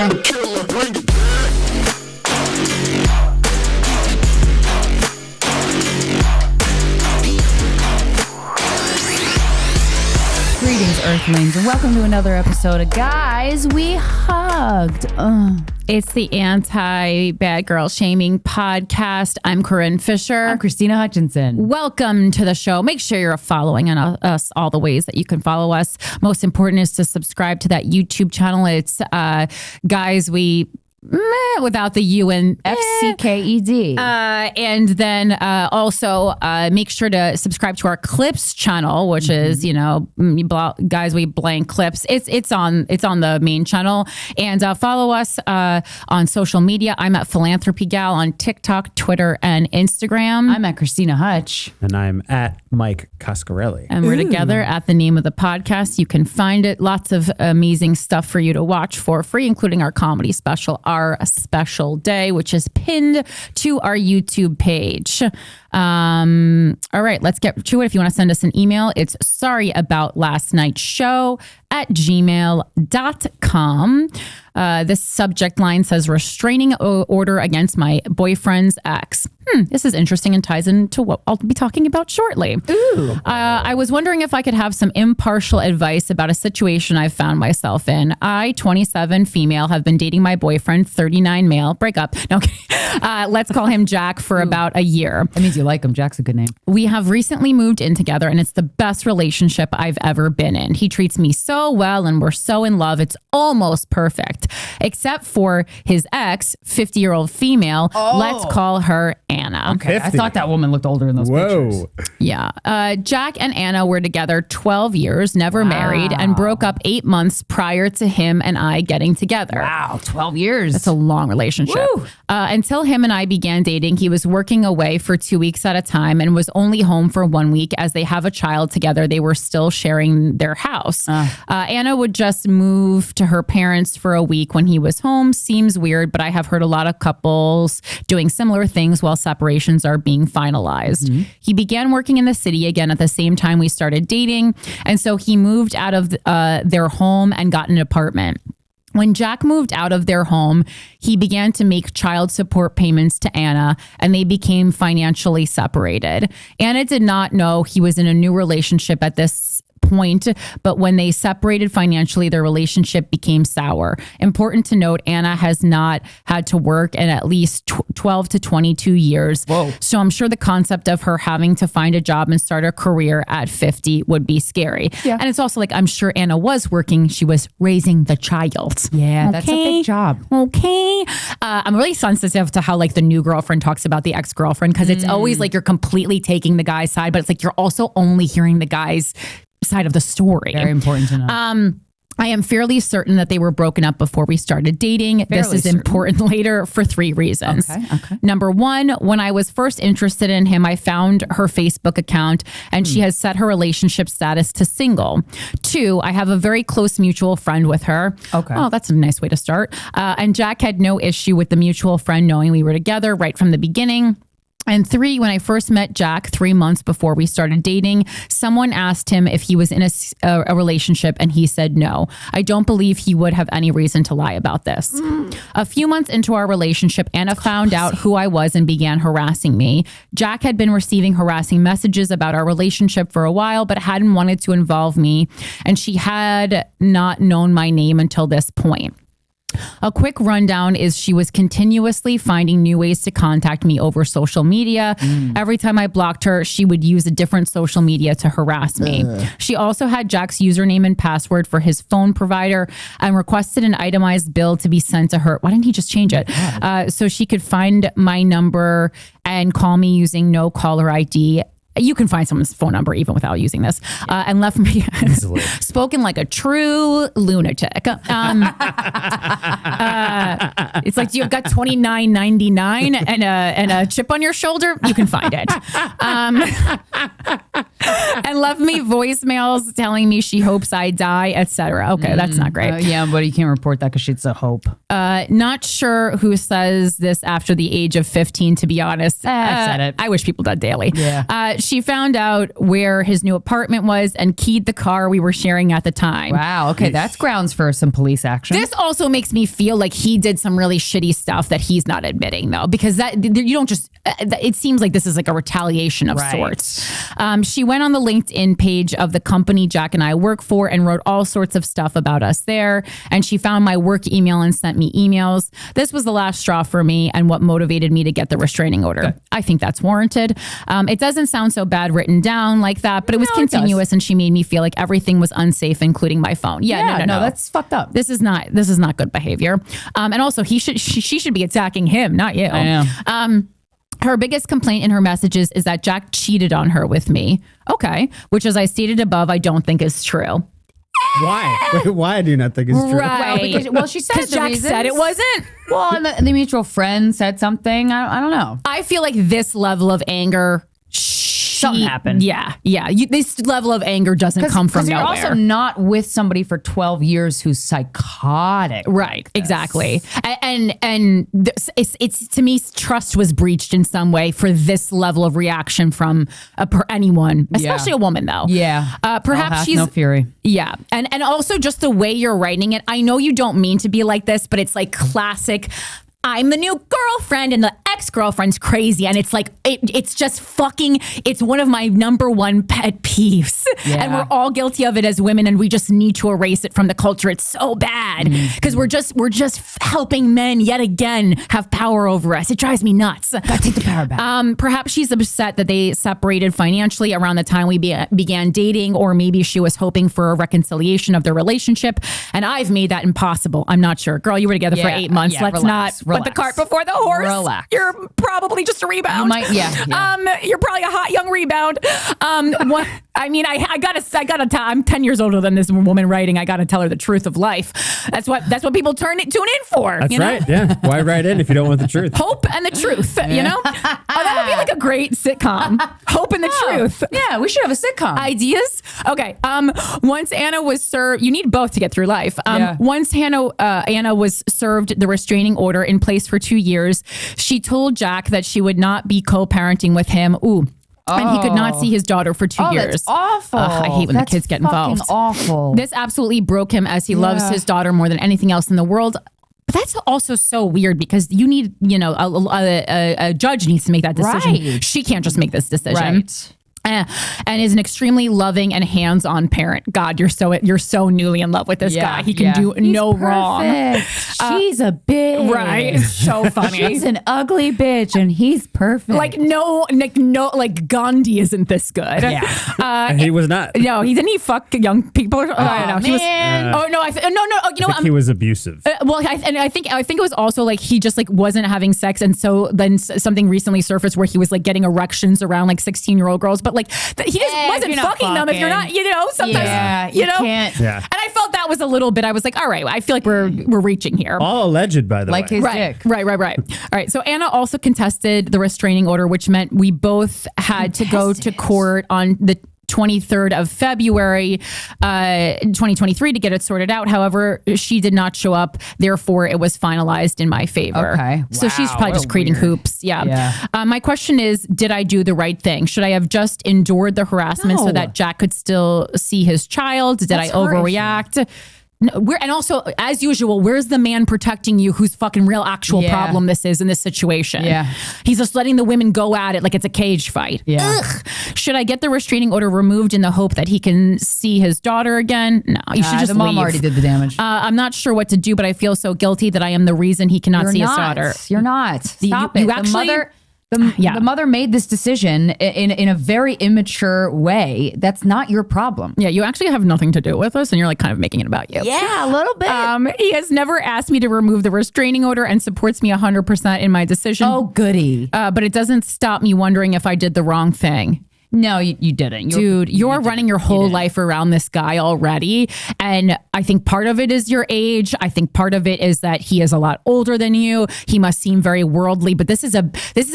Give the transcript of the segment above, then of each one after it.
I'm the killer, bring it back. Greetings, Earthlings, and welcome to another episode of Guys We Hugged. It's the anti-bad girl shaming podcast. I'm Corinne Fisher. I'm Krystyna Hutchinson. Welcome to the show. Make sure you're following on us all the ways that you can follow us. Most important is to subscribe to that YouTube channel. It's Guys We... without the U and Fcked. And then also make sure to subscribe to our clips channel, which is, Guys We Blank Clips. It's on the main channel. And follow us on social media. I'm at Philanthropy Gal on TikTok, Twitter, and Instagram. I'm at Krystyna Hutch. And I'm at Mike Coscarelli. And we're together at the name of the podcast. You can find it. Lots of amazing stuff for you to watch for free, including our comedy special, Our Special Day, which is pinned to our YouTube page. All right, let's get to it. If you want to send us an email, it's sorryaboutlastnightshow@gmail.com. This subject line says restraining order against my boyfriend's ex. This is interesting and ties into what I'll be talking about shortly. I was wondering if I could have some impartial advice about a situation I've found myself in. I, 27 female, have been dating my boyfriend, 39 male. Break up. No, okay. Let's call him Jack for about a year. That means you like him. Jack's a good name. We have recently moved in together, and it's the best relationship I've ever been in. He treats me so well, and we're so in love. It's almost perfect, except for his ex, 50-year-old female. Let's call her Anna. Okay, 50. I thought that woman looked older in those pictures. Yeah. Jack and Anna were together 12 years, never married, and broke up 8 months prior to him and I getting together. Wow, 12 years. That's a long relationship. Until him and I began dating, he was working away for 2 weeks at a time and was only home for 1 week. As they have a child together, they were still sharing their house. Anna would just move to her parents for a week when he was home. Seems weird, but I have heard a lot of couples doing similar things while separations are being finalized. He began working in the city again at the same time we started dating. And so he moved out of their home and got an apartment. When Jack moved out of their home, he began to make child support payments to Anna, and they became financially separated. Anna did not know he was in a new relationship at this point, but when they separated financially, their relationship became sour. Important to note, Anna has not had to work in at least 12 to 22 years. Whoa. So I'm sure the concept of her having to find a job and start a career at 50 would be scary. Yeah. And it's also like, I'm sure Anna was working. She was raising the child. Yeah, that's a big job. Okay. I'm really sensitive to how like the new girlfriend talks about the ex-girlfriend, because it's always like you're completely taking the guy's side, but it's like you're also only hearing the guy's side of the story. Very important to know. I am fairly certain that they were broken up before we started dating. This is important later for 3 reasons. Okay. Number 1, when I was first interested in him, I found her Facebook account and she has set her relationship status to single. 2, I have a very close mutual friend with her. Okay. Oh, that's a nice way to start. And Jack had no issue with the mutual friend knowing we were together right from the beginning. And 3, when I first met Jack 3 months before we started dating, someone asked him if he was in a relationship and he said no. I don't believe he would have any reason to lie about this. A few months into our relationship, Anna found out who I was and began harassing me. Jack had been receiving harassing messages about our relationship for a while, but hadn't wanted to involve me. And she had not known my name until this point. A quick rundown is she was continuously finding new ways to contact me over social media. Every time I blocked her, she would use a different social media to harass me. She also had Jack's username and password for his phone provider and requested an itemized bill to be sent to her. Why didn't he just change it? So she could find my number and call me using no caller ID. You can find someone's phone number even without using this, and left me spoken like a true lunatic. It's like you've got $29.99 and a chip on your shoulder. You can find it. And left me voicemails telling me she hopes I die, etc. Okay, that's not great. Yeah, but you can't report that because she's a hope. Not sure who says this after the age of 15, to be honest. I said it. I wish people died daily. Yeah. She found out where his new apartment was and keyed the car we were sharing at the time. Wow. Okay, that's grounds for some police action. This also makes me feel like he did some really shitty stuff that he's not admitting, though, because that you don't just. It seems like this is like a retaliation of sorts. She went on the LinkedIn page of the company Jack and I work for and wrote all sorts of stuff about us there. And she found my work email and sent me emails. This was the last straw for me and what motivated me to get the restraining order. Okay. I think that's warranted. It doesn't sound so bad written down like that, but it was continuous, and she made me feel like everything was unsafe, incling my phone. No, that's fucked up. This is not good behavior. And also, she should be attacking him, not you. I know. Her biggest complaint in her messages is that Jack cheated on her with me. Okay. Which, as I stated above, I don't think is true. Why? Why do you not think it's true? Right. Well, she said the Jack reasons. said it wasn't. Well, and the mutual friend said something. I don't know. I feel like this level of anger... Something happened. Yeah. This level of anger doesn't come from nowhere. Because you're also not with somebody for 12 years who's psychotic. Right. Exactly. And it's to me, trust was breached in some way for this level of reaction from anyone, especially a woman, though. Yeah. Perhaps she's no fury. Yeah. And also just the way you're writing it. I know you don't mean to be like this, but it's like classic. I'm the new girlfriend and the ex-girlfriend's crazy. And it's like, it's just fucking, it's one of my number one pet peeves. Yeah. And we're all guilty of it as women, and we just need to erase it from the culture. It's so bad because we're just helping men yet again have power over us. It drives me nuts. Gotta take the power back. Perhaps she's upset that they separated financially around the time we began dating, or maybe she was hoping for a reconciliation of their relationship. And I've made that impossible. I'm not sure. Girl, you were together for 8 months. Let's not put the cart before the horse. Relax. You're probably just a rebound. You might, yeah. You're probably a hot young rebound. I gotta tell. I'm 10 years older than this woman writing. I gotta tell her the truth of life. That's what people tune in for. That's right. Yeah. Why write in if you don't want the truth? Hope and the truth. You know, that would be like a great sitcom. Hope and the truth. Yeah, we should have a sitcom. Ideas. Okay. Once Anna was served, you need both to get through life. Once Anna was served the restraining order in place for 2 years, she told Jack that she would not be co-parenting with him. And he could not see his daughter for 2 years. That's awful. I hate when the kids get involved. Awful. This absolutely broke him, as he loves his daughter more than anything else in the world. But that's also so weird because you need, a judge needs to make that decision. Right. She can't just make this decision. Right. And is an extremely loving and hands-on parent. God, you're so newly in love with this guy. He can do no wrong. She's a bitch. Right. It's so funny. She's an ugly bitch and he's perfect. Like Gandhi isn't this good. Yeah. And he was not. No, he didn't. He fuck young people. I don't know. Man. You know, he was abusive. I think it was also like he just like wasn't having sex, and so then something recently surfaced where he was like getting erections around like 16-year-old girls, but like he just wasn't fucking them if you're not, sometimes you can't. Yeah. And I felt that was a little bit. I was like, all right, I feel like we're reaching here. All alleged, by the way. Like his dick. Right. All right. So Anna also contested the restraining order, which meant we both had to go to court on the 23rd of February, 2023 to get it sorted out. However, she did not show up. Therefore, it was finalized in my favor. Okay. So she's probably just creating hoops. Yeah. My question is, did I do the right thing? Should I have just endured the harassment so that Jack could still see his child? Did I overreact? No, and also, as usual, where's the man protecting you whose fucking real actual problem this is in this situation? Yeah. He's just letting the women go at it like it's a cage fight. Yeah. Ugh. Should I get the restraining order removed in the hope that he can see his daughter again? No, you should just the mom leave. already did the damage. I'm not sure what to do, but I feel so guilty that I am the reason he cannot see his daughter. You're not. Stop you it. Actually, the mother made this decision in a very immature way. That's not your problem. Yeah, you actually have nothing to do with this, and you're like kind of making it about you. Yeah, a little bit. He has never asked me to remove the restraining order and supports me 100% in my decision. Oh, goody. But it doesn't stop me wondering if I did the wrong thing. No, you didn't. You're running your whole life around this guy already. And I think part of it is your age. I think part of it is that he is a lot older than you. He must seem very worldly, but this is a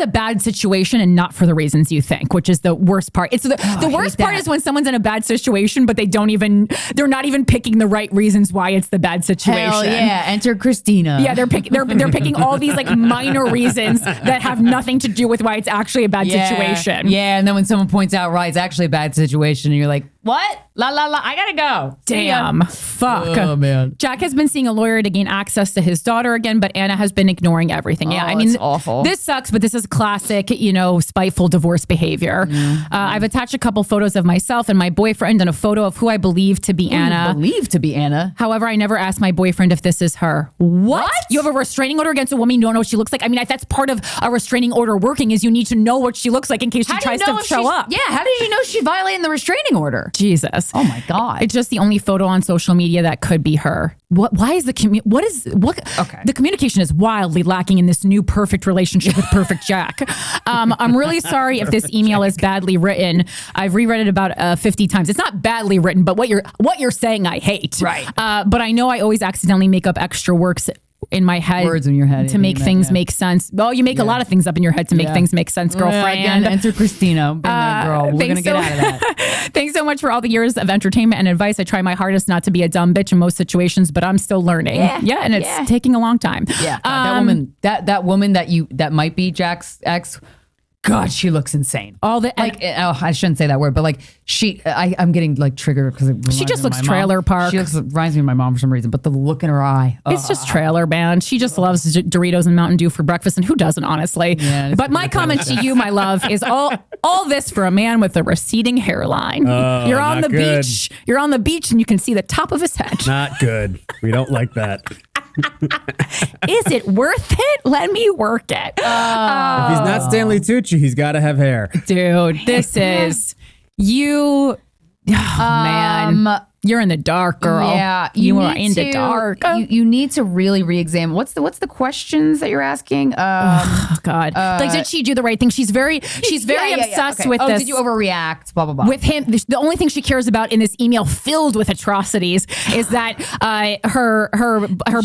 bad situation, and not for the reasons you think, which is the worst part. It's the worst part is when someone's in a bad situation, but they're not even picking the right reasons why it's the bad situation. Hell yeah. Enter Krystyna. Yeah, they're picking all these like minor reasons that have nothing to do with why it's actually a bad situation. Yeah, and then when someone points points out why it's actually a bad situation, and you're like, what? La la la, I gotta go. Damn. Fuck. Oh man. Jack has been seeing a lawyer to gain access to his daughter again, but Anna has been ignoring everything. Yeah, Oh, I mean, it's awful. This sucks, but this is classic, spiteful divorce behavior. I've attached a couple photos of myself and my boyfriend and a photo of who I believe to be Anna. Believed to be Anna. However, I never asked my boyfriend if this is her. What? You have a restraining order against a woman you don't know what she looks like? I mean, that's part of a restraining order working is you need to know what she looks like in case she tries to show up. Yeah, how did you know she's violating the restraining order? Jesus. Oh my God. It's just the only photo on social media that could be her. Why is the the communication is wildly lacking in this new perfect relationship with perfect Jack. I'm really sorry if this email is badly written. I've reread it about 50 times. It's not badly written, but what you're saying I hate. Right. But I know I always accidentally make up extra works in my head, words in your head to make things make sense. Well, you make a lot of things up in your head to make things make sense, girlfriend. Again, enter Krystyna. Been there, girl. We're gonna get out of that. Thanks so much for all the years of entertainment and advice. I try my hardest not to be a dumb bitch in most situations, but I'm still learning. Yeah, and it's taking a long time. Yeah, God, that woman that might be Jack's ex. God, she looks insane. I shouldn't say that word, but like I'm getting like triggered because she just looks trailer park. She reminds me of my mom for some reason, but the look in her eye. It's just trailer man. She just loves Doritos and Mountain Dew for breakfast, and who doesn't, honestly? Yeah, but my comment to you, my love, is all this for a man with a receding hairline. You're on the beach. You're on the beach, and you can see the top of his head. Not good. We don't like that. Is it worth it? Let me work it. If he's not Stanley Tucci, he's got to have hair. Dude, this is you. Oh, man. You're in the dark, girl. Yeah, you are in the dark. You need to really re-examine. What's the questions that you're asking? Oh God! Like, did she do the right thing? She's very obsessed with this. Did you overreact? Blah blah blah. With him, the only thing she cares about in this email filled with atrocities is that her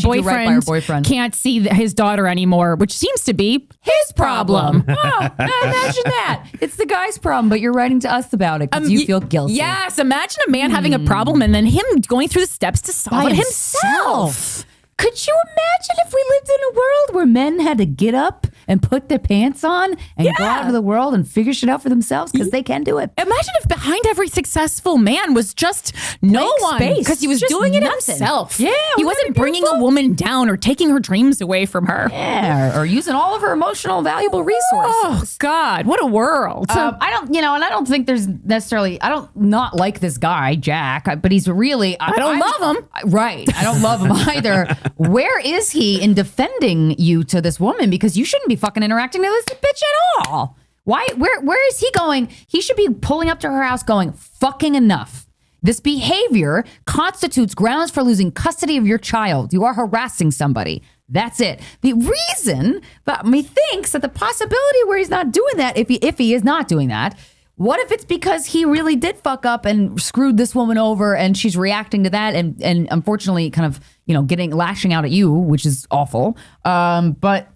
boyfriend can't see his daughter anymore, which seems to be his problem. Oh, imagine that. It's the guy's problem, but you're writing to us about it because you feel guilty. Yes, imagine a man having a problem and then him going through the steps to solve it himself. Could you imagine if we lived in a world where men had to get up and put their pants on and go out into the world and figure shit out for themselves because they can do it? Imagine if behind every successful man was just no one, because he was doing it himself. Yeah, he wasn't bringing a woman down or taking her dreams away from her. Yeah, or using all of her emotional valuable resources. Oh God, what a world! I don't think there's necessarily. I don't not like this guy Jack, but he's really. I don't love him. Right, I don't love him either. Where is he in defending you to this woman? Because you shouldn't be fucking interacting with this bitch at all. Why? Where is he going? He should be pulling up to her house going, fucking enough. This behavior constitutes grounds for losing custody of your child. You are harassing somebody. That's it. The reason that me thinks that the possibility where he's not doing that, if he is not doing that, what if it's because he really did fuck up and screwed this woman over and she's reacting to that and unfortunately kind of, lashing out at you, which is awful. But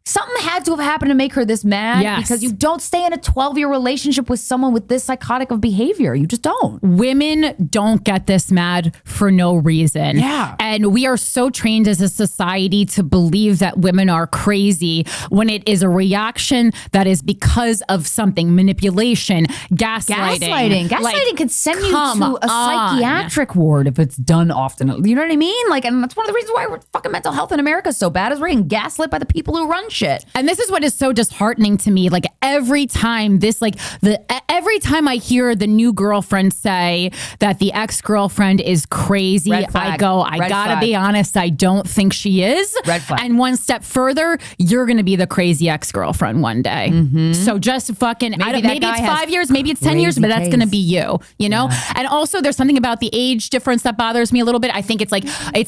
something had to have happened to make her this mad because you don't stay in a 12-year relationship with someone with this psychotic of behavior. You just don't. Women don't get this mad for no reason. Yeah. And we are so trained as a society to believe that women are crazy when it is a reaction that is because of something, manipulation, gaslighting. Gaslighting could send you to a psychiatric ward if it's done often. You know what I mean? And that's one of the reasons why fucking mental health in America is so bad is we're getting gaslit by the people who run shit. And this is what is so disheartening to me. Like every time I hear the new girlfriend say that the ex-girlfriend is crazy, I go, I gotta be honest, I don't think she is. Red flag. And one step further, you're gonna be the crazy ex-girlfriend one day. Mm-hmm. So just fucking, maybe it's 5 years, maybe it's 10 years, but that's gonna be you, know? Yeah. And also there's something about the age difference that bothers me a little bit. I think it's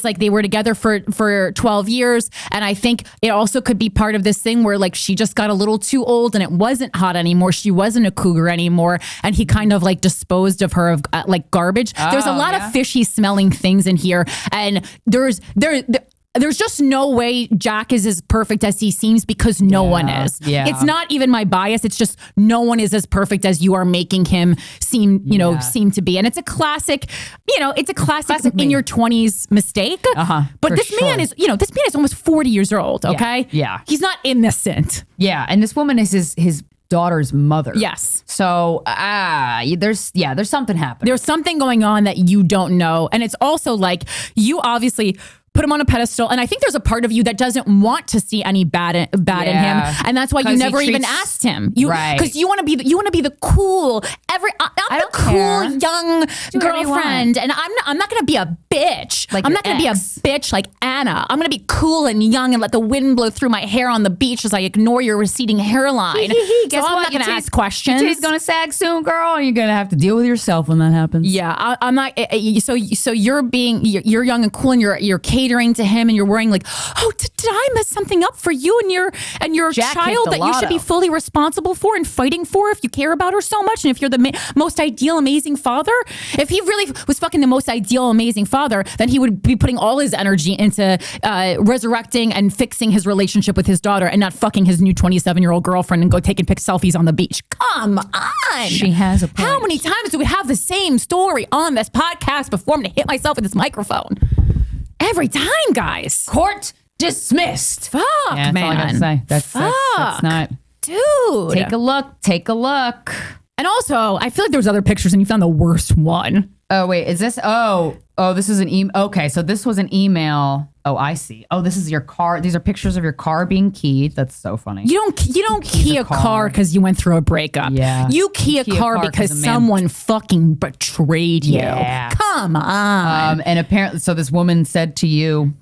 like they were together for 12 years. And I think it also could be part of this thing where like she just got a little too old and it wasn't hot anymore. She wasn't a cougar anymore. And he kind of like disposed of her of like garbage. There's a lot of fishy smelling things in here. And there's just no way Jack is as perfect as he seems because no one is. Yeah. It's not even my bias. It's just no one is as perfect as you are making him seem to be. And it's a classic, classic in your 20s mistake. But this man is almost 40 years old. Okay. Yeah. He's not innocent. Yeah. And this woman is his daughter's mother. Yes. So there's something happening. There's something going on that you don't know. And it's also like, you obviously put him on a pedestal. And I think there's a part of you that doesn't want to see any bad in him. And that's why you never even asked him. Because you want to be the cool, I'm the cool young girlfriend. And I'm not going to be a bitch. Like I'm not going to be a bitch like Anna. I'm going to be cool and young and let the wind blow through my hair on the beach as I ignore your receding hairline. Guess I'm what? not going to ask questions. Your titty's going to sag soon, girl. And you're going to have to deal with yourself when that happens. Yeah, I'm not. So you're young and cool, and you're catering to him, and you're worrying like, oh, did I mess something up for you and your Jack child that you should be fully responsible for and fighting for if you care about her so much, and if you're the most ideal, amazing father? If he really was fucking the most ideal, amazing father, then he would be putting all his energy into resurrecting and fixing his relationship with his daughter, and not fucking his new 27-year-old girlfriend and go take and pick selfies on the beach. Come on. She has a point. How many times do we have the same story on this podcast before I'm going to hit myself with this microphone? Every time, guys. Court dismissed. Fuck, yeah, man. All I gotta say. That's not. Dude. Take a look. And also, I feel like there was other pictures and you found the worst one. Oh, wait. Is this? Oh, this is an email. Okay, so this was an email. Oh, I see. Oh, this is your car. These are pictures of your car being keyed. That's so funny. You don't key a car because you went through a breakup. Yeah. You key a car because someone fucking betrayed you. Yeah. Come on. And apparently, so this woman said to you,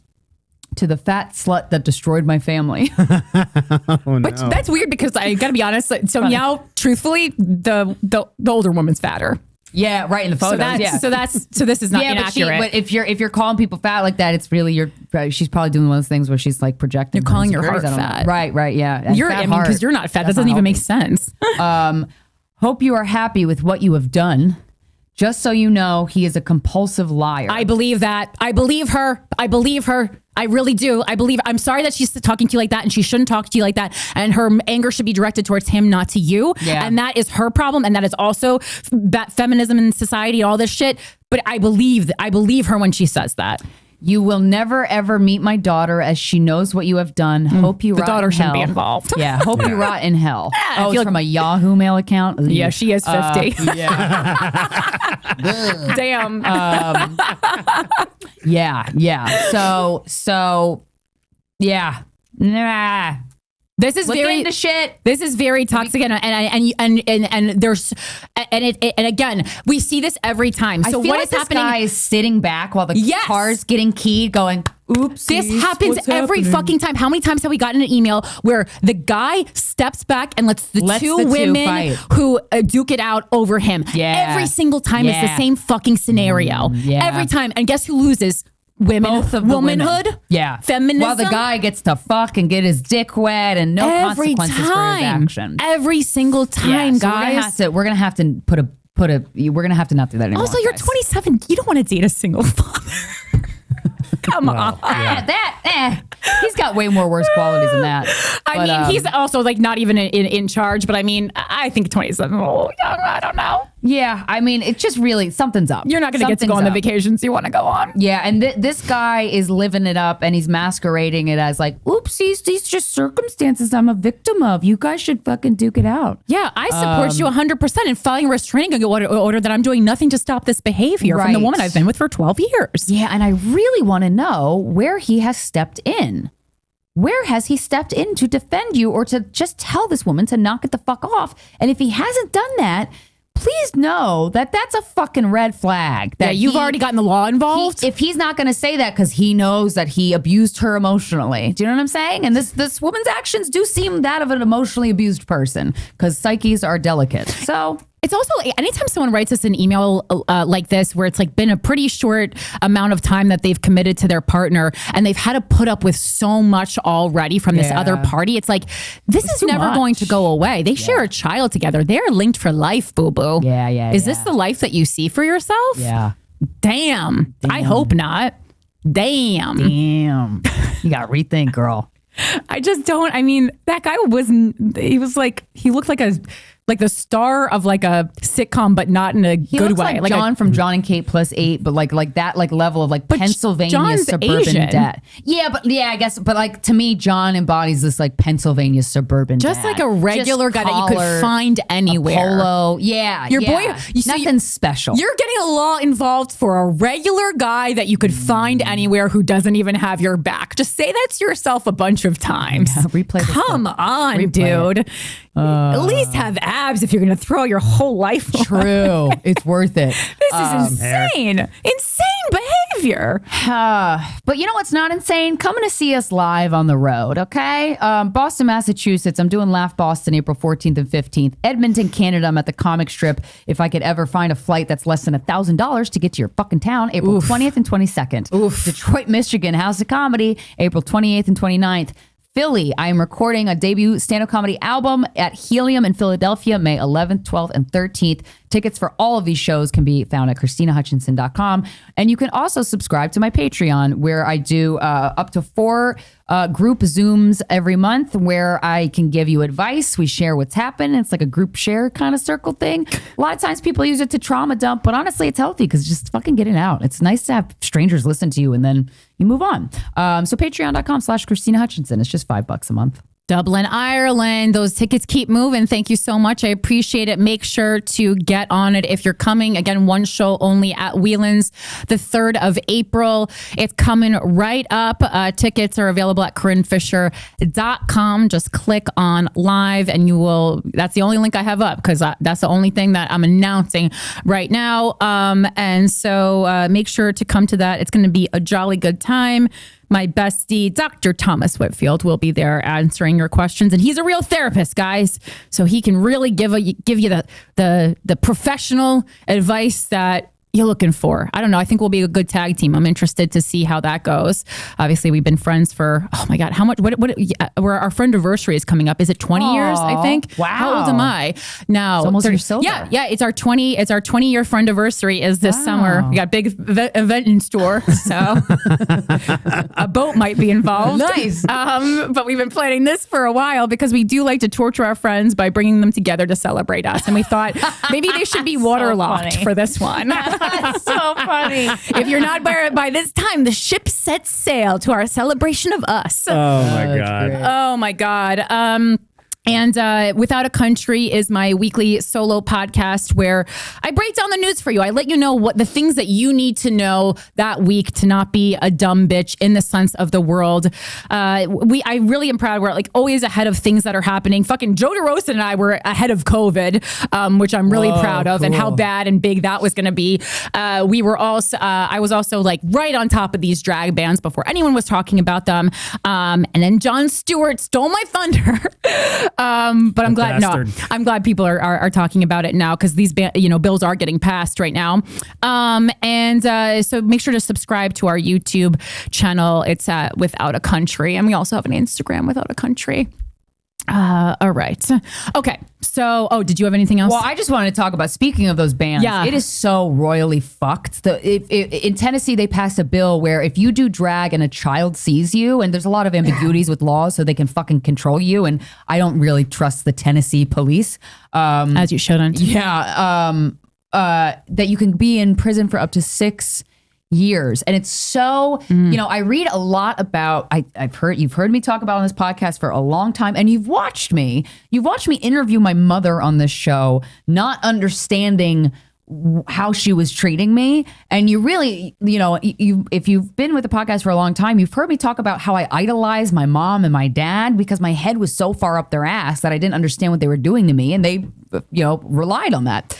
to the fat slut that destroyed my family. But that's weird because I gotta be honest. So now, truthfully, the older woman's fatter. Yeah, right in the photos. So this is not inaccurate. But if you're calling people fat like that, it's really she's probably doing one of those things where she's like projecting. You're calling your heart fat. Right, yeah. And because you're not fat. That doesn't even make sense. Hope you are happy with what you have done. Just so you know, he is a compulsive liar. I believe that. I believe her. I really do. I'm sorry that she's talking to you like that, and she shouldn't talk to you like that. And her anger should be directed towards him, not to you. Yeah. And that is her problem. And that is also that feminism in society, all this shit. But I believe her when she says that. You will never ever meet my daughter, as she knows what you have done. Hope you rot in hell. The daughter shouldn't be involved. Yeah, hope you rot in hell. Oh, it's from a Yahoo Mail account? Yeah, she is 50. Yeah. Damn. Yeah. So, yeah. Nah. This is into shit. This is very toxic, and there's and again we see this every time. So I feel what like is this happening? guy is sitting back while the car's getting keyed, going, "Oops." This happens every fucking time. How many times have we gotten an email where the guy steps back and lets the two women who duke it out over him? Yeah. Every single time it's the same fucking scenario. Yeah. Every time, and guess who loses? Both of the womanhood, women. Yeah, feminism. While the guy gets to fuck and get his dick wet and no consequences for his action. Every single time, so guys. We're gonna have to we're gonna have to not do that anymore. Also, you're 27. You don't want to date a single father. Come on. He's got way more worse qualities than that. I mean, he's also like not even in charge, but I mean, I think 27 is a little young. I don't know. Yeah, I mean, it's just really, something's up. You're not going to get to go on the vacations you want to go on. Yeah, and this guy is living it up, and he's masquerading it as like, oopsies, these just circumstances I'm a victim of. You guys should fucking duke it out. Yeah, I support you 100% in filing a restraining order that I'm doing nothing to stop this behavior from the woman I've been with for 12 years. Yeah, and I really want to know where he has stepped in. Where has he stepped in to defend you or to just tell this woman to knock it the fuck off? And if he hasn't done that, please know that that's a fucking red flag. That you've already gotten the law involved. If he's not going to say that because he knows that he abused her emotionally. Do you know what I'm saying? And this woman's actions do seem that of an emotionally abused person because psyches are delicate. So it's also anytime someone writes us an email like this, where it's like been a pretty short amount of time that they've committed to their partner and they've had to put up with so much already from this other party. It's like, this is never going to go away. They share a child together. They're linked for life, boo-boo. Yeah. Is this the life that you see for yourself? Yeah. Damn. I hope not. Damn. You got to rethink, girl. I just don't. I mean, that guy he looked like a like the star of like a sitcom, but not in a He good looks way. like John from John and Kate +8, but like that like level of like Pennsylvania John's suburban Asian. dad. Yeah, I guess, but like to me, John embodies this like Pennsylvania suburban just dad. like a regular guy that you could collar, find anywhere. Polo, yeah, Your yeah. boy, you see, nothing special. You're getting a law involved for a regular guy that you could find anywhere who doesn't even have your back. Just say that to yourself a bunch of times. Yeah, replay this Come on, Replay dude. At least have abs if you're going to throw your whole life away. True, it's worth it. This is insane. Insane behavior. But you know what's not insane? Coming to see us live on the road, okay? Boston, Massachusetts. I'm doing Laugh Boston April 14th and 15th. Edmonton, Canada. I'm at the comic strip. If I could ever find a flight that's less than $1,000 to get to your fucking town, April 20th and 22nd. Detroit, Michigan, House of Comedy, April 28th and 29th. Philly, I am recording a debut stand-up comedy album at Helium in Philadelphia, May 11th, 12th, and 13th. Tickets for all of these shows can be found at KrystynaHutchinson.com. And you can also subscribe to my Patreon, where I do up to 4 group Zooms every month where I can give you advice. We share what's happened. It's like a group share kind of circle thing. A lot of times people use it to trauma dump, but honestly, it's healthy because just fucking get it out. It's nice to have strangers listen to you and then you move on. So patreon.com/KrystynaHutchinson. It's just $5 a month. Dublin, Ireland. Those tickets keep moving. Thank you so much. I appreciate it. Make sure to get on it if you're coming. Again, one show only at Whelan's, the 3rd of April. It's coming right up. Tickets are available at CorinneFisher.com. Just click on live and you will, that's the only link I have up because that's the only thing that I'm announcing right now. And so make sure to come to that. It's going to be a jolly good time. My bestie, Dr. Thomas Whitfield, will be there answering your questions. And he's a real therapist, guys. So he can really give you the professional advice that you're looking for. I don't know. I think we'll be a good tag team. I'm interested to see how that goes. Obviously, we've been friends for, oh my God, how much? Where our friend anniversary is coming up. Is it 20 years, I think? Wow. How old am I? Now, it's almost your silver. Yeah. It's our 20-year friend anniversary is this summer. We got a big event in store. So a boat might be involved. Nice. But we've been planning this for a while because we do like to torture our friends by bringing them together to celebrate us. And we thought maybe they should be waterlocked for this one. That's so funny. If you're not by this time, the ship sets sail to our celebration of us. Oh my God. great. Oh my God. And Without a Country is my weekly solo podcast where I break down the news for you. I let you know what the things that you need to know that week to not be a dumb bitch in the sense of the world. I really am proud. We're like always ahead of things that are happening. Fucking Joe DeRosa and I were ahead of COVID, which I'm really proud of, and how bad and big that was going to be. We were also, I was also like right on top of these drag bands before anyone was talking about them. And then Jon Stewart stole my thunder. But I'm glad. Bastard. No, I'm glad people are talking about it now because these bills are getting passed right now. So make sure to subscribe to our YouTube channel. It's at Without a Country, and we also have an Instagram, Without a Country. All right. Okay. So, did you have anything else? Well, I just wanted to talk about, speaking of those bands, it is so royally fucked. In Tennessee, they passed a bill where if you do drag and a child sees you, and there's a lot of ambiguities with laws, so they can fucking control you. And I don't really trust the Tennessee police. As you shouldn't. Yeah. That you can be in prison for up to 6 years. And it's so, I read a lot about, you've heard me talk about on this podcast for a long time, and you've watched me interview my mother on this show, not understanding how she was treating me. And you really, if you've been with the podcast for a long time, you've heard me talk about how I idolized my mom and my dad because my head was so far up their ass that I didn't understand what they were doing to me. And they, relied on that.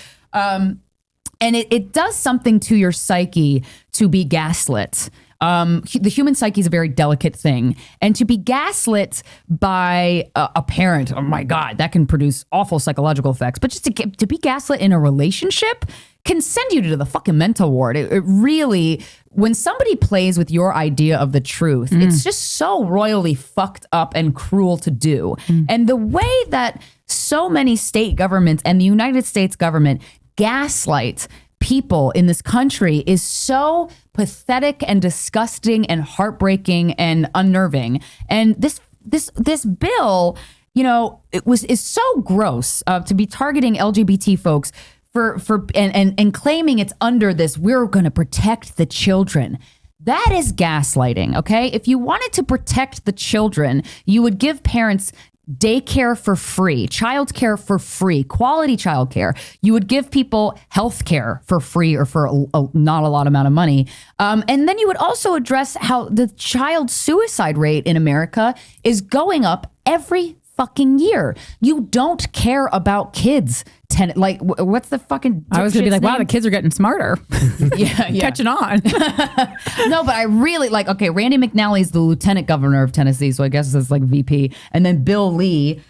And it does something to your psyche to be gaslit. The human psyche is a very delicate thing. And to be gaslit by a parent, oh my God, that can produce awful psychological effects. But just to be gaslit in a relationship can send you to the fucking mental ward. It really, when somebody plays with your idea of the truth, it's just so royally fucked up and cruel to do. And the way that so many state governments and the United States government gaslight people in this country is so pathetic and disgusting and heartbreaking and unnerving. And this bill, is so gross to be targeting LGBT folks and claiming it's under this, we're going to protect the children. That is gaslighting, okay? If you wanted to protect the children, you would give parents daycare for free, childcare for free, quality childcare. You would give people health care for free or for not a lot amount of money. And then you would also address how the child suicide rate in America is going up every fucking year. You don't care about kids. What's the fucking I was gonna be like, name? wow, the kids are getting smarter. yeah. Catching on. No, but I really Randy McNally is the lieutenant governor of Tennessee, so I guess it's like VP. And then Bill Lee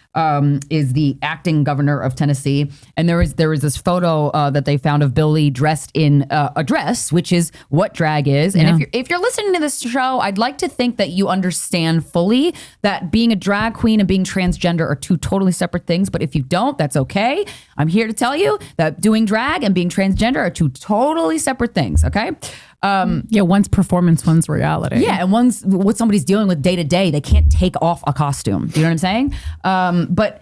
is the acting governor of Tennessee. And there was this photo that they found of Bill Lee dressed in a dress, which is what drag is. And if you're listening to this show, I'd like to think that you understand fully that being a drag queen and being transgender are two totally separate things. But if you don't, that's okay. I'm here to tell you that doing drag and being transgender are two totally separate things, okay? One's performance, one's reality. Yeah, and one's what somebody's dealing with day to day. They can't take off a costume. Do you know what I'm saying? But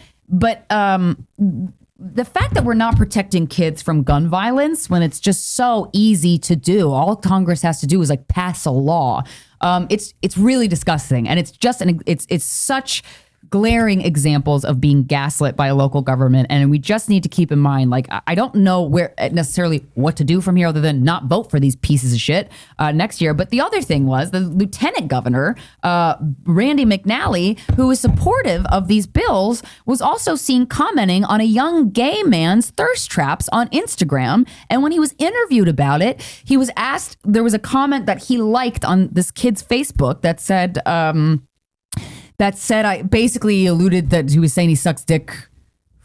the fact that we're not protecting kids from gun violence when it's just so easy to do, all Congress has to do is pass a law. It's really disgusting, and it's just it's such glaring examples of being gaslit by a local government. And we just need to keep in mind, I don't know where necessarily what to do from here other than not vote for these pieces of shit next year. But the other thing was the lieutenant governor, Randy McNally, who was supportive of these bills, was also seen commenting on a young gay man's thirst traps on Instagram. And when he was interviewed about it, he was asked, there was a comment that he liked on this kid's Facebook that said, I basically alluded that he was saying he sucks dick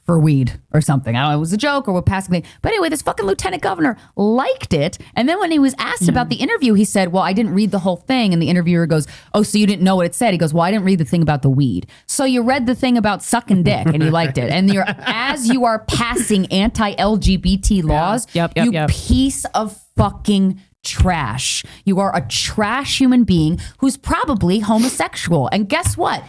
for weed or something. I don't know, it was a joke or what passing thing. But anyway, this fucking lieutenant governor liked it. And then when he was asked about the interview, he said, well, I didn't read the whole thing. And the interviewer goes, oh, so you didn't know what it said? He goes, well, I didn't read the thing about the weed. So you read the thing about sucking dick and you liked it. And as you are passing anti-LGBT laws, you piece of fucking trash. You are a trash human being who's probably homosexual. And guess what?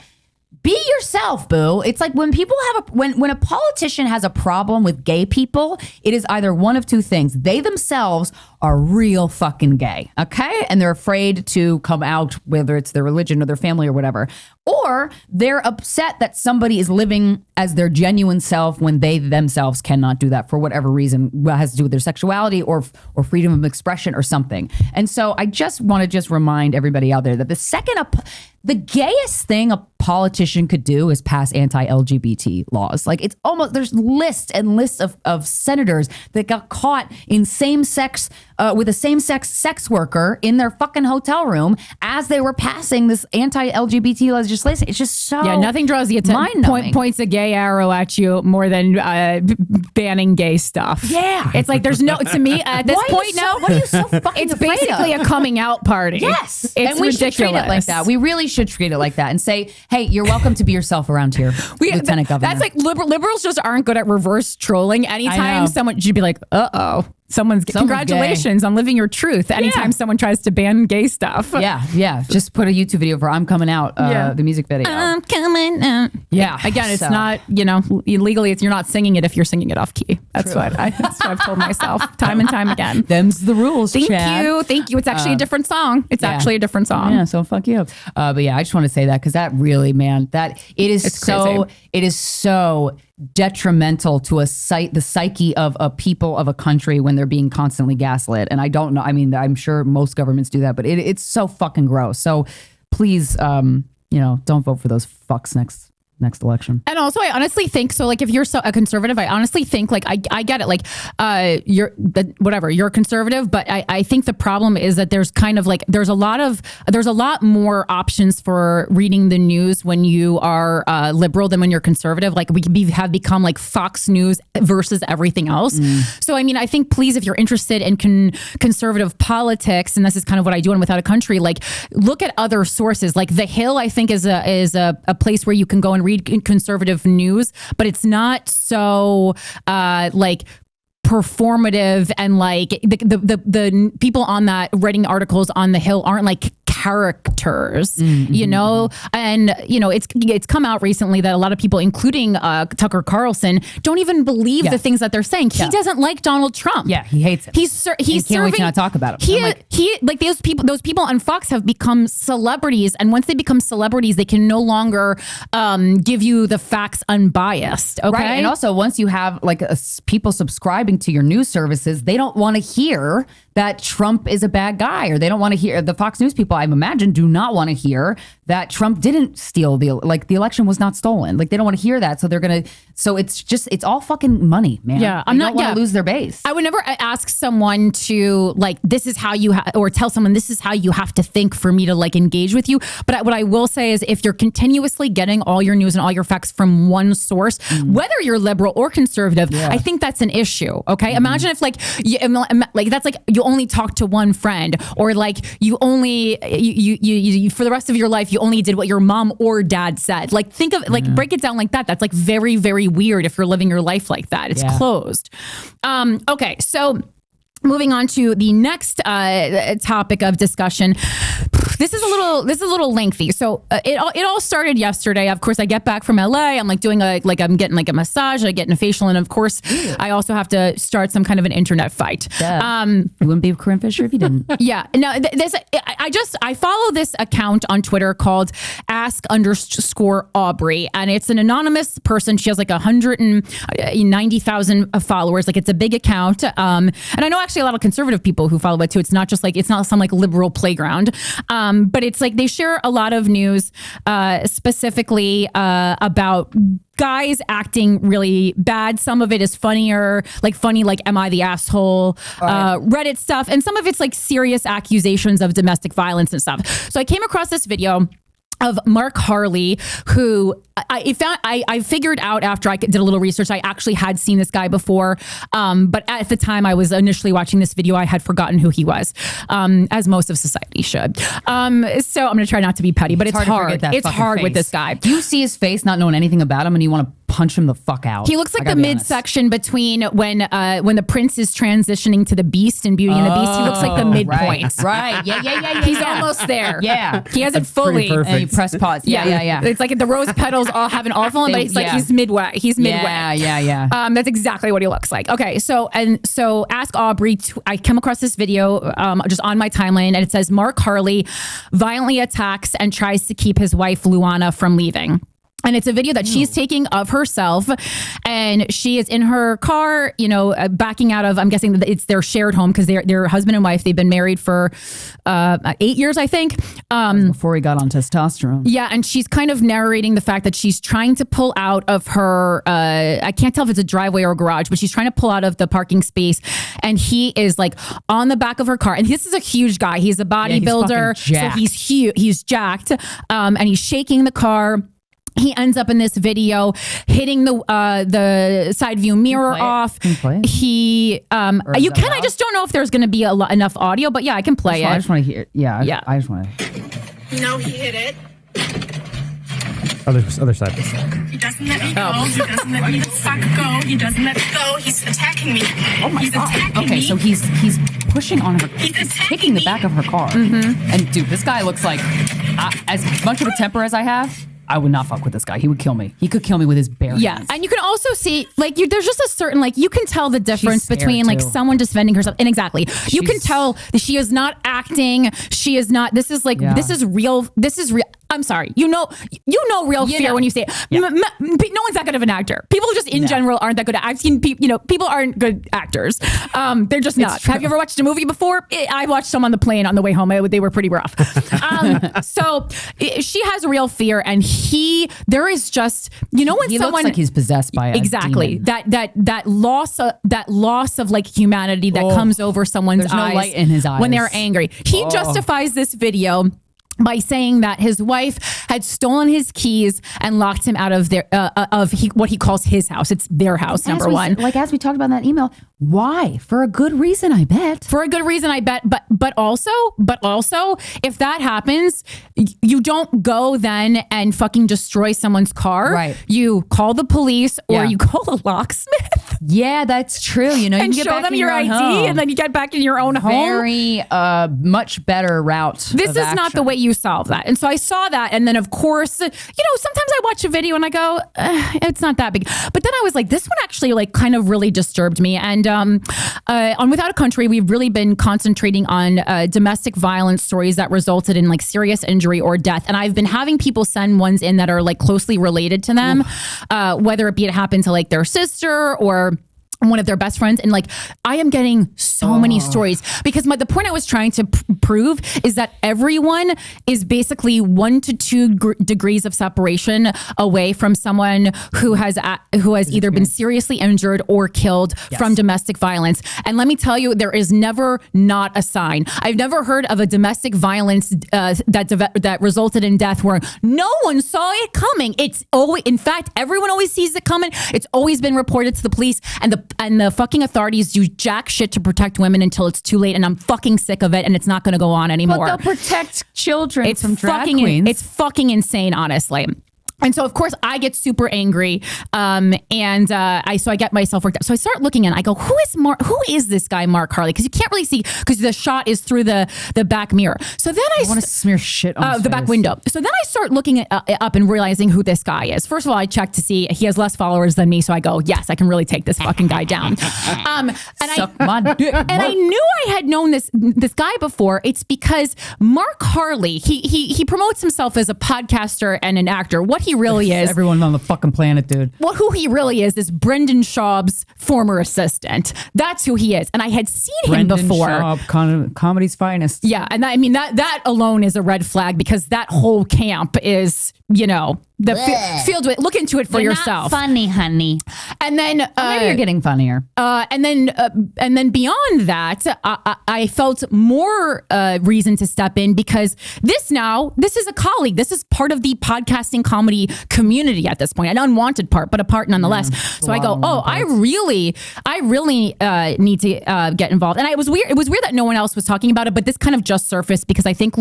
Be yourself, boo. It's like when people have when a politician has a problem with gay people, it is either one of two things. They themselves are real fucking gay, okay? And they're afraid to come out, whether it's their religion or their family or whatever. Or they're upset that somebody is living as their genuine self when they themselves cannot do that for whatever reason. Well, it has to do with their sexuality or freedom of expression or something. And so I just want to remind everybody out there that the gayest thing a politician could do is pass anti-LGBT laws. It's almost, there's lists and lists of senators that got caught in same-sex, with a same-sex sex worker in their fucking hotel room as they were passing this anti-LGBT legislation. It's just so nothing draws the attention, points a gay arrow at you more than banning gay stuff. Yeah. It's like there's no, to me, at this point now, what are you so fucking it's afraid basically of? a coming out party. Yes. It's and we ridiculous. should treat it like that. We really should treat it like that and say, hey, you're welcome to be yourself around here, Lieutenant Governor. That's like liberals just aren't good at reverse trolling. Anytime someone should be like, someone's congratulations on living your truth. Anytime someone tries to ban gay stuff. Yeah. Just put a YouTube video for I'm Coming Out, the music video. I'm coming out. Yeah. Again, it's not, legally, you're not singing it if you're singing it off key. That's what I've told myself time and time again. Them's the rules, Thank Chad. you. It's actually a different song. It's actually a different song. Yeah, so fuck you. But yeah, I just want to say that because that really, man, it is so detrimental to the psyche of a people of a country when they're being constantly gaslit. And I don't know. I mean, I'm sure most governments do that, but it's so fucking gross. So please, don't vote for those fucks next election. And also, I honestly think so. If you're a conservative, I honestly think I get it. You're a conservative, but I think the problem is that there's kind of there's a lot more options for reading the news when you are liberal than when you're conservative. We have become Fox News versus everything else. So I mean, I think please, if you're interested in conservative politics, and this is kind of what I do on Without a Country, look at other sources. The Hill, I think, is a place where you can go and read conservative news, but it's not so performative, and the people on that writing articles on the Hill aren't characters, you know? And, you know, it's come out recently that a lot of people, including Tucker Carlson, don't even believe the things that they're saying. He doesn't like Donald Trump. Yeah, he hates him. He's can't wait to not talk about him. Those people on Fox have become celebrities, and once they become celebrities, they can no longer give you the facts unbiased. Okay, right. And also, once you have like people subscribing to your news services, they don't want to hear that Trump is a bad guy, or they don't want to hear the Fox News people. I imagine do not want to hear that Trump didn't steal the election was not stolen. Like they don't want to hear that, so they're gonna. So it's all fucking money, man. Yeah, I'm not want to lose their base. I would never ask someone to like this is how you or tell someone this is how you have to think for me to like engage with you. But what I will say is if you're continuously getting all your news and all your facts from one source, whether you're liberal or conservative, I think that's an issue. Okay, imagine if like that's like you only talk to one friend, or like you only you for the rest of your life you only did what your mom or dad said. Like think of like break it down like that. That's like very, very weird if you're living your life like that. It's closed. Okay, so moving on to the next topic of discussion. This is a little lengthy. So it all started yesterday. Of course, I get back from LA. I'm like doing I'm getting like a massage. I get a facial, and of course, I also have to start some kind of an internet fight. You wouldn't be Corinne Fisher if you didn't. Yeah. No. I follow this account on Twitter called @ask_Aubrey, and it's an anonymous person. She has like 190,000 followers. Like it's a big account. And I know actually a lot of conservative people who follow it too. It's not just like it's not some like liberal playground. But it's like they share a lot of news, specifically about guys acting really bad. Some of it is funny, like, am I the asshole? Reddit stuff. And some of it's like serious accusations of domestic violence and stuff. So I came across this video of Mark Harley, who I figured out after I did a little research. I actually had seen this guy before, but at the time I was initially watching this video, I had forgotten who he was, as most of society should. So I'm going to try not to be petty, but it's hard. It's hard with this guy. You see his face, not knowing anything about him, and you want to punch him the fuck out. He looks like the midsection between when the prince is transitioning to the Beast in Beauty and the Beast. He looks like the midpoint. Right. Yeah. He's almost there. Yeah. He hasn't fully. And you press pause. Yeah. It's like the rose petals all have an awful one, but it's like he's midway. He's midway. Yeah. That's exactly what he looks like. Okay, so Ask Aubrey. I come across this video just on my timeline, and it says Mark Harley violently attacks and tries to keep his wife Luana from leaving. And it's a video that she's taking of herself, and she is in her car, backing out of, I'm guessing that it's their shared home because they're husband and wife. They've been married for 8 years, I think. Before he got on testosterone. Yeah. And she's kind of narrating the fact that she's trying to pull out of her, I can't tell if it's a driveway or a garage, but she's trying to pull out of the parking space. And he is like on the back of her car. And this is a huge guy. He's a bodybuilder. So he's huge. He's jacked. And he's shaking the car. He ends up in this video hitting the side view mirror off. Can you play it? I just don't know if there's going to be enough audio, but yeah, I can play it. I just want to hear. Yeah. I just want to. He hit it. Other side. He doesn't let me go. He doesn't let me the fuck go. He doesn't let me go. He's attacking me. Oh my God. Attacking Okay, me. so he's pushing on her. He's kicking the back of her car. And dude, this guy looks like as much of a temper as I have. I would not fuck with this guy. He would kill me. He could kill me with his bare hands. And you can also see, there's just a certain, you can tell the difference scared, between, too. someone defending herself. And exactly. You can tell that she is not acting. She is not, this is real. I'm sorry. You know real fear when you say it. Yeah. No one's that good of an actor. People just in general aren't that good. I've seen people, people aren't good actors. They're just not. Have you ever watched a movie before? I watched some on the plane on the way home. They were pretty rough. So she has real fear, and there is just, when he someone looks like he's possessed by a demon. that loss of humanity that comes over someone's There's eyes. no light in his eyes. When they're angry. He justifies this video by saying that his wife had stolen his keys and locked him out of what he calls his house. It's their house, number one. As we talked about in that email, why? For a good reason, I bet. But also, if that happens, you don't go then and fucking destroy someone's car. Right. You call the police or you call a locksmith. Yeah, that's true. You know, you and can get show back them in your ID home. and then you get back in your own home. Very much better route. This is not the way you solve that. And so I saw that. And then, of course, you know, sometimes I watch a video and I go, it's not that big. But then I was like, this one actually like kind of really disturbed me. And on Without a Country, we've really been concentrating on domestic violence stories that resulted in like serious injury or death. And I've been having people send ones in that are like closely related to them, whether it be it happened to like their sister or one of their best friends. And like, I am getting so many stories because the point I was trying to prove is that everyone is basically 1 to 2 degrees of separation away from someone who has either been seriously injured or killed from domestic violence. And let me tell you, there is never not a sign. I've never heard of a domestic violence that resulted in death where no one saw it coming. It's always, in fact, everyone always sees it coming. It's always been reported to the police, and the fucking authorities do jack shit to protect women until it's too late, and I'm fucking sick of it, and it's not going to go on anymore. But they'll protect children from drag fucking queens. It's fucking insane, honestly. And so, of course, I get super angry, and I get myself worked up. So I start looking and I go, who is this guy, Mark Harley? Because you can't really see because the shot is through the back mirror. So then I want to smear shit on his the back face. window. So then I start looking up and realizing who this guy is. First of all, I check to see he has less followers than me. So I go, yes, I can really take this fucking guy down. Suck my dick. And I knew I had known this guy before. It's because Mark Harley, he promotes himself as a podcaster and an actor. What he really is. Everyone on the fucking planet, dude. Well, who he really is Brendan Schaub's former assistant. That's who he is. And I had seen him before. Schaub, comedy's finest. Yeah. And that alone is a red flag because that whole camp is, you know, filled with, look into it for yourself. Not funny, honey. And then Maybe you're getting funnier. And then beyond that, I felt more reason to step in because this is a colleague. This is part of the podcasting comedy community at this point, an unwanted part, but a part nonetheless. So I go, I really need to get involved. And it was weird that no one else was talking about it, but this kind of just surfaced because I think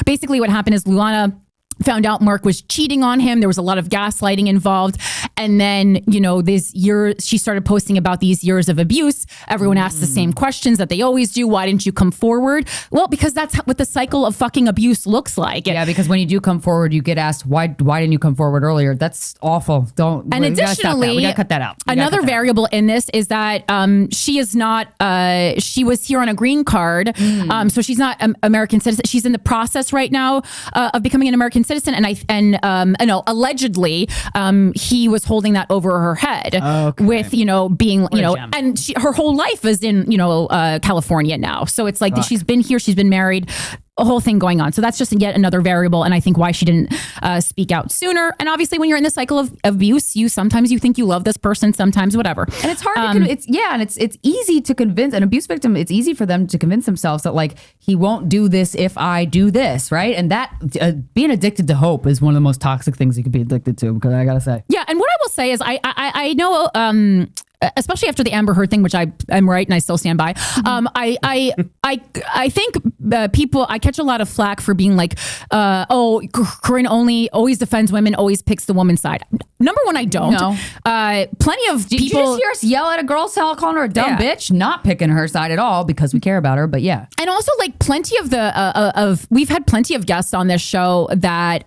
basically what happened is Luana found out Mark was cheating on him. There was a lot of gaslighting involved. And then, you know, she started posting about these years of abuse. Everyone asked the same questions that they always do. Why didn't you come forward? Well, because that's what the cycle of fucking abuse looks like. Yeah, because when you do come forward, you get asked, why didn't you come forward earlier? That's awful. And additionally, we gotta cut that out. Another variable in this is that she is not, she was here on a green card. So she's not an American citizen. She's in the process right now of becoming an American citizen, and allegedly he was holding that over her head with, you know, being, you know, and her whole life is in, you know, California now. So it's like she's been here, she's been married, a whole thing going on. So that's just yet another variable. And I think why she didn't speak out sooner. And obviously when you're in the cycle of abuse, sometimes you think you love this person, sometimes whatever. And it's hard to it's easy to convince an abuse victim. It's easy for them to convince themselves that like, he won't do this if I do this. Right. And that being addicted to hope is one of the most toxic things you could be addicted to, because I gotta say. Yeah. And what I will say is I know, especially after the Amber Heard thing, which I'm right and I still stand by. I think people, I catch a lot of flack for being like, Corinne always defends women, always picks the woman's side. Number one, I don't. No. Plenty of Did people you just hear us yell at a girl calling her a dumb bitch? Not picking her side at all because we care about her, but yeah. And also like plenty of we've had plenty of guests on this show that,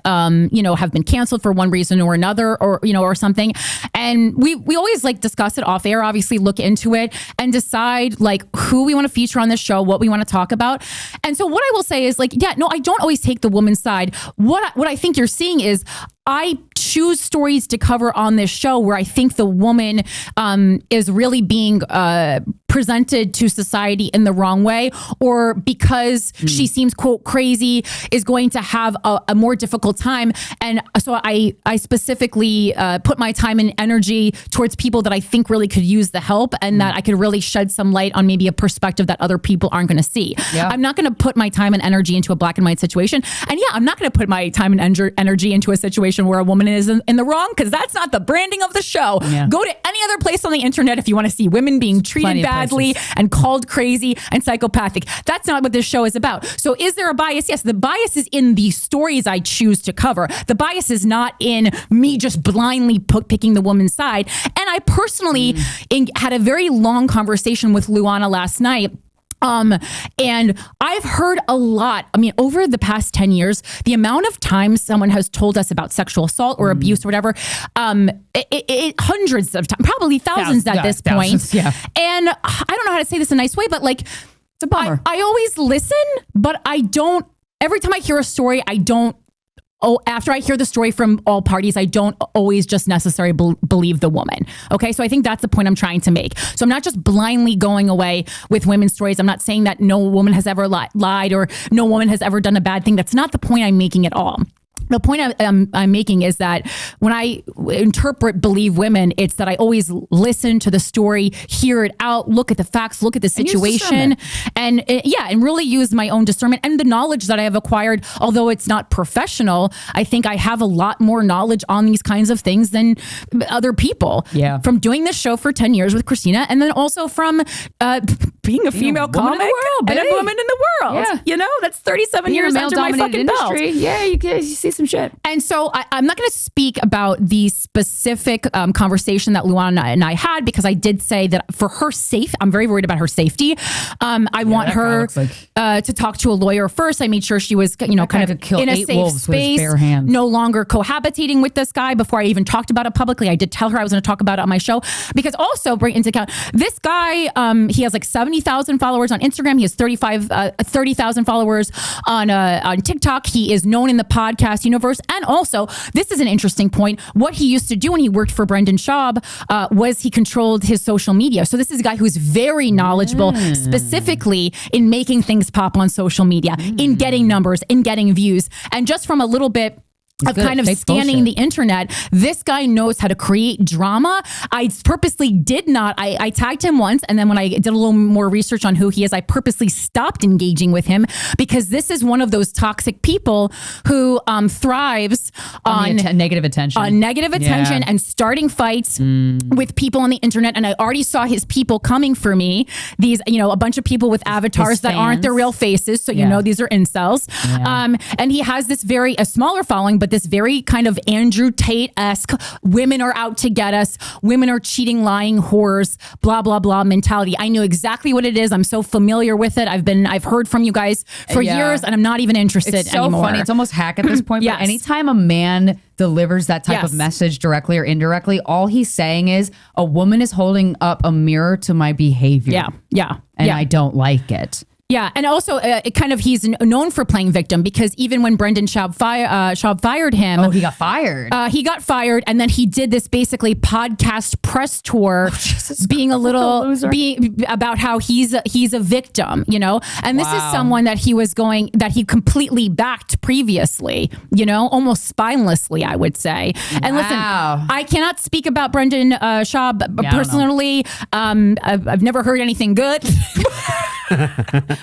you know, have been canceled for one reason or another, or, you know, or something. And we always like discuss it off air, obviously look into it and decide like who we want to feature on this show, what we want to talk about. And so what I will say is like, yeah, no, I don't always take the woman's side. What I think you're seeing is I choose stories to cover on this show where I think the woman is really being presented to society in the wrong way, or because she seems, quote, crazy, is going to have a more difficult time. And so I specifically put my time and energy towards people that I think really could use the help, and that I could really shed some light on maybe a perspective that other people aren't going to see. Yeah. I'm not going to put my time and energy into a black and white situation. And yeah, I'm not going to put my time and energy into a situation where a woman is in the wrong, because that's not the branding of the show. Yeah. Go to any other place on the internet if you want to see women being treated bad badly and called crazy and psychopathic. That's not what this show is about. So is there a bias? Yes, the bias is in the stories I choose to cover. The bias is not in me just blindly picking the woman's side. And I personally had a very long conversation with Luana last night. And I've heard a lot. I mean, over the past 10 years, the amount of times someone has told us about sexual assault or abuse or whatever, hundreds of times, probably thousands at this point. Yeah. And I don't know how to say this in a nice way, but like, It's a bummer. I always listen, but I don't, every time I hear a story, I don't, after I hear the story from all parties, I don't always just necessarily believe the woman. Okay. So I think that's the point I'm trying to make. So I'm not just blindly going away with women's stories. I'm not saying that no woman has ever lied or no woman has ever done a bad thing. That's not the point I'm making at all. The point I'm making is that when I believe women, it's that I always listen to the story, hear it out, look at the facts, look at the situation, and really use my own discernment and the knowledge that I have acquired. Although it's not professional, I think I have a lot more knowledge on these kinds of things than other people. Yeah. From doing this show for 10 years with Krystyna, and then also from being a female comic and a woman in the world. Yeah. You know, that's 37 years under my fucking belt. Yeah, you see some shit. And so I'm not going to speak about the specific conversation that Luana and I had, because I did say that for her I'm very worried about her safety. I want her to talk to a lawyer first. I made sure she was, kind of in a safe space, no longer cohabitating with this guy before I even talked about it publicly. I did tell her I was going to talk about it on my show, because also bring into account this guy, he has like 70,000 followers on Instagram. He has 30,000 followers on TikTok. He is known in the podcast universe. And also, this is an interesting point. What he used to do when he worked for Brendan Schaub was he controlled his social media. So this is a guy who's very knowledgeable, specifically in making things pop on social media, in getting numbers, in getting views. And just from a little bit of kind of scanning the internet, this guy knows how to create drama. I purposely did not. I tagged him once, and then when I did a little more research on who he is, I purposely stopped engaging with him, because this is one of those toxic people who thrives on negative attention, and starting fights with people on the internet. And I already saw his people coming for me. These, a bunch of people with avatars that aren't their real faces. So these are incels. Yeah. And he has this a smaller following, but this very kind of Andrew Tate-esque, women are out to get us, women are cheating, lying whores, blah, blah, blah mentality. I know exactly what it is. I'm so familiar with it. I've heard from you guys for years, and I'm not even interested anymore. It's so funny. It's almost hack at this point. Yes. But anytime a man delivers that type of message directly or indirectly, all he's saying is a woman is holding up a mirror to my behavior. Yeah. And I don't like it. Yeah, and also he's known for playing victim, because even when Brendan Schaub fired him, he got fired. He got fired, and then he did this basically podcast press tour, being a little about how he's a victim, and this is someone that he completely backed previously, almost spinelessly, I would say. And listen, I cannot speak about Brendan Schaub personally. I've never heard anything good.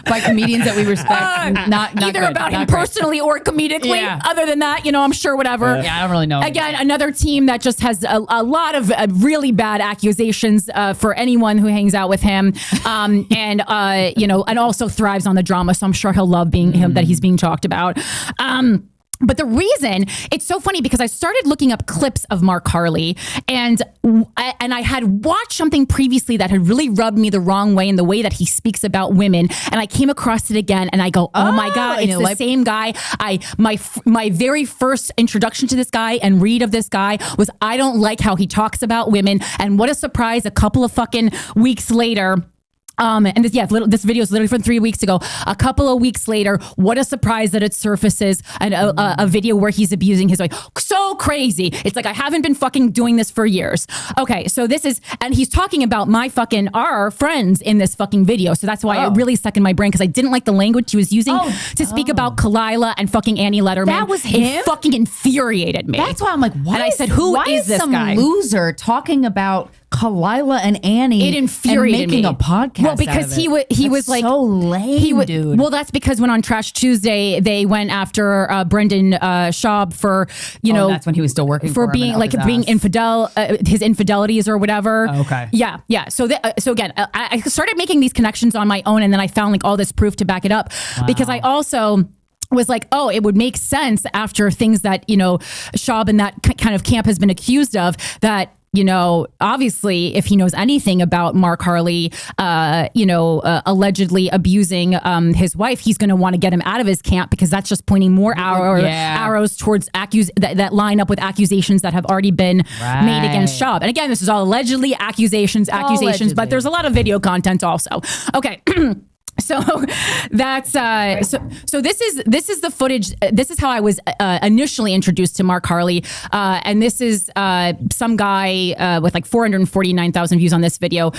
By comedians that we respect, not either good, about not him great. personally or comedically. Yeah. Other than that, I'm sure whatever. I don't really know. Again, another team that just has a lot of really bad accusations for anyone who hangs out with him, and also thrives on the drama. So I'm sure he'll love being him, that he's being talked about. But the reason, it's so funny, because I started looking up clips of Mark Harley, and I had watched something previously that had really rubbed me the wrong way in the way that he speaks about women, and I came across it again, and I go, oh my God, it's the same guy. My very first introduction to this guy and read of this guy was, I don't like how he talks about women, and what a surprise, a couple of fucking weeks later. And this video is literally from 3 weeks ago. A couple of weeks later, what a surprise that it surfaces a video where he's abusing his wife. So crazy. It's like, I haven't been fucking doing this for years. Okay, so and he's talking about our friends in this fucking video. So that's why it really stuck in my brain, because I didn't like the language he was using to speak about Kalila and fucking Annie Letterman. That was him? It fucking infuriated me. That's why I'm like, and I said, who is this some guy? Loser talking about Kalila and Annie It infuriated and making me. a podcast. Well, because he was like so lame, dude. Well, that's because when on Trash Tuesday they went after Brendan Schaub for that's when he was still working for him being and like up his being ass. infidel, his infidelities or whatever. Oh, okay. Yeah. So again, I started making these connections on my own, and then I found like all this proof to back it up because I also was like, oh, it would make sense after things that, Schaub and that kind of camp has been accused of that, obviously if he knows anything about Mark Harley, allegedly abusing his wife, he's going to want to get him out of his camp because that's just pointing more arrows towards that line up with accusations that have already been made against Schaub. And again, this is all allegedly accusations, but there's a lot of video content also. Okay. So that's so this is the footage. This is how I was initially introduced to Mark Harley, and this is some guy with like 449,000 views on this video.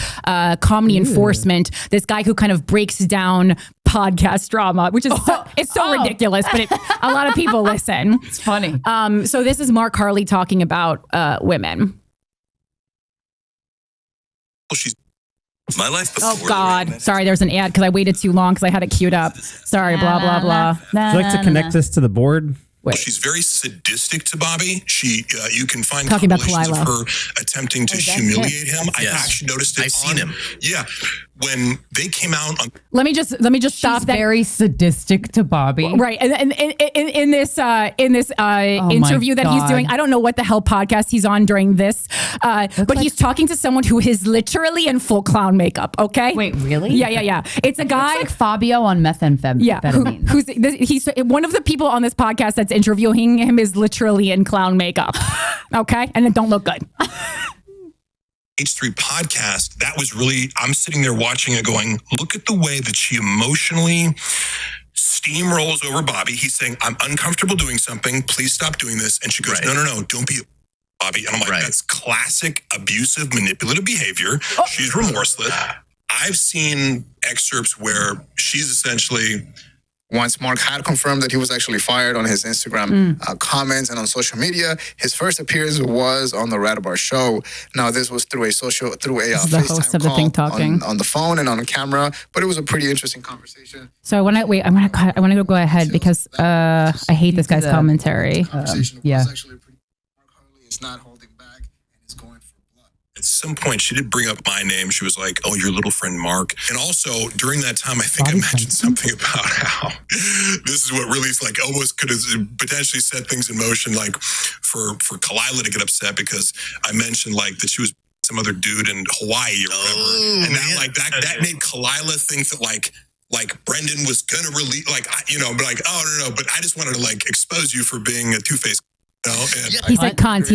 Comedy Enforcement. This guy who kind of breaks down podcast drama, which is it's so ridiculous, but a lot of people listen. It's funny. So this is Mark Harley talking about women. Well, she's my life before. Oh God! Sorry, there's an ad because I waited too long because I had it queued up. Sorry, blah blah blah. Would you like to connect this to the board? Well, she's very sadistic to Bobby. She, you can find Talking about compilations of Kalila. her attempting to humiliate him. I actually noticed it. I've seen him. Yeah, when they came out on. Let me just stop that. Very sadistic to Bobby. Right, and in this interview that he's doing, I don't know what the hell podcast he's on during this, but he's talking to someone who is literally in full clown makeup. Okay, Wait, really? Yeah. It's a guy like Fabio on methamphetamine. Yeah, he's one of the people on this podcast that's interviewing him is literally in clown makeup. Okay, and it don't look good. H3 podcast, that was really, I'm sitting there watching it going, look at the way that she emotionally steamrolls over Bobby. He's saying, I'm uncomfortable doing something. Please stop doing this. And she goes, no, don't be Bobby. And I'm like, that's classic abusive, manipulative behavior. She's remorseless. I've seen excerpts where she's essentially... Once Mark had confirmed that he was actually fired on his Instagram comments and on social media, his first appearance was on the Radabar show. Now, this was through a the host of the thing talking on the phone and on camera, but it was a pretty interesting conversation. So I want to go ahead because I hate this guy's commentary. Yeah, actually pretty. Mark Harley is not holding back and is going for blood. At some point, she did bring up my name. She was like, oh, your little friend Mark. And also, during that time, I think I mentioned something about how this is what really like almost could have potentially set things in motion, like for Kalila to get upset because I mentioned like that she was some other dude in Hawaii or whatever. And now like that made Kalila think that like Brendan was going to release, like, but like, oh, no, but I just wanted to like expose you for being a two-faced. He said cons.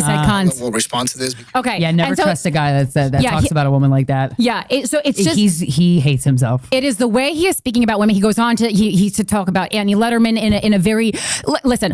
We'll respond to this. Okay. Yeah, never trust a guy that talks about a woman like that. Yeah. So it's just he hates himself. It is the way he is speaking about women. He goes on to he to talk about Annie Letterman in a very listen.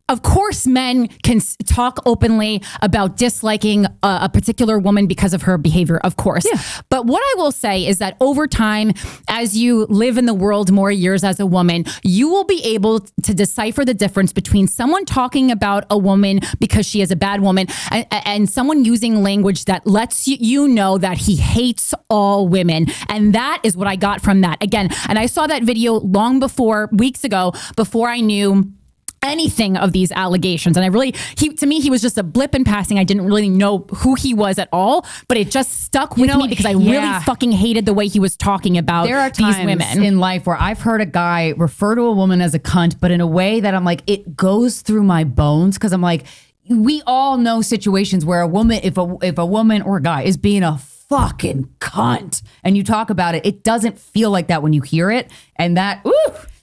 Of course, men can talk openly about disliking a particular woman because of her behavior, of course. Yeah. But what I will say is that over time, as you live in the world more years as a woman, you will be able to decipher the difference between someone talking about a woman because she is a bad woman and someone using language that lets you know that he hates all women. And that is what I got from that. Again, and I saw that video weeks ago, before I knew anything of these allegations. And to me, he was just a blip in passing. I didn't really know who he was at all, but it just stuck with me because I really fucking hated the way he was talking about these women in life where I've heard a guy refer to a woman as a cunt, but in a way that I'm like, it goes through my bones. Cause I'm like, we all know situations where a woman, if a woman or a guy is being a fucking cunt and you talk about it, it doesn't feel like that when you hear it. And that,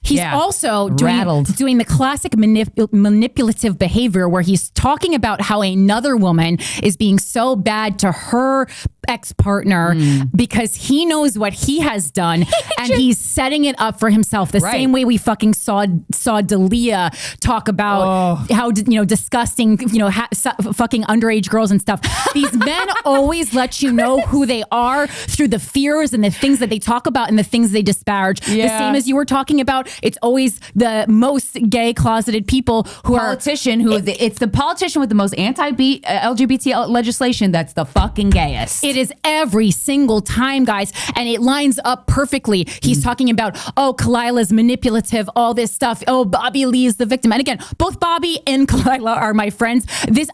he's also doing the classic manipulative behavior where he's talking about how another woman is being so bad to her ex-partner because he knows what he has done and he's setting it up for himself the same way we fucking saw Dalia talk about how disgusting fucking underage girls and stuff. These men always let you know who they are through the fears and the things that they talk about and the things they disparage. The same as you were talking about it's always the most gay closeted people who politician it's the politician with the most LGBT legislation that's the fucking gayest. It is every single time, guys, and it lines up perfectly. He's talking about, Kalila's manipulative, all this stuff. Oh, Bobby Lee is the victim. And again, both Bobby and Kalila are my friends.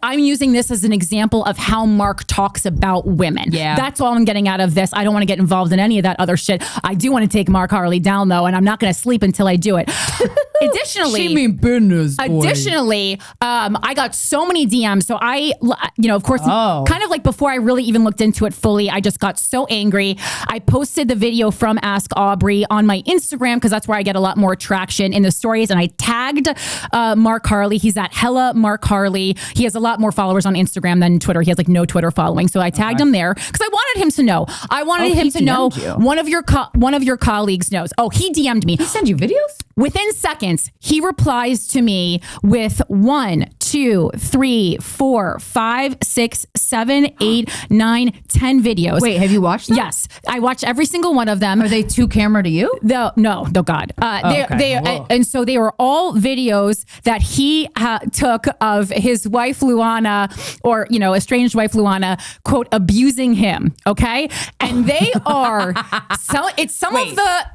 I'm using this as an example of how Mark talks about women. Yeah. That's all I'm getting out of this. I don't want to get involved in any of that other shit. I do want to take Mark Harley down, though, and I'm not going to sleep until I do it. Additionally, She mean business, boy. Additionally, I got so many DMs. So I, of course, kind of like before I really even looked into it fully, I just got so angry. I posted the video from Ask Aubrey on my Instagram because that's where I get a lot more traction in the stories. And I tagged Mark Harley. He's at Hella Mark Harley. He has a lot more followers on Instagram than Twitter. He has like no Twitter following. So I tagged him there because I wanted him to know. I wanted him to know. One of your colleagues knows. Oh, he DM'd me. He sent you videos? Within seconds, he replies to me with 1, 2, 3, 4, 5, 6, 7, 8, 9, 10 videos. Wait, have you watched them? Yes. I watched every single one of them. Are they two camera to you? No, God. And so they were all videos that he took of his wife, Luana, or, estranged wife, Luana, quote, abusing him. Okay. And they are, some of the,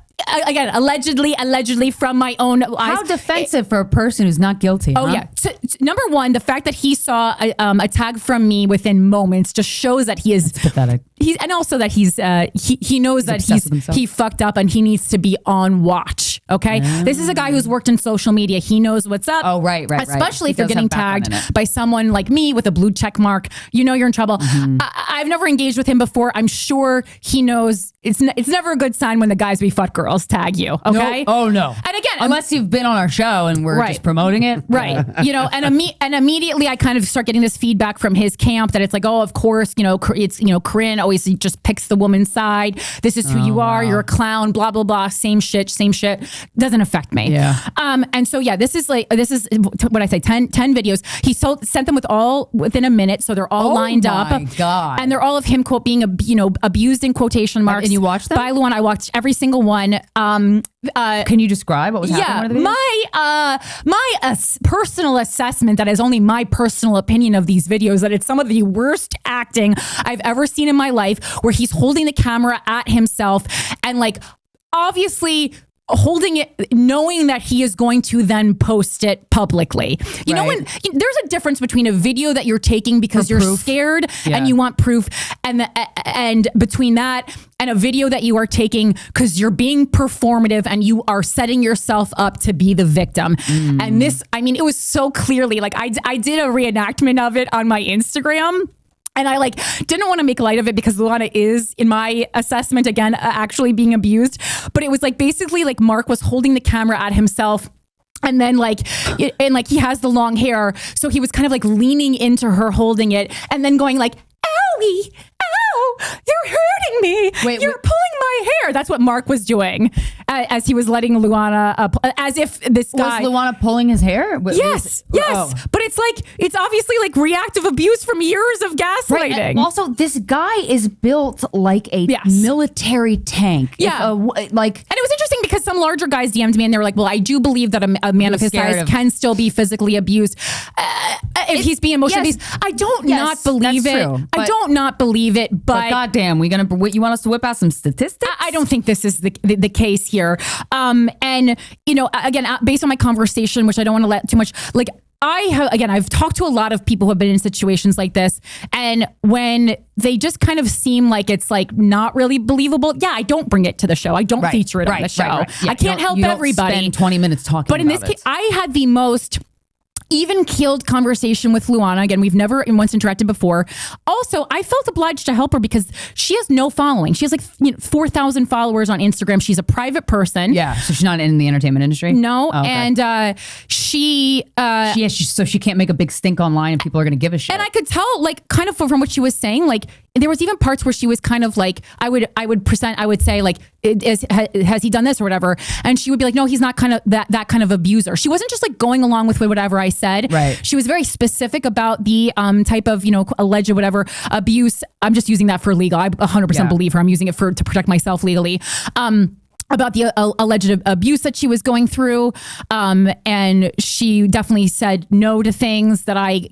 again, allegedly from my own eyes. How defensive for a person who's not guilty. Oh, yeah. Number one, the fact that he saw a tag from me within moments just shows that he is pathetic. And also that he knows that he fucked up and he needs to be on watch. Okay. This is a guy who's worked in social media. He knows what's up. Oh, right. Especially if you're getting tagged by someone like me with a blue check mark, you're in trouble. I've never engaged with him before. I'm sure he knows it's never a good sign when the guys we fuck girls tag you. Okay. No. Oh no. And again, unless you've been on our show and we're just promoting it. Right. And immediately I kind of start getting this feedback from his camp that it's like, oh, of course, it's, Corinne always just picks the woman's side. This is who you are. You're a clown, blah, blah, blah. Same shit. Doesn't affect me. Yeah. And so, this is what I say, 10 videos. He sent them within a minute. So they're all lined up. Oh my God. And they're all of him, quote, being, abused in quotation marks. And you watched them? By Luana. I watched every single one. Can you describe what was happening in one of the videos? My personal assessment, that is only my personal opinion of these videos, that it's some of the worst acting I've ever seen in my life, where he's holding the camera at himself and obviously holding it, knowing that he is going to then post it publicly. You know, when there's a difference between a video that you're taking because you're scared and you want proof, and between that and a video that you are taking because you're being performative and you are setting yourself up to be the victim. And this, it was so clearly, I did a reenactment of it on my Instagram. And I didn't want to make light of it because Luana is, in my assessment, again, actually being abused. But it was basically Mark was holding the camera at himself. And then he has the long hair. So he was kind of leaning into her holding it and then going owie, ow, you're hurting me. You're pulling my hair. That's what Mark was doing as he was letting Luana, as if this guy. Was Luana pulling his hair? Yes. Oh. But it's obviously reactive abuse from years of gaslighting. Right. Also, this guy is built like a military tank. Yeah. And it was interesting because some larger guys DM'd me and they were like, well, I do believe that a man of his size can still be physically abused if he's being emotionally abused. I don't not believe it. I don't not believe it, but goddamn, you want us to whip out some statistics? I don't think this is the case here. And again, based on my conversation, which I don't want to let too much, I've talked to a lot of people who have been in situations like this, and when they just kind of seem like it's not really believable, I don't bring it to the show. I don't feature it on the show. Yeah, I can't help everybody. Spend 20 minutes talking but in this case, I had the most even-keeled conversation with Luana. Again, we've never once interacted before. Also, I felt obliged to help her because she has no following. She has 4,000 followers on Instagram. She's a private person. Yeah, so she's not in the entertainment industry? No, oh, okay. And so she can't make a big stink online and people are going to give a shit. And I could tell, kind of from what she was saying, there was even parts where she was kind of I would say has he done this or whatever, and she would be like, no, he's not kind of that kind of abuser. She wasn't just going along with whatever I said. Right. She was very specific about the type of alleged whatever abuse. I'm just using that for legal. I 100% believe her. I'm using it to protect myself legally. about the alleged abuse that she was going through. And she definitely said no to things that I,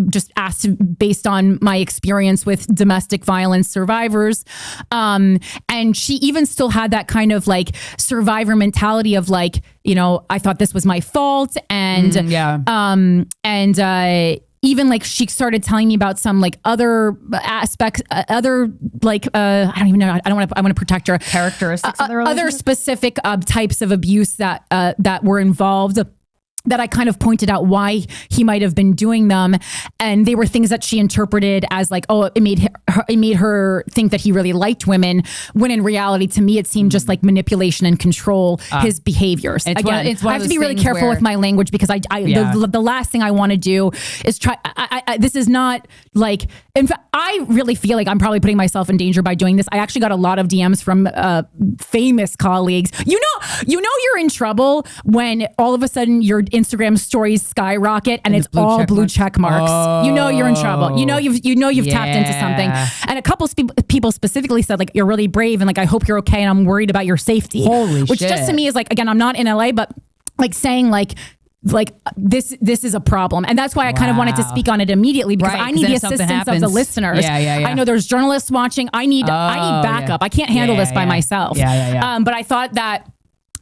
just asked based on my experience with domestic violence survivors. And she even still had that kind of like survivor mentality of like, I thought this was my fault. And, even like she started telling me about some like other aspects, other like I don't even know. I want to protect her Characteristics of the other relationship? specific types of abuse that were involved. That I kind of pointed out why he might have been doing them, and they were things that she interpreted as like, oh, it made her think that he really liked women. When in reality, to me, it seemed just like manipulation and control his behaviors. Again, I have to be really careful with my language because the last thing I want to do is try. This is not like. In fact, I really feel like I'm probably putting myself in danger by doing this. I actually got a lot of DMs from famous colleagues. You know you're in trouble when all of a sudden your Instagram stories skyrocket and it's all blue check marks. Oh. You know you're in trouble. You know you've tapped into something. And a couple people specifically said like, you're really brave and like I hope you're okay and I'm worried about your safety. Holy Which shit. just to me is like, again, I'm not in LA, but like saying like this is a problem. And that's why I kind of wanted to speak on it immediately because I need the assistance of the listeners. I know there's journalists watching. I need backup. I can't handle this by myself. But I thought that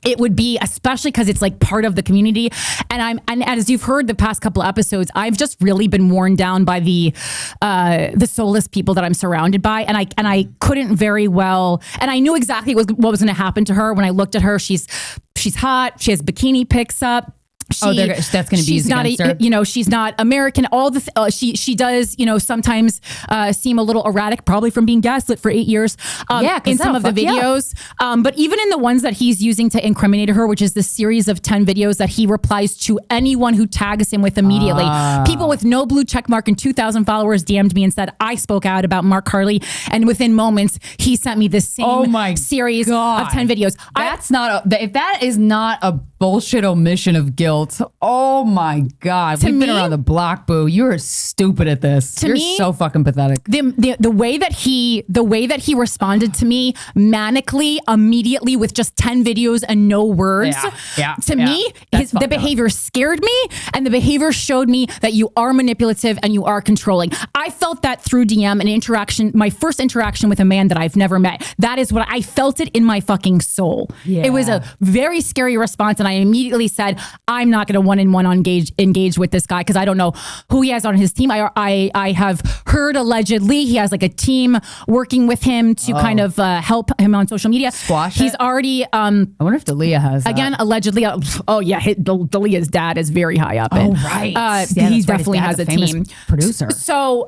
it would be, especially because it's like part of the community. And as you've heard the past couple of episodes, I've just really been worn down by the soulless people that I'm surrounded by. And I couldn't very well, and I knew exactly what was going to happen to her when I looked at her. She's hot. She has bikini pics up. That's going to be she's not she's not American. All the she does sometimes seem a little erratic, probably from being gaslit for 8 years. In some of the videos, but even in the ones that he's using to incriminate her, which is this series of 10 videos that he replies to anyone who tags him with immediately. People with no blue check mark and 2,000 followers DM'd me and said I spoke out about Mark Harley, and within moments he sent me this same series of 10 videos. If that is not a bullshit omission of guilt. Oh my God. We've been around the block, boo. You're stupid at this. You're so fucking pathetic. The way that he responded to me manically, immediately with just 10 videos and no words. The behavior scared me, and the behavior showed me that you are manipulative and you are controlling. I felt that through DM and interaction, my first interaction with a man that I've never met. That is what I felt it in my fucking soul. It was a very scary response, and I immediately said, I'm not going to one-on-one engage with this guy because I don't know who he has on his team. I have heard allegedly he has like a team working with him to kind of help him on social media. He's already. I wonder if Dalia has that. Again, allegedly. Dalia's dad is very high up. He definitely has a team. Producer. So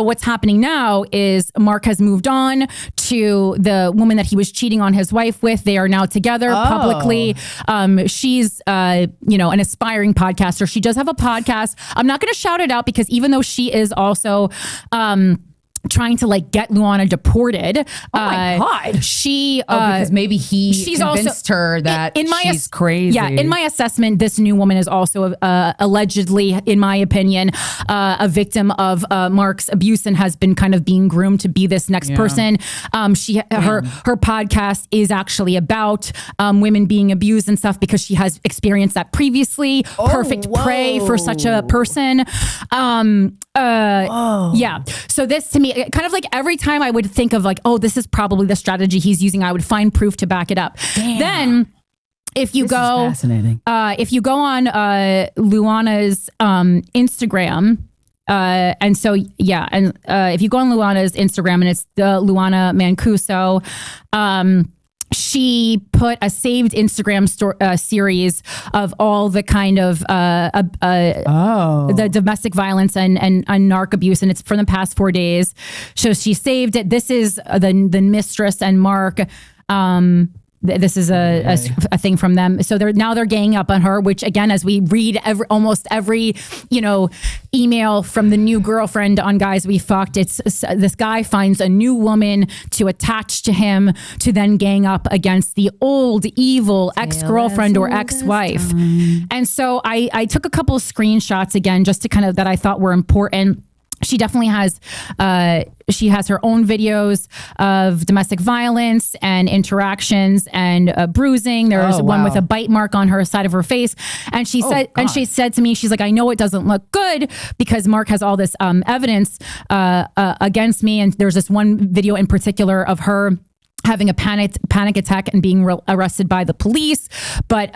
what's happening now is Mark has moved on to the woman that he was cheating on his wife with. They are now together publicly. She's an aspiring podcaster. She does have a podcast. I'm not going to shout it out because even though she is also trying to like get Luana deported. Oh my God. She because maybe she's convinced her that she's crazy. Yeah, in my assessment, this new woman is also allegedly, in my opinion, a victim of Mark's abuse and has been kind of being groomed to be this next person. Her podcast is actually about women being abused and stuff because she has experienced that previously. Perfect prey for such a person. So this to me, kind of like every time I would think of like, oh, this is probably the strategy he's using, I would find proof to back it up. Damn. Then if you go on Luana's Instagram, if you go on Luana's Instagram and it's the Luana Mancuso, she put a saved Instagram series of all the kind of the domestic violence and narc abuse, and it's from the past 4 days. So she saved it. This is the mistress and Mark. This is a thing from them. So they're ganging up on her, which again, as we read almost every email from the new girlfriend on Guys We Fucked, it's this guy finds a new woman to attach to him to then gang up against the old evil ex-girlfriend or ex-wife. And so I took a couple of screenshots again, just to kind of that I thought were important. she definitely has, she has her own videos of domestic violence and interactions and bruising. There's one with a bite mark on her side of her face. And she said to me, she's like, I know it doesn't look good because Mark has all this evidence against me. And there's this one video in particular of her having a panic attack and being arrested by the police. But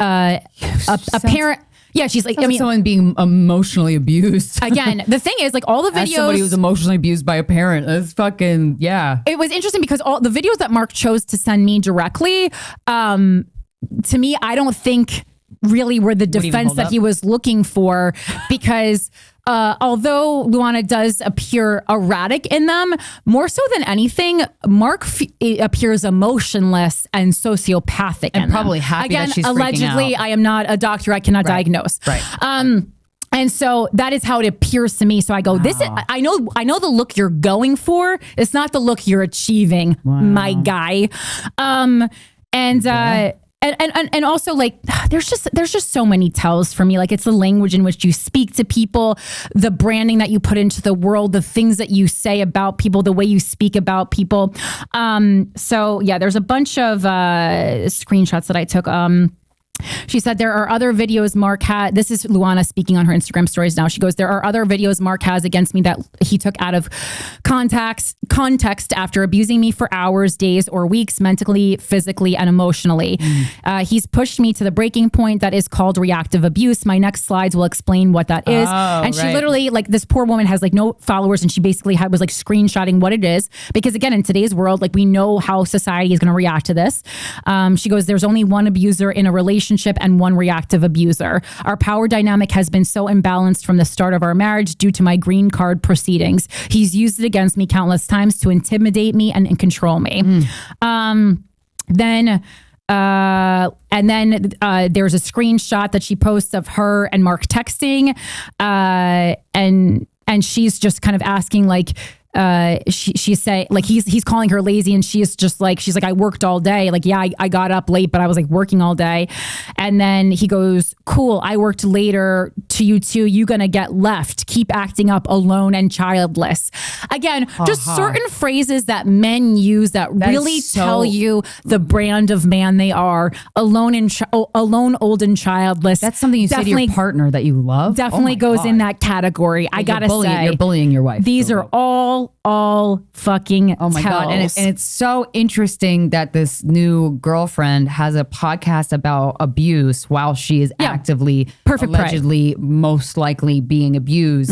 apparent. Yeah, she's like, someone being emotionally abused. Again, the thing is, like, all the videos. As somebody who's emotionally abused by a parent, that's fucking, yeah. It was interesting because all the videos that Mark chose to send me directly, to me, I don't think really were the defense that he was looking for, because although Luana does appear erratic in them, more so than anything, Mark appears emotionless and sociopathic and in probably them. happy Again, that she's allegedly, freaking out. I am not a doctor. I cannot diagnose. Right. And so that is how it appears to me. So I go, this is, I know the look you're going for. It's not the look you're achieving, my guy. And also, like, there's just so many tells for me. Like, it's the language in which you speak to people, the branding that you put into the world, the things that you say about people, the way you speak about people. So yeah, there's a bunch of screenshots that I took. She said there are other videos Mark had. This is Luana speaking on her Instagram stories now. She goes, there are other videos Mark has against me that he took out of context after abusing me for hours, days, or weeks, mentally, physically, and emotionally. He's pushed me to the breaking point that is called reactive abuse. My next slides will explain what that is. And she literally, like, this poor woman has like no followers, and she basically was like screenshotting what it is. Because again, in today's world, like, we know how society is going to react to this. She goes, there's only one abuser in a relationship and one reactive abuser. Our power dynamic has been so imbalanced from the start of our marriage due to my green card proceedings. He's used it against me countless times to intimidate me and control me. Then there's a screenshot that she posts of her and Mark texting, and she's just kind of asking, like, she's saying, like, he's calling her lazy, and she's like, I worked all day. Like, yeah, I got up late, but I was like working all day. And then he goes, cool, I worked later to you too. You gonna get left. Keep acting up alone and childless. Again, just certain phrases that men use that really tell you the brand of man they are. Alone, old, and childless. That's something you say to your partner that you love. Definitely goes in that category. I gotta say, you're bullying your wife. These are all fucking oh my God. And it's so interesting that this new girlfriend has a podcast about abuse while she is actively, allegedly, most likely being abused.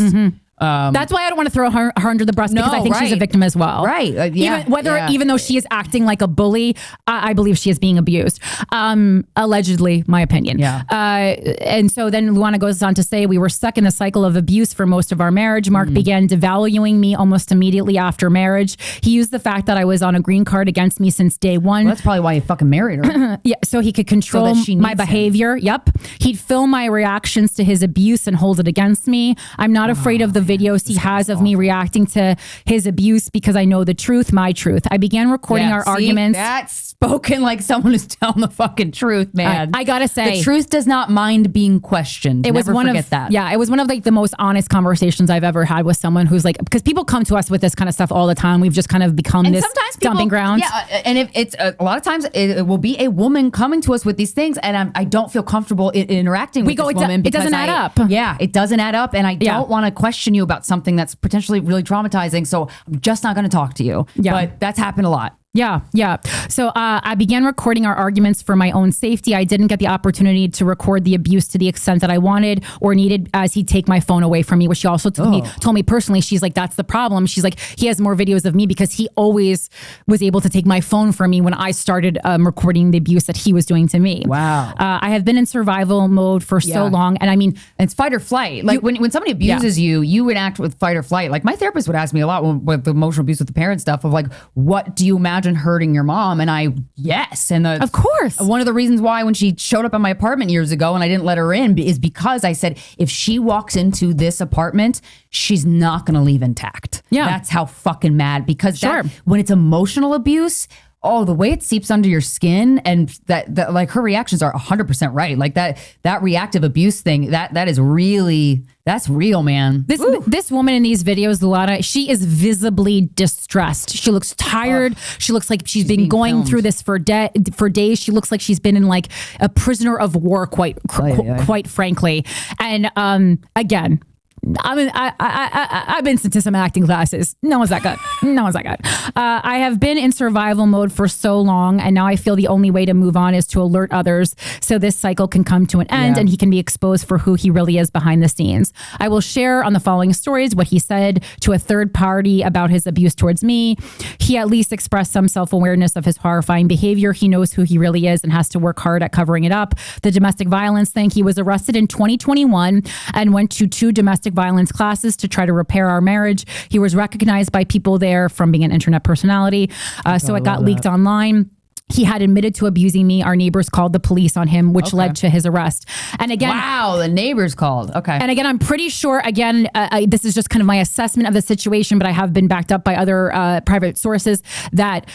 That's why I don't want to throw her under the bus, because I think she's a victim as well. Right. Even though she is acting like a bully, I believe she is being abused. Allegedly, my opinion. Yeah. And so then Luana goes on to say, we were stuck in a cycle of abuse for most of our marriage. Mark began devaluing me almost immediately after marriage. He used the fact that I was on a green card against me since day one. Well, that's probably why you fucking married her. Yeah, so he could control my behavior. Yep. He'd film my reactions to his abuse and hold it against me. I'm not afraid of the videos he has of me reacting to his abuse because I know the truth, my truth. I began recording our arguments. That's spoken like someone who's telling the fucking truth, man. I gotta say, the truth does not mind being questioned. It was one of that. Yeah, it was one of like the most honest conversations I've ever had with someone who's like, because people come to us with this kind of stuff all the time. We've just kind of become this dumping ground. Yeah, and if it's a lot of times it will be a woman coming to us with these things, and I don't feel comfortable interacting with this woman it doesn't add up. Yeah, it doesn't add up, and I don't want to question you about something that's potentially really traumatizing, so I'm just not going to talk to you. Yeah. But that's happened a lot. Yeah. So I began recording our arguments for my own safety. I didn't get the opportunity to record the abuse to the extent that I wanted or needed, as he'd take my phone away from me, which she also told me personally. She's like, that's the problem. She's like, he has more videos of me because he always was able to take my phone from me when I started recording the abuse that he was doing to me. Wow. I have been in survival mode for so long. And I mean, it's fight or flight. Like when somebody abuses you, you would act with fight or flight. Like my therapist would ask me a lot with the emotional abuse with the parent stuff of like, what do you imagine hurting your mom? And yes. And of course, one of the reasons why when she showed up at my apartment years ago and I didn't let her in is because I said, if she walks into this apartment, she's not going to leave intact. Yeah. That's how fucking mad, because when it's emotional abuse, the way it seeps under your skin, and that like her reactions are 100% right. Like that reactive abuse thing, that is really, that's real, man. This woman in these videos, Luana, she is visibly distressed. She looks tired. She looks like she's been going filmed through this for days. She looks like she's been in like a prisoner of war, quite frankly. And again, I've been to some acting classes. No one's that good. I have been in survival mode for so long, and now I feel the only way to move on is to alert others so this cycle can come to an end and he can be exposed for who he really is behind the scenes. I will share on the following stories what he said to a third party about his abuse towards me. He at least expressed some self-awareness of his horrifying behavior. He knows who he really is and has to work hard at covering it up. The domestic violence thing, he was arrested in 2021 and went to 2 domestic violence classes to try to repair our marriage. He was recognized by people there from being an internet personality. So it got leaked online. He had admitted to abusing me. Our neighbors called the police on him, which led to his arrest. And again, wow, the neighbors called. Okay. And again, I'm pretty sure, again, this is just kind of my assessment of the situation, but I have been backed up by other private sources that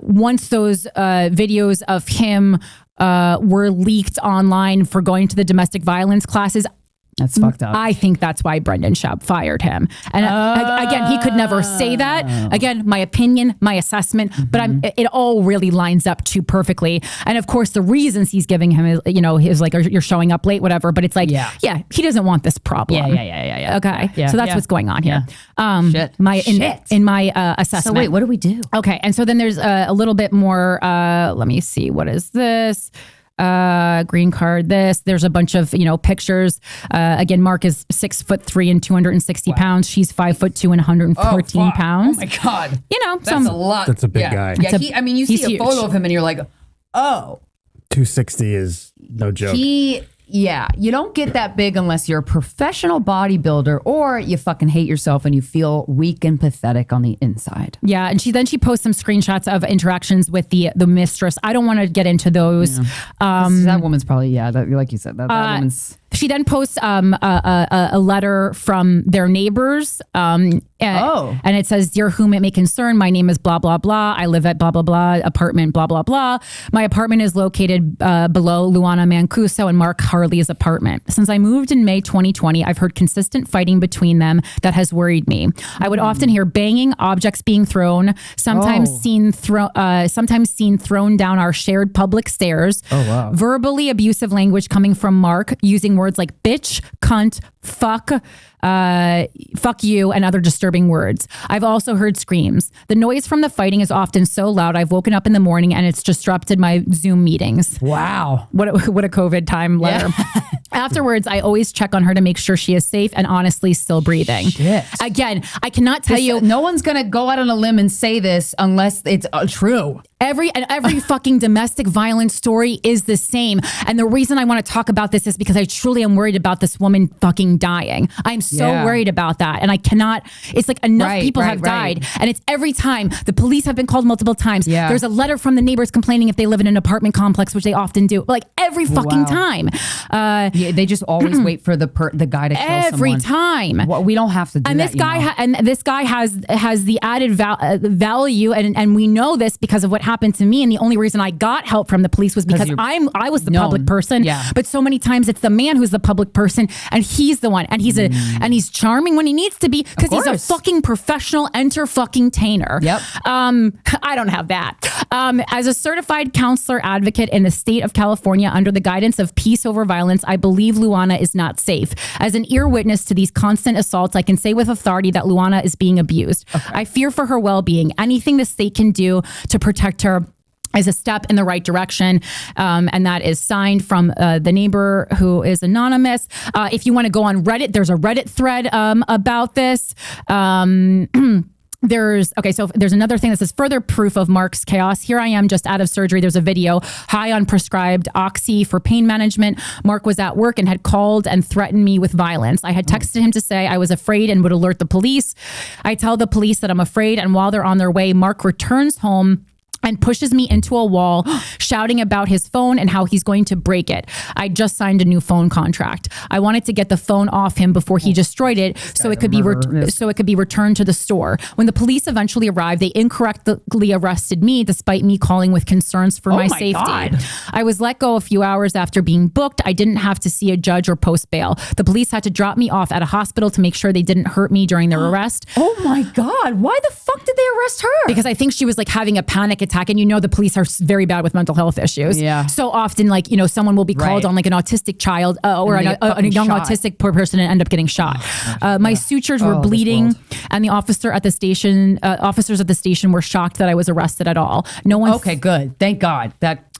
once those videos of him were leaked online for going to the domestic violence classes, that's fucked up. I think that's why Brendan Schaub fired him. And again, he could never say that. Again, my opinion, my assessment, but it all really lines up too perfectly. And of course, the reasons he's giving him is, his like, you're showing up late, whatever. But it's like, he doesn't want this problem. Yeah. Okay. So that's what's going on here. Shit. In my assessment. So wait, what do we do? Okay. And so then there's a little bit more, let me see. What is this? Green card, there's a bunch of pictures. Again, Mark is 6'3" and 260 pounds. She's 5'2" and 114 pounds. Oh my god, that's a lot. That's a big guy. Yeah, you see a photo of him and you're like, 260 is no joke. You don't get that big unless you're a professional bodybuilder or you fucking hate yourself and you feel weak and pathetic on the inside. Yeah, and she posts some screenshots of interactions with the mistress. I don't want to get into those. That woman's probably like you said, that woman's. She then posts a letter from their neighbors. And it says, "Dear whom it may concern, my name is blah, blah, blah. I live at blah, blah, blah, apartment, blah, blah, blah. My apartment is located below Luana Mancuso and Mark Harley's apartment. Since I moved in May 2020, I've heard consistent fighting between them that has worried me. I would often hear banging, objects being thrown, sometimes seen thrown down our shared public stairs. Verbally abusive language coming from Mark, using words like bitch, cunt, fuck you, and other disturbing words. I've also heard screams. The noise from the fighting is often so loud I've woken up in the morning and it's disrupted my Zoom meetings." Wow. What a COVID time letter. Afterwards, I always check on her to make sure she is safe and honestly still breathing. Shit. Again, I cannot tell you. No one's going to go out on a limb and say this unless it's true. Every fucking domestic violence story is the same. And the reason I want to talk about this is because I truly am worried about this woman fucking dying. I'm so worried about that. And I cannot, it's like enough people have died. And it's every time. The police have been called multiple times. Yeah. There's a letter from the neighbors complaining if they live in an apartment complex, which they often do. Like every fucking time. They just always wait for the guy to kill someone. Every time. Well, we don't have to do and that. This guy has the added value, and we know this because of what happened to me. And the only reason I got help from the police was because I was the public person. Yeah. But so many times it's the man who's the public person, and he's the one, and he's charming when he needs to be because he's a fucking professional entertainer. Yep. I don't have that. As a certified counselor advocate in the state of California under the guidance of Peace Over Violence, I believe Luana is not safe. As an ear witness to these constant assaults, I can say with authority that Luana is being abused. Okay. I fear for her well-being. Anything the state can do to protect her is a step in the right direction. And that is signed from the neighbor who is anonymous. If you want to go on Reddit, there's a Reddit thread about this. There's another thing that says further proof of Mark's chaos. Here I am just out of surgery. There's a video high on prescribed Oxy for pain management. Mark was at work and had called and threatened me with violence. I had texted him to say I was afraid and would alert the police. I tell the police that I'm afraid, and while they're on their way, Mark returns home and pushes me into a wall, shouting about his phone and how he's going to break it. I just signed a new phone contract. I wanted to get the phone off him before he destroyed it, so it could be returned to the store. When the police eventually arrived, they incorrectly arrested me, despite me calling with concerns for my safety. God. I was let go a few hours after being booked. I didn't have to see a judge or post bail. The police had to drop me off at a hospital to make sure they didn't hurt me during their arrest. Oh my God. Why the fuck did they arrest her? Because I think she was like having a panic attack, and the police are very bad with mental health issues. Yeah. So often, like, someone will be called on like an autistic child or a young autistic person and end up getting shot. My sutures were bleeding, and the officers at the station were shocked that I was arrested at all. No one. Okay, good. Thank God.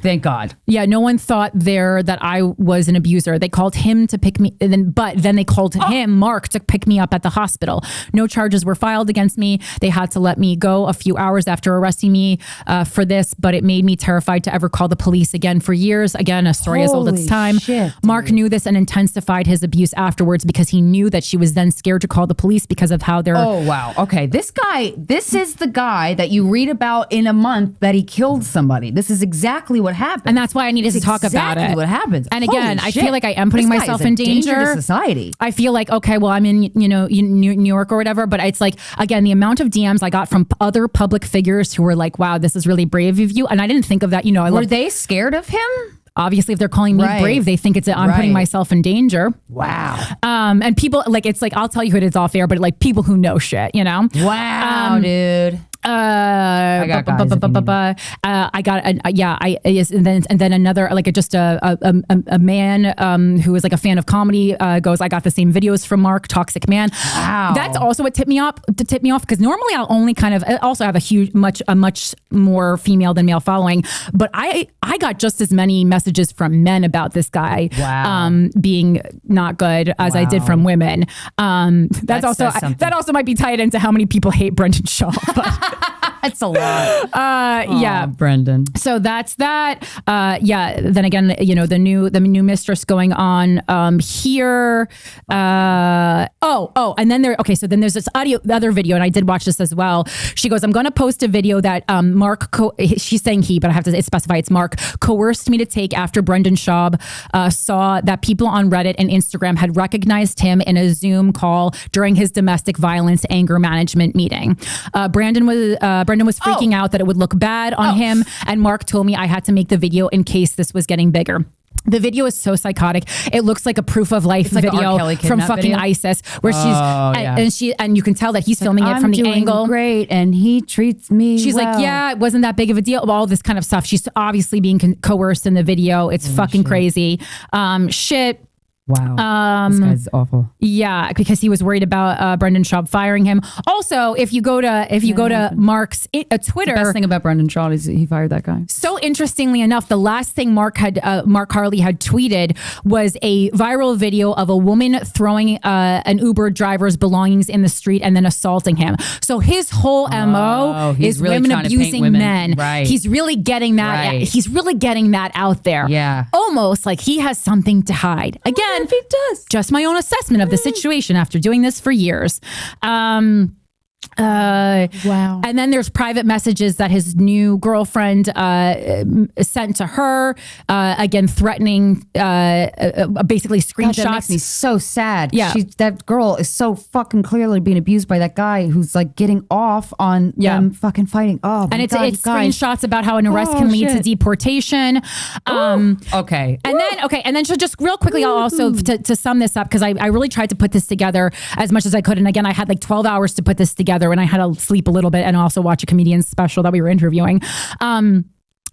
Thank God. Yeah, no one thought there that I was an abuser. They called him to pick me, but then they called him, Mark, to pick me up at the hospital. No charges were filed against me. They had to let me go a few hours after arresting me for this, but it made me terrified to ever call the police again for years. Again, a story as old as Holy time. shit, Mark knew this and intensified his abuse afterwards because he knew that she was then scared to call the police because of how they're... Oh, wow. Okay. This is the guy that you read about in a month that he killed somebody. This is exactly what happened. And that's why I needed to talk about it. What happens. And again, Holy I shit. feel like I am putting This guy myself is a in danger danger. to society. I feel like, okay, well, I'm in, New York or whatever, but it's like, again, the amount of DMs I got from other public figures who were like, wow, this is really brave of you. And I didn't think of that, Were they scared of him? Obviously, if they're calling me brave, they think I'm putting myself in danger. Wow. And people like, it's like, I'll tell you who it is off air, but like people who know shit, Wow, dude. I got guys if you need I got and then another like a man who was like a fan of comedy goes, I got the same videos from Mark, Toxic Man. Wow. That's also what tipped me off because normally I'll only kind of also have a much more female than male following, but I got just as many messages from men about this guy being not good as I did from women. That also might be tied into how many people hate Brendan Shaw. But That's a lot. Yeah, Brendan. So that's that. Then again, the new mistress going on here. And then so then there's this other video, and I did watch this as well. She goes, I'm going to post a video that Mark, she's saying he, but I have to specify it's Mark, coerced me to take after Brendan Schaub saw that people on Reddit and Instagram had recognized him in a Zoom call during his domestic violence anger management meeting. Brendan was freaking out that it would look bad on him, and Mark told me I had to make the video in case this was getting bigger. The video is so psychotic. It looks like a proof of life like video from fucking video? ISIS, where and you can tell that he's filming it from the angle. Great, and he treats me. She's like, yeah, it wasn't that big of a deal. All this kind of stuff. She's obviously being coerced in the video. It's fucking crazy. Wow. This guy's awful. Yeah, because he was worried about Brendan Schaub firing him. Also, if you go to Mark's Twitter, The best thing about Brendan Shaw is he fired that guy. So interestingly enough, the last thing Mark Harley had tweeted was a viral video of a woman throwing an Uber driver's belongings in the street and then assaulting him. So his whole MO is really women trying to paint abusing women. men. Right. He's really getting that. Right. He's really getting that out there. Yeah. Almost like he has something to hide. Again, if he does. Just my own assessment of the situation after doing this for years. Wow. And then there's private messages that his new girlfriend sent to her, again threatening, basically screenshots. God, that makes me so sad. Yeah. That girl is so fucking clearly being abused by that guy who's like getting off on them fucking fighting. Oh, and my it's God, screenshots guys. about how an arrest can lead to shit. deportation. Okay. And then so just real quickly, I'll also to sum this up, because I really tried to put this together as much as I could. And again, I had like 12 hours to put this together, and I had to sleep a little bit and also watch a comedian's special that we were interviewing.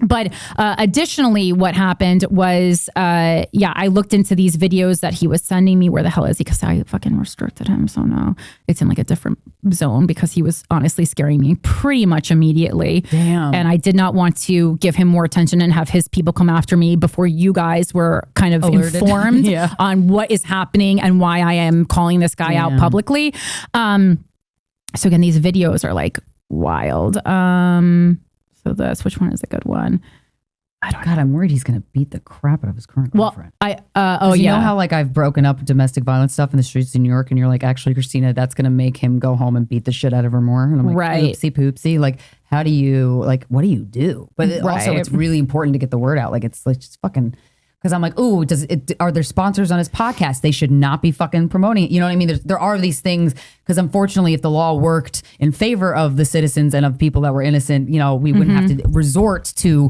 But additionally, what happened was, I looked into these videos that he was sending me. Where the hell is he? Because I fucking restricted him. So now it's in like a different zone, because he was honestly scaring me pretty much immediately. Damn. And I did not want to give him more attention and have his people come after me before you guys were kind of Alerted. informed Yeah. on what is happening and why I am calling this guy out publicly. So again, these videos are like wild. So which one is a good one? God, I'm worried he's going to beat the crap out of his current Well, girlfriend. You know how like I've broken up domestic violence stuff in the streets of New York, and you're like, actually, Krystyna, that's going to make him go home and beat the shit out of her more. And I'm like, Right. oopsie poopsie. Like, how do you like? What do you do? But also, Right. it's really important to get the word out. Like, it's like just fucking. Because I'm like, ooh, are there sponsors on his podcast? They should not be fucking promoting it. You know what I mean? There are these things, because unfortunately, if the law worked in favor of the citizens and of people that were innocent, you know, we wouldn't have to resort to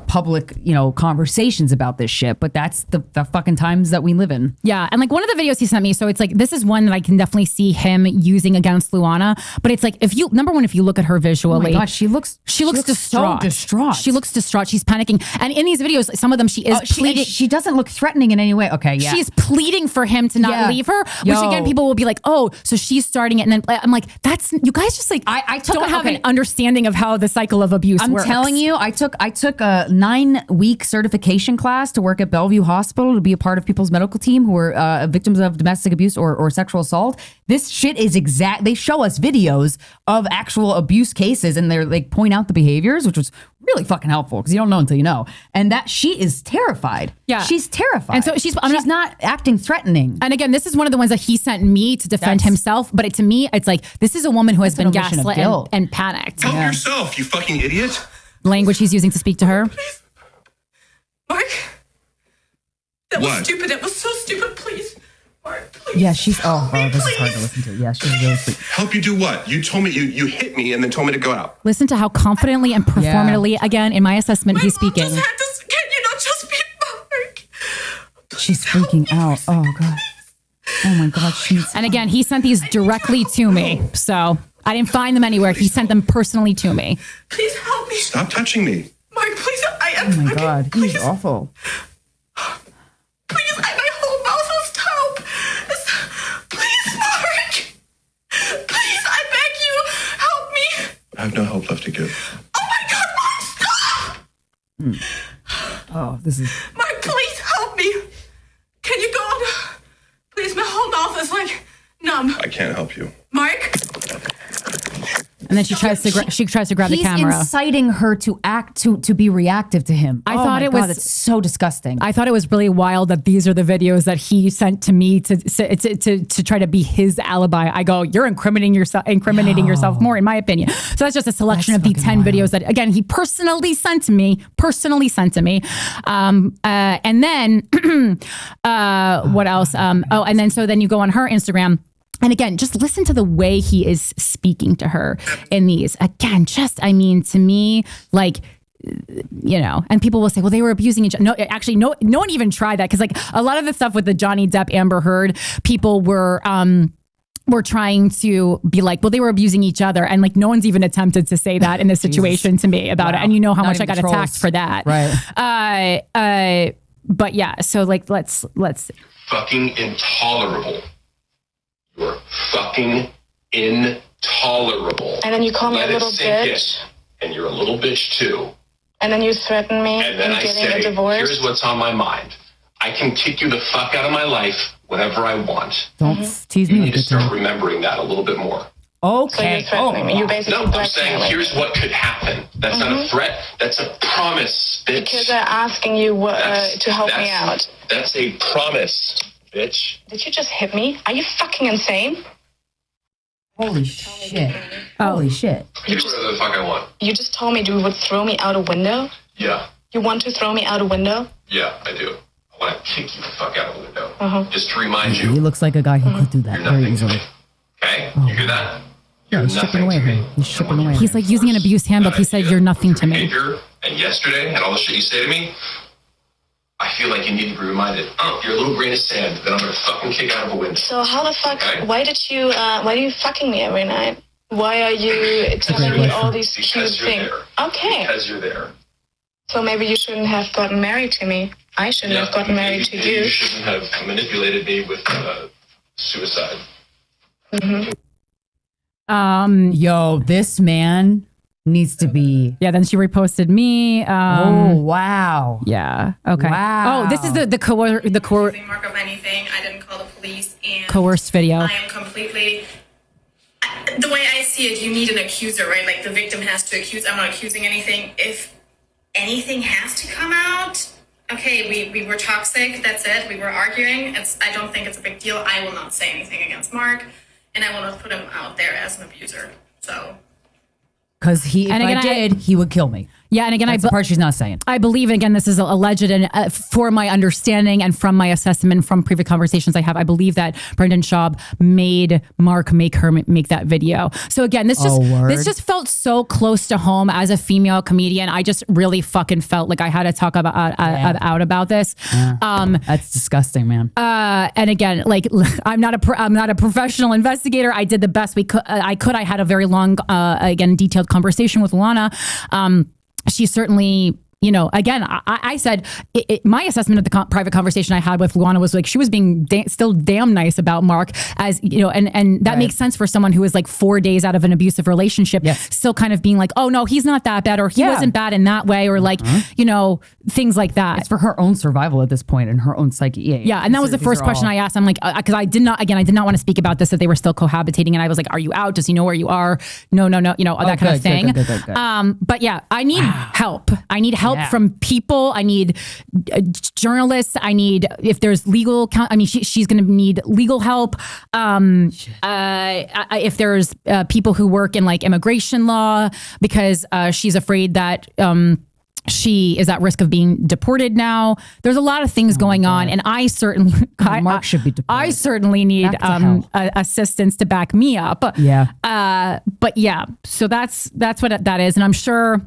public, you know, conversations about this shit. But that's the fucking times that we live in. Yeah. And like one of the videos he sent me, so it's like, this is one that I can definitely see him using against Luana. But it's like, if you look at her visually. Oh my God, she looks distraught. so distraught. She looks distraught. She's panicking. And in these videos, some of them she is pleading. She doesn't look threatening in any way. Okay, yeah. She's pleading for him to not leave her, which Yo. again, people will be like, oh, so she's starting it. And then I'm like, that's, you guys just like, I don't have an understanding of how the cycle of abuse works. I'm telling you, I took a 9-week certification class to work at Bellevue Hospital to be a part of people's medical team who are victims of domestic abuse or sexual assault. This shit is they show us videos of actual abuse cases, and they're like point out the behaviors, which was really fucking helpful because you don't know until you know. And that she is terrified. Yeah. She's terrified. And so she's not acting threatening. And again, this is one of the ones that he sent me to defend himself. But to me, it's like, this is a woman who has been an omission of gaslit guilt. and panicked. Help yourself, you fucking idiot. Language he's using to speak to her. Mark, that What? was stupid. That was so stupid. Please, Mark, please. Yeah, she's help me, this is hard to please. listen to. Yeah, she's really sweet. Help you do what? You told me you hit me and then told me to go out. Listen to how confidently and performatively, again, in my assessment, My he's mom speaking. just had this. Can you not just be Mark? She's freaking out. Oh God. Oh my God. She's And again, he sent these directly to me. So I didn't find them anywhere. He sent them personally to me. Please help me, Stop touching me. Mark. Please, I am. Oh my God. Please, He's awful. please, my whole mouth was taupe. Please, Mark. Please, I beg you, help me. I have no help left to give. Oh my God, Mark, stop! Oh, this is. Mark, please help me. Can you go on? Please, my whole mouth is like numb. I can't help you. Mark, And then she tries to grab the He's camera. inciting her to act to be reactive to him. I Oh thought my it God, was- it's so disgusting. I thought it was really wild that these are the videos that he sent to me to try to be his alibi. I go, you're incriminating yourself more, in my opinion. So that's just a selection That's of the fucking 10 wild. videos that, again, he personally sent to me. And then what else? And then so then you go on her Instagram. And again, just listen to the way he is speaking to her in these. Again, to me, like, you know, and people will say, well, they were abusing each other. No, actually, no one even tried that. Because like a lot of the stuff with the Johnny Depp Amber Heard, people were trying to be like, well, they were abusing each other. And like, no one's even attempted to say that in this situation to me about it. And you know how Not much I even got trolls. attacked for that. Right. But yeah, so like, let's. Fucking intolerable. You're fucking intolerable. And then you call me Let a it little sink bitch. in. And you're a little bitch too. And then you threaten me And then in I getting say, a divorce. here's what's on my mind. I can kick you the fuck out of my life whenever I want. Don't tease You me need with to good start time. remembering that a little bit more. So Okay. you're threatening me. You're basically No, I'm saying blackmailing here's me. what could happen. That's not a threat. That's a promise, bitch. Because they're asking you to help me out. That's a promise, bitch. Did you just hit me? Are you fucking insane? Holy shit. Holy shit. I can do whatever the fuck I want. You just told me you would throw me out a window? Yeah. You want to throw me out a window? Yeah, I do. I want to kick you the fuck out of the window. Just to remind He you, looks like a guy who could do that you're very nothing to easily. me. Okay? You hear that? Yeah, You're he's chipping nothing away to at me. her. He's chipping away. He's like using an abuse handbook. He said, you're nothing to me. Behavior, and yesterday, and all the shit you say to me, I feel like you need to be reminded, oh, you're a little grain of sand that I'm going to fucking kick out of a window. So how the fuck, Okay. why are you fucking me every night? Why are you telling me all these cute Because you're things? there. Okay. Because you're there. So maybe you shouldn't have gotten married to me. I shouldn't have gotten married to maybe you. You shouldn't have manipulated me with suicide. Yo, this man needs to be. Yeah, then she reposted me. Oh, wow. Yeah. Okay. Wow. Oh, this is the Mark of anything. I didn't call the police, and coerced video. I am completely. The way I see it, you need an accuser, right? Like the victim has to accuse. I'm not accusing anything. If anything has to come out. Okay, we were toxic. That's it. We were arguing. I don't think it's a big deal. I will not say anything against Mark, and I will not put him out there as an abuser. So. Because he would kill me. Yeah, and again, that's the part she's not saying. I believe, again, this is alleged, and for my understanding and from my assessment from previous conversations I have, I believe that Brendan Schaub made Mark make her make that video. So again, this just felt so close to home as a female comedian. I just really fucking felt like I had to talk about this. Yeah. That's disgusting, man. And again, like I'm not a professional investigator. I did the best I had a very long, again, detailed conversation with Lana. She certainly, again, I said my assessment of the private conversation I had with Luana was like she was being still damn nice about Mark, as and that makes sense for someone who is like 4 days out of an abusive relationship, still kind of being like, oh no, he's not that bad, or he wasn't bad in that way, or like things like that. It's for her own survival at this point and her own psyche. Yeah, and that was the first question I asked. I'm like, because I did not want to speak about this, that they were still cohabitating, and I was like, are you out? Does he know where you are? No, that kind of thing. Good. But yeah, I need help. I need help from people. I need journalists. I need, if there's legal, she's going to need legal help. If there's people who work in like immigration law, because she's afraid that she is at risk of being deported now. There's a lot of things going on, and I certainly Mark should be deported. I certainly need assistance to back me up. Yeah. But yeah, so that's what that is, and I'm sure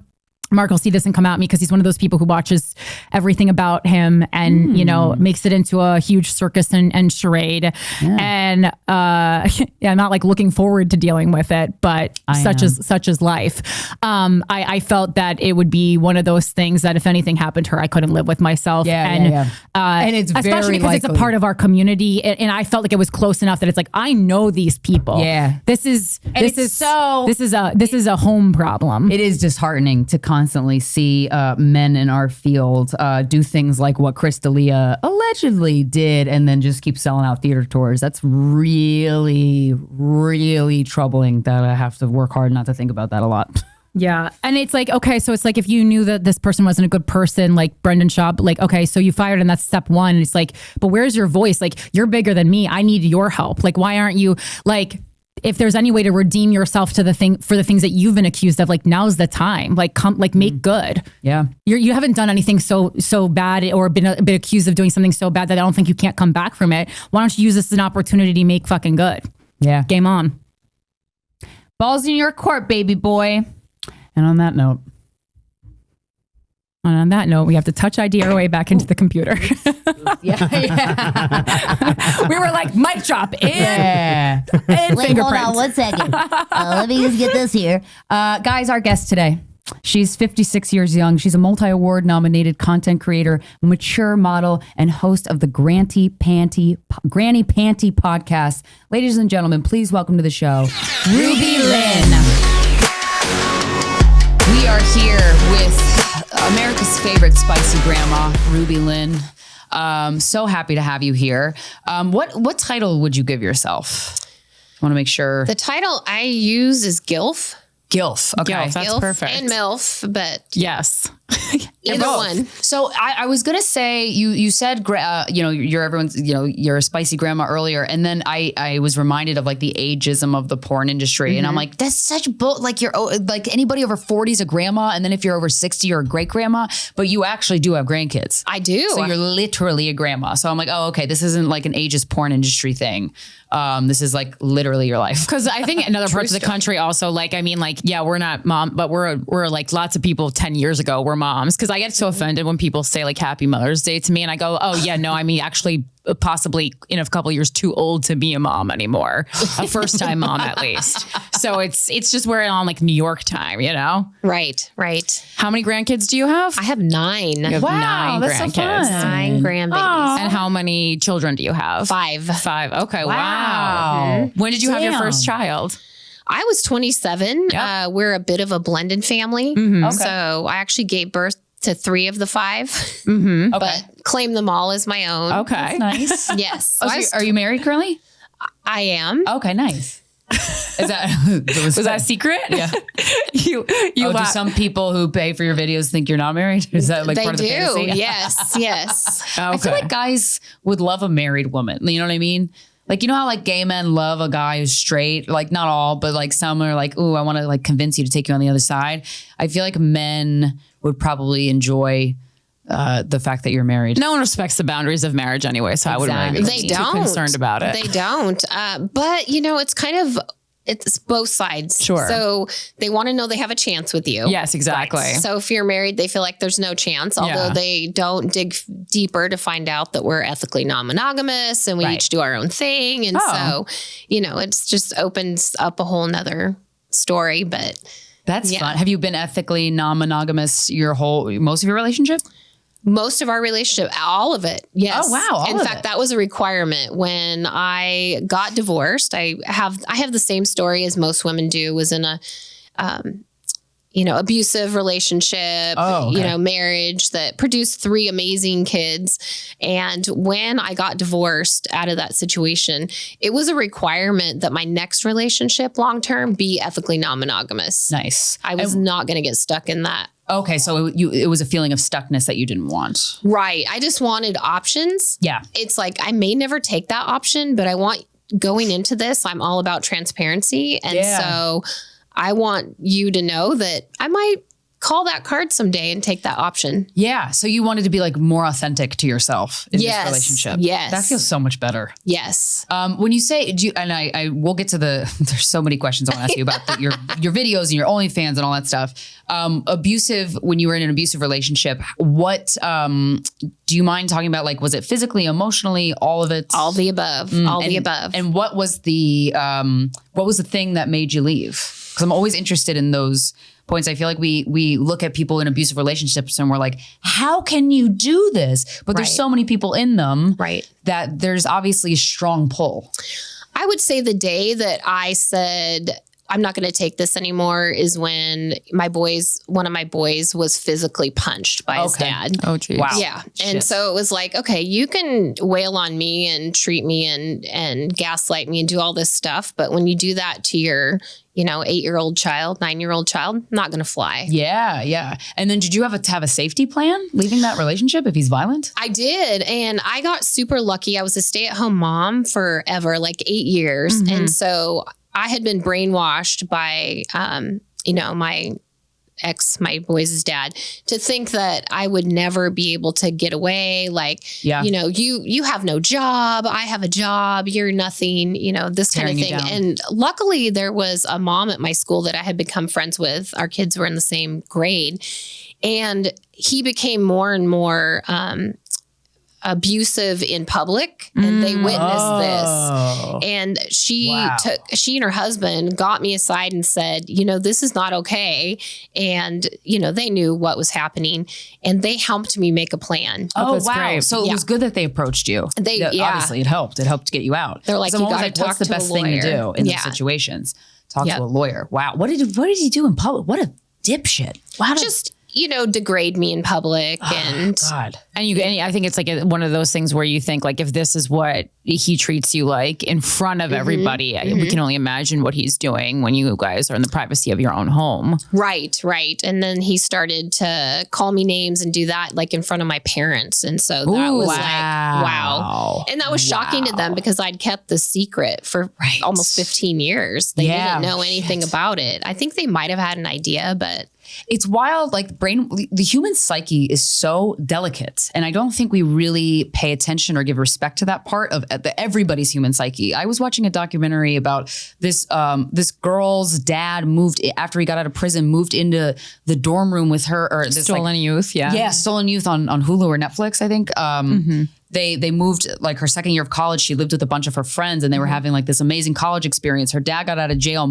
Mark will see this and come at me because he's one of those people who watches everything about him and, makes it into a huge circus and charade. Yeah. And I'm not like looking forward to dealing with it, but such is life. I felt that it would be one of those things that if anything happened to her, I couldn't live with myself. And it's especially because it's a part of our community. And I felt like it was close enough that it's like, I know these people. Yeah. This is a home problem. It is disheartening to constantly see men in our field do things like what Krystyna allegedly did and then just keep selling out theater tours. That's really, really troubling that I have to work hard not to think about that a lot. Yeah. And it's like, okay, so it's like if you knew that this person wasn't a good person, like Brendan Schaub, like, okay, so you fired and that's step one. And it's like, but where's your voice? Like, you're bigger than me. I need your help. Like, why aren't you like, if there's any way to redeem yourself for the things that you've been accused of, like now's the time, like make good. Yeah. You haven't done anything so bad or been accused of doing something so bad that I don't think you can't come back from it. Why don't you use this as an opportunity to make fucking good? Yeah. Game on. Balls in your court, baby boy. And on that note, we have to touch ID our way back into the computer. Yeah. We were like, mic drop in. Yeah. And wait, hold on 1 second. Let me just get this here. Guys, our guest today. She's 56 years young. She's a multi-award nominated content creator, mature model, and host of the Granny Panty podcast. Ladies and gentlemen, please welcome to the show, Ruby Lynne. We are here with America's favorite spicy grandma, Ruby Lynne. So happy to have you here. What title would you give yourself? I want to make sure. The title I use is GILF. GILF. Okay. GILF, that's GILF perfect. And MILF, but yes. either one. So I was gonna say you said you're everyone's you're a spicy grandma earlier, and then I was reminded of like the ageism of the porn industry, and I'm like, that's such like you're like anybody over 40 is a grandma, and then if you're over 60 you're a great grandma, but you actually do have grandkids. I do. So you're literally a grandma. So I'm like, oh okay, this isn't like an ageist porn industry thing. This is like literally your life. Because I think in other parts of the country also, like, I mean, like, yeah, we're not mom, but we're like lots of people 10 years ago were moms. Because I get so offended when people say like Happy Mother's Day to me, and I go, oh yeah, no, I mean actually possibly in a couple of years too old to be a mom anymore, a first time mom at least. So it's just we're on like New York time, Right. How many grandkids do you have? I have 9. You have 9 that's grandkids. so fun. 9 grandbabies. And how many children do you have? 5. 5. Okay. Wow. When did you have your Damn. first child? I was 27. Yep. We're a bit of a blended family. Okay. So I actually gave birth to 3 of the 5, Okay. but claim them all as my own. Okay. Nice. Yes. Oh, So so are you married currently? I am. Okay, nice. Is that Was that a secret? Yeah. you do some people who pay for your videos think you're not married? Is that like They part of the do. fantasy? Yes. I feel like guys would love a married woman. You know what I mean? Like, you know how like gay men love a guy who's straight? Like not all, but like some are like, ooh, I want to like convince you to take you on the other side. I feel like men would probably enjoy the fact that you're married. No one respects the boundaries of marriage anyway, so I wouldn't really They be don't. too concerned about it. They don't. But it's kind of, it's both sides. Sure. So they want to know they have a chance with you. Yes, exactly. So if you're married, they feel like there's no chance, although Yeah. they don't dig deeper to find out that we're ethically non-monogamous and we Right. each do our own thing. And so, it's just opens up a whole nother story. But That's fun. Have you been ethically non-monogamous most of your relationship? most of our relationship, all of it. Yes. Oh, wow. In fact, that was a requirement when I got divorced. I have the same story as most women do, was in a, abusive relationship, marriage that produced 3 amazing kids. And when I got divorced out of that situation, it was a requirement that my next relationship long-term be ethically non-monogamous. Nice. I was not going to get stuck in that. Okay, so it was a feeling of stuckness that you didn't want. Right. I just wanted options. Yeah. It's like, I may never take that option, but I want, going into this, I'm all about transparency. And so I want you to know that I might call that card someday and take that option. Yeah. So you wanted to be like more authentic to yourself in this relationship. Yes. That feels so much better. Yes. When you say, I will get to there's so many questions I want to ask you about your videos and your OnlyFans and all that stuff. Abusive, when you were in an abusive relationship, what, do you mind talking about? Like, was it physically, emotionally, all of it? All the above. All the above. And what was the thing that made you leave? Because I'm always interested in those points. I feel like we look at people in abusive relationships and we're like, how can you do this? But there's so many people in them that there's obviously a strong pull. I would say the day that I said, I'm not going to take this anymore is when one of my boys was physically punched by his dad. Oh, geez. Wow. Yeah. And so it was like, okay, you can wail on me and treat me and gaslight me and do all this stuff. But when you do that to your, 8-year-old child, 9-year-old child, not going to fly. Yeah. Yeah. And then did you have to have a safety plan leaving that relationship if he's violent? I did. And I got super lucky. I was a stay-at-home mom forever, like 8 years. Mm-hmm. And so I had been brainwashed by, my boys' dad, to think that I would never be able to get away. Like, you have no job. I have a job. You're nothing, this kind of thing. And luckily there was a mom at my school that I had become friends with. Our kids were in the same grade, and he became more and more, abusive in public, and they witnessed this. And she and her husband got me aside and said, this is not okay. And, they knew what was happening, and they helped me make a plan. Oh, that's wow. great. So it was good that they approached you. Obviously it helped. It helped to get you out. They're like, 'Cause I'm you always gotta talk what's the to a best thing to lawyer. do in those situations? Talk to a lawyer. Wow. What did he do in public? What a dipshit. Wow. Just, degrade me in public. And God. And I think it's like one of those things where you think, like, if this is what he treats you like in front of everybody, we can only imagine what he's doing when you guys are in the privacy of your own home. Right. And then he started to call me names and do that like in front of my parents. And so that was like, wow. And that was shocking to them because I'd kept the secret for almost 15 years. They didn't know anything about it. I think they might have had an idea, but it's wild. Like the human psyche is so delicate. And I don't think we really pay attention or give respect to that part of everybody's human psyche. I was watching a documentary about this girl's dad after he got out of prison, moved into the dorm room with her, or this Stolen Youth. Yeah. Stolen Youth on Hulu or Netflix, I think. They moved like her second year of college. She lived with a bunch of her friends and they were having like this amazing college experience. Her dad got out of jail,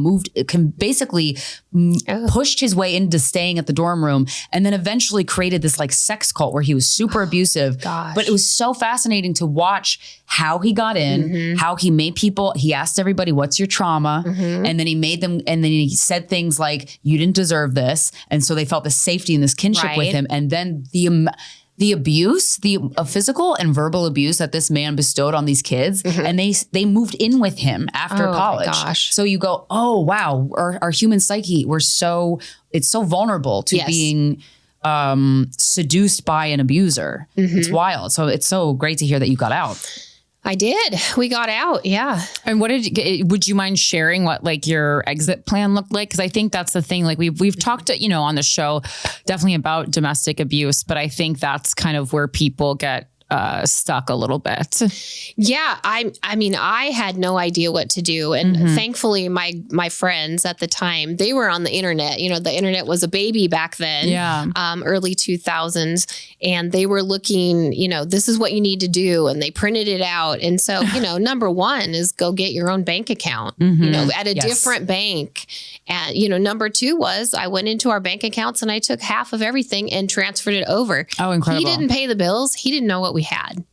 pushed his way into staying at the dorm room, and then eventually created this like sex cult where he was super abusive. But it was so fascinating to watch how he got in, how he made people, he asked everybody, what's your trauma? And then he made them, and then he said things like, you didn't deserve this. And so they felt the safety and this kinship with him. And then the abuse, the physical and verbal abuse that this man bestowed on these kids, and they moved in with him after college. My gosh. So you go, oh wow, our human psyche, it's so vulnerable to being seduced by an abuser. It's wild. So it's so great to hear that you got out. I did. We got out. Yeah. And would you mind sharing what like your exit plan looked like? Cause I think that's the thing. Like we've talked, on the show definitely about domestic abuse, but I think that's kind of where people get stuck a little bit. Yeah. I mean, I had no idea what to do. And thankfully my friends at the time, they were on the internet. The internet was a baby back then. Yeah. Early 2000s. And they were looking, this is what you need to do. And they printed it out. And so, number one is go get your own bank account, at a different bank. And, number two was I went into our bank accounts and I took half of everything and transferred it over. Oh, incredible. He didn't pay the bills. He didn't know what we had.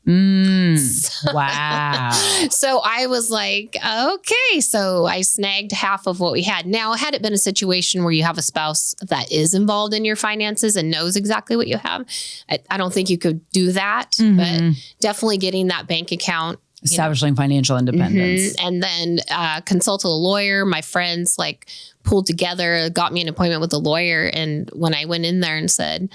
Wow. So I was like, okay. So I snagged half of what we had. Now, had it been a situation where you have a spouse that is involved in your finances and knows exactly what you have, I don't think you could do that, but definitely getting that bank account. Establishing financial independence. And then consult a lawyer. My friends pulled together, got me an appointment with a lawyer. And when I went in there and said,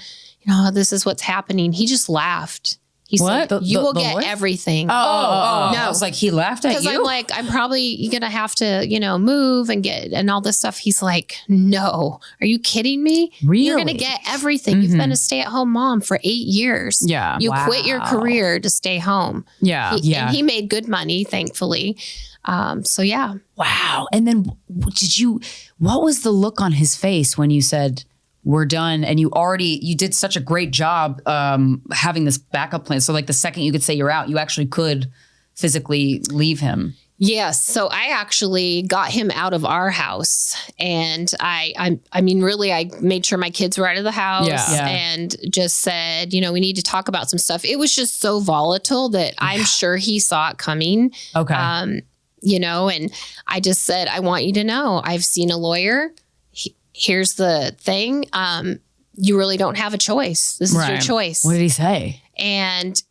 this is what's happening, he just laughed. He said, you will get lawyer? Everything. No. I was like, he laughed at you? Because I'm like, I'm probably going to have to, move and all this stuff. He's like, no, are you kidding me? Really? You're going to get everything. You've been a stay-at-home mom for 8 years. Yeah. You quit your career to stay home. Yeah. And he made good money, thankfully. So yeah. Wow. And then what was the look on his face when you said, we're done, and you did such a great job having this backup plan. So the second you could say you're out, you actually could physically leave him. Yes. So I actually got him out of our house, and I made sure my kids were out of the house and just said, we need to talk about some stuff. It was just so volatile that I'm sure he saw it coming. Okay. And I just said, I want you to know, I've seen a lawyer. Here's the thing. You really don't have a choice. This is your choice. What did he say? And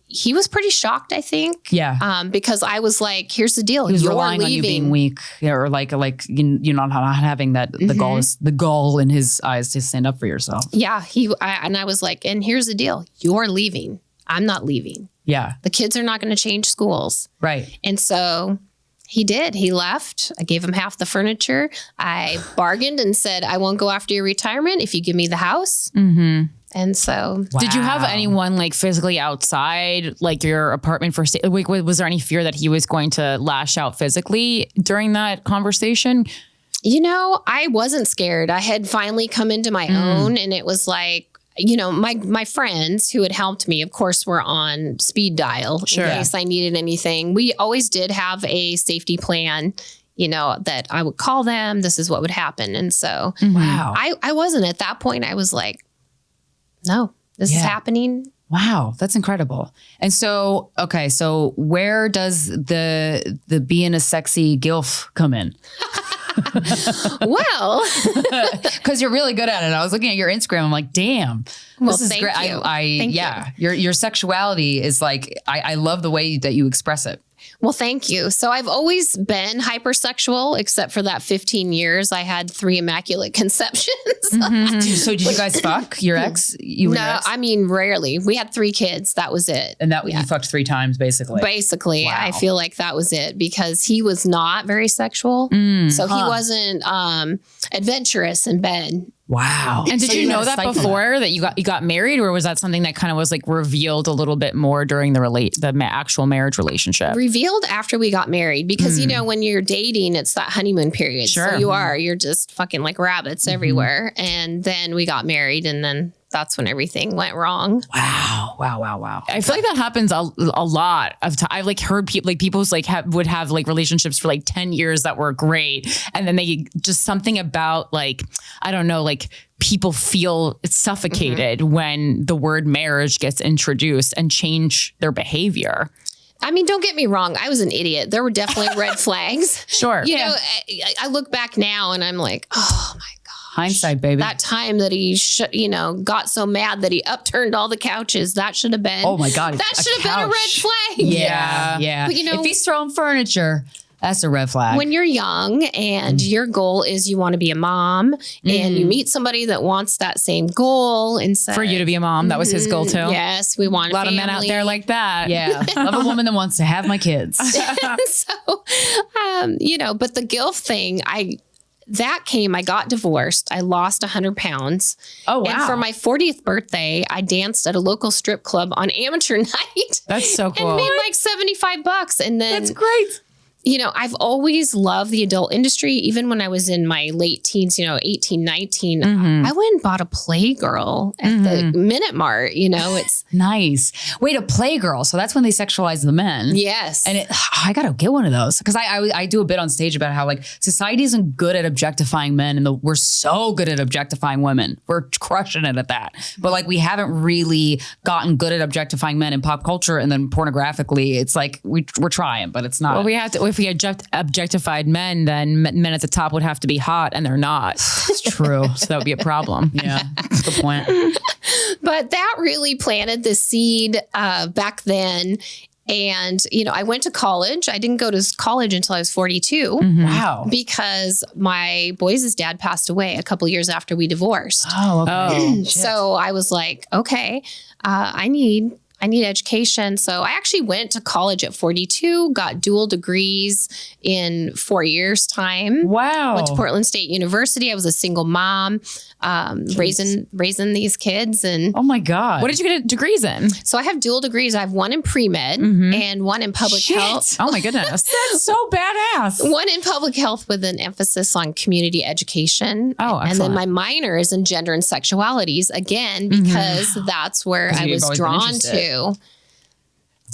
he was pretty shocked, I think. Yeah. Because I was like, here's the deal. He was You're relying leaving. on you being weak, or you're not having that the gall in his eyes to stand up for yourself. Yeah. I was like, and here's the deal. You're leaving. I'm not leaving. Yeah. The kids are not going to change schools. Right. And so he did. He left. I gave him half the furniture. I bargained and said, I won't go after your retirement if you give me the house. And so, Did you have anyone physically outside your apartment for was there any fear that he was going to lash out physically during that conversation? I wasn't scared. I had finally come into my own, and it was like, my friends who had helped me, of course, were on speed dial in case I needed anything. We always did have a safety plan, that I would call them. This is what would happen. And so I wasn't at that point. I was like, no, this is happening. Wow, that's incredible. And so, okay, so where does the being a sexy GILF come in? Well, because you're really good at it. I was looking at your Instagram. I'm like, damn, this is great. Thank you. Your sexuality is I love the way that you express it. Well, thank you. So I've always been hypersexual, except for that 15 years. I had 3 immaculate conceptions. So did you guys fuck your ex? No, I mean, rarely. We had 3 kids. That was it. And you fucked 3 times, basically. Basically, wow. I feel like that was it because he was not very sexual. So he wasn't adventurous in bed. Wow. And did you know that before that you got married, or was that something that kind of was revealed a little bit more during the actual marriage relationship? Revealed after we got married because, when you're dating, it's that honeymoon period. Sure. So you're just fucking like rabbits everywhere. And then we got married, and then that's when everything went wrong. Wow. I feel like that happens a lot of time. I've heard people would have relationships for 10 years that were great. And then they just something about I don't know, people feel suffocated when the word marriage gets introduced and change their behavior. I mean, don't get me wrong. I was an idiot. There were definitely red flags. Sure. I look back now and I'm like, oh my God. Hindsight, baby. That time that he, got so mad that he upturned all the couches. That should have been. Oh my God. That should have been a red flag. Yeah. But, if he's throwing furniture, that's a red flag. When you're young and your goal is you want to be a mom and you meet somebody that wants that same goal and says, For you to be a mom, that was his goal too. Yes, we want A lot of men out there like that. Yeah. Love a woman that wants to have my kids. So, but the GILF thing, I got divorced. I lost 100 pounds. Oh, wow. And for my 40th birthday, I danced at a local strip club on amateur night. That's so cool. And made like $75. And then That's great. I've always loved the adult industry. Even when I was in my late teens, 18, 19, I went and bought a Playgirl at the Minute Mart. It's nice. Wait, a Playgirl. So that's when they sexualize the men. Yes. And I got to get one of those because I do a bit on stage about how like society isn't good at objectifying men and we're so good at objectifying women. We're crushing it at that. But like we haven't really gotten good at objectifying men in pop culture, and then pornographically, it's like we're trying, but it's not. Well, we have to. If we objectified men, then men at the top would have to be hot, and they're not. It's true. So that would be a problem. Yeah, good point. But that really planted the seed back then. And, I went to college. I didn't go to college until I was 42. Wow. Because my boys' dad passed away a couple years after we divorced. Oh, okay. So I was like, okay, I need education. So I actually went to college at 42, got dual degrees in 4 years' time. Wow. Went to Portland State University. I was a single mom, raising these kids. And oh my God. What did you get degrees in? so I have dual degrees. I have one in pre-med and one in public health. Oh my goodness. That's so badass. One in public health with an emphasis on community education. Oh, and then excellent. my minor is in gender and sexualities, again, because that's where I you've was always been drawn interested. to.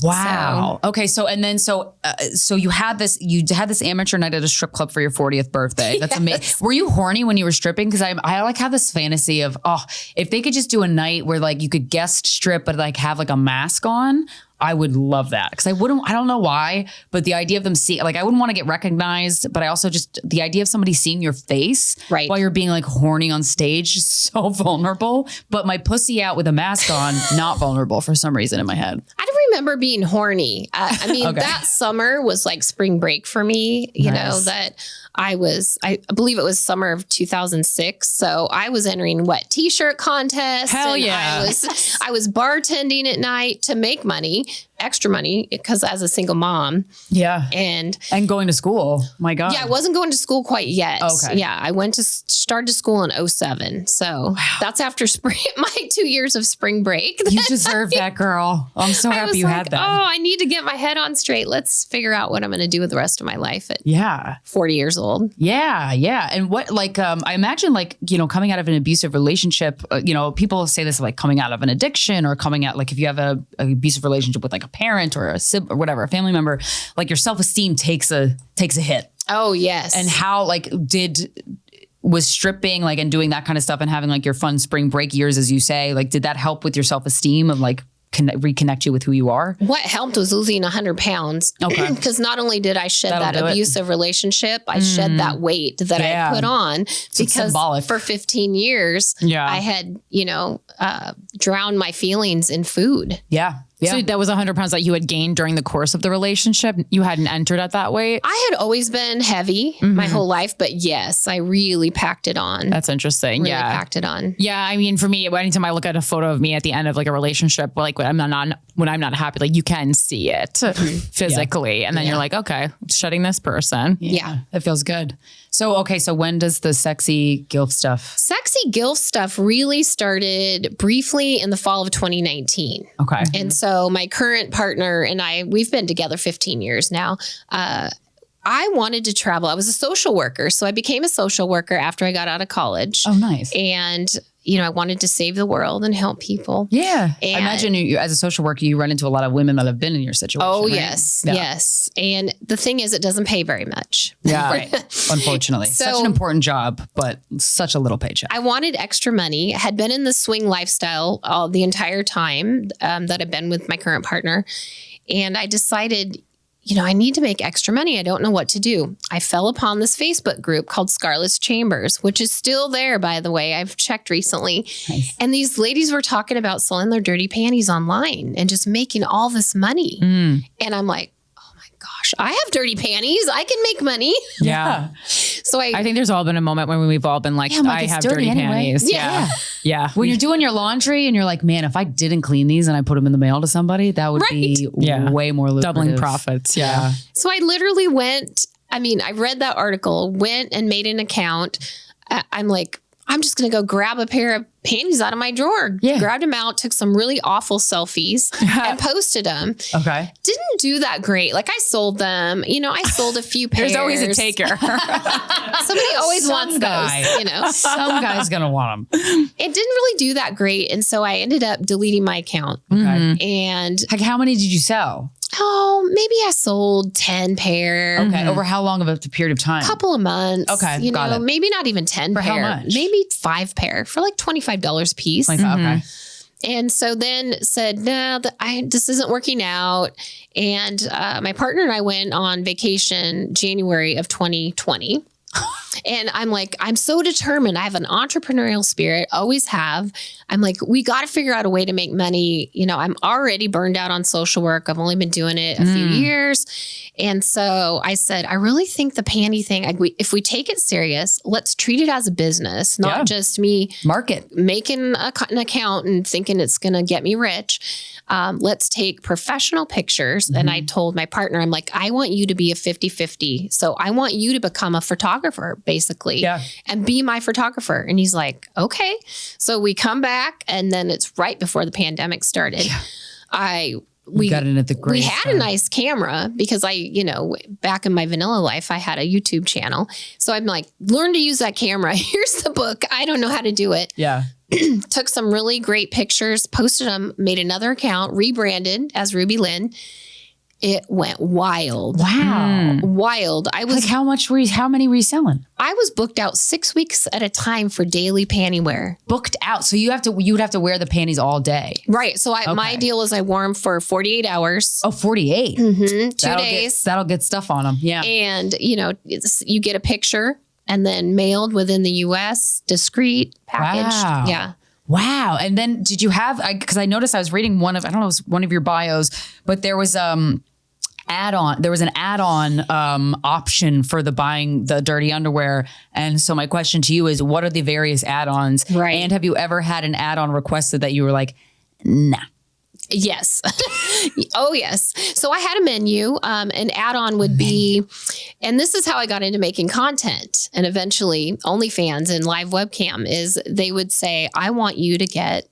Wow. Okay. So you had this amateur night at a strip club for your 40th birthday. That's amazing. Were you horny when you were stripping? Because I like have this fantasy of, if they could just do a night where like you could guest strip, but like have like a mask on. I would love that because I don't know why, but the idea of them seeing, like, I wouldn't want to get recognized, but I also just, the idea of somebody seeing your face while you're being like horny on stage is so vulnerable, but my pussy out with a mask on, not vulnerable for some reason in my head. I don't remember being horny. I mean, that summer was like spring break for me, you know, that I believe it was summer of 2006. So I was entering wet t-shirt contests. Hell yeah. I was bartending at night to make money, extra money, because as a single mom. Yeah. And going to school. My God. Yeah, I wasn't going to school quite yet. Okay. Yeah, I started school in 2007. So that's after my 2 years of spring break. You deserve that, girl. I'm so happy you had that. Oh, I need to get my head on straight. Let's figure out what I'm going to do with the rest of my life at 40 years old. Yeah. Yeah. And what, like, I imagine like, coming out of an abusive relationship, people say this like coming out of an addiction or coming out, like if you have an abusive relationship with like a parent or a sibling or whatever, a family member, like your self-esteem takes a hit. Oh, yes. And how like was stripping like and doing that kind of stuff and having like your fun spring break years, as you say, like, did that help with your self-esteem of like reconnect you with who you are? What helped was losing 100 pounds. Okay. Because not only did I shed that abusive relationship, I shed that weight that I put on because for 15 years, I had, drowned my feelings in food. Yeah. Yeah. So that was 100 pounds that you had gained during the course of the relationship. You hadn't entered at that weight. I had always been heavy my whole life, but yes, I really packed it on. That's interesting. Really packed it on. Yeah. I mean, for me, anytime I look at a photo of me at the end of like a relationship, like when I'm not happy, like you can see it physically. And then you're like, okay, shedding this person. Yeah. That feels good. So when does the sexy GILF stuff? Sexy GILF stuff really started briefly in the fall of 2019. Okay. And so my current partner and we've been together 15 years now. I wanted to travel. I was a social worker. So I became a social worker after I got out of college. Oh, nice. And I wanted to save the world and help people. Yeah. And I imagine you, as a social worker, you run into a lot of women that have been in your situation. Oh, right? yes. Yeah. Yes. And the thing is, it doesn't pay very much. Yeah. Right. Unfortunately. So, such an important job, but such a little paycheck. I wanted extra money. I had been in the swing lifestyle the entire time that I've been with my current partner. And I decided, I need to make extra money. I don't know what to do. I fell upon this Facebook group called Scarlett's Chambers, which is still there, by the way. I've checked recently. Nice. And these ladies were talking about selling their dirty panties online and just making all this money. And I'm like, oh my gosh, I have dirty panties. I can make money. Yeah. So I think there's all been a moment when we've all been like, I have dirty panties. Yeah. When you're doing your laundry and you're like, man, if I didn't clean these and I put them in the mail to somebody, that would be way more lucrative. Doubling profits. Yeah. So I literally I read that article, went and made an account. I'm like, I'm just going to go grab a pair of panties out of my drawer. Yeah. Grabbed them out, took some really awful selfies and posted them. Okay. Didn't do that great. Like I sold them, I sold a few pairs. There's always a taker. Somebody always wants those, Some guy's going to want them. It didn't really do that great. And so I ended up deleting my account. Okay. And like, how many did you sell? Oh, maybe I sold 10 pair. Okay. Over how long of a period of time? Couple of months. Okay. Got it. Maybe not even 10 for pair. How much? Maybe 5 pair for like $25 a piece. Okay. And so then said, no, this isn't working out. And my partner and I went on vacation January of 2020. And I'm like, I'm so determined. I have an entrepreneurial spirit, always have. I'm like, we got to figure out a way to make money. I'm already burned out on social work. I've only been doing it a few years. And so I said, I really think the panty thing, if we take it serious, let's treat it as a business, not just me making an account and thinking it's going to get me rich. Let's take professional pictures. And I told my partner, I'm like, I want you to be a 50-50. So I want you to become a photographer, basically, and be my photographer. And he's like, okay. So we come back, and then it's right before the pandemic started. We got in at the great. We had a nice camera because back in my vanilla life, I had a YouTube channel. So I'm like, learn to use that camera. Here's the book. I don't know how to do it. Yeah. Took some really great pictures, posted them, made another account, rebranded as Ruby Lynne. It went wild. Wow. Wild. I was like, how many were you selling? I was booked out 6 weeks at a time for daily panty wear. Booked out. So you would have to wear the panties all day. Right. So my deal is I wore them for 48 hours. Oh, 48. 2 days. That'll get stuff on them. Yeah. And you get a picture and then mailed within the US, discreet, packaged. Wow. Yeah. Wow. And then did you have, because I noticed I was reading one of your bios, but there was an add-on option for buying the dirty underwear. And so my question to you is, what are the various add-ons? Right. And have you ever had an add-on requested that you were like, nah? Yes. Oh, yes. So I had a menu. An add-on would be, and this is how I got into making content and eventually OnlyFans and live webcam is they would say, I want you to get,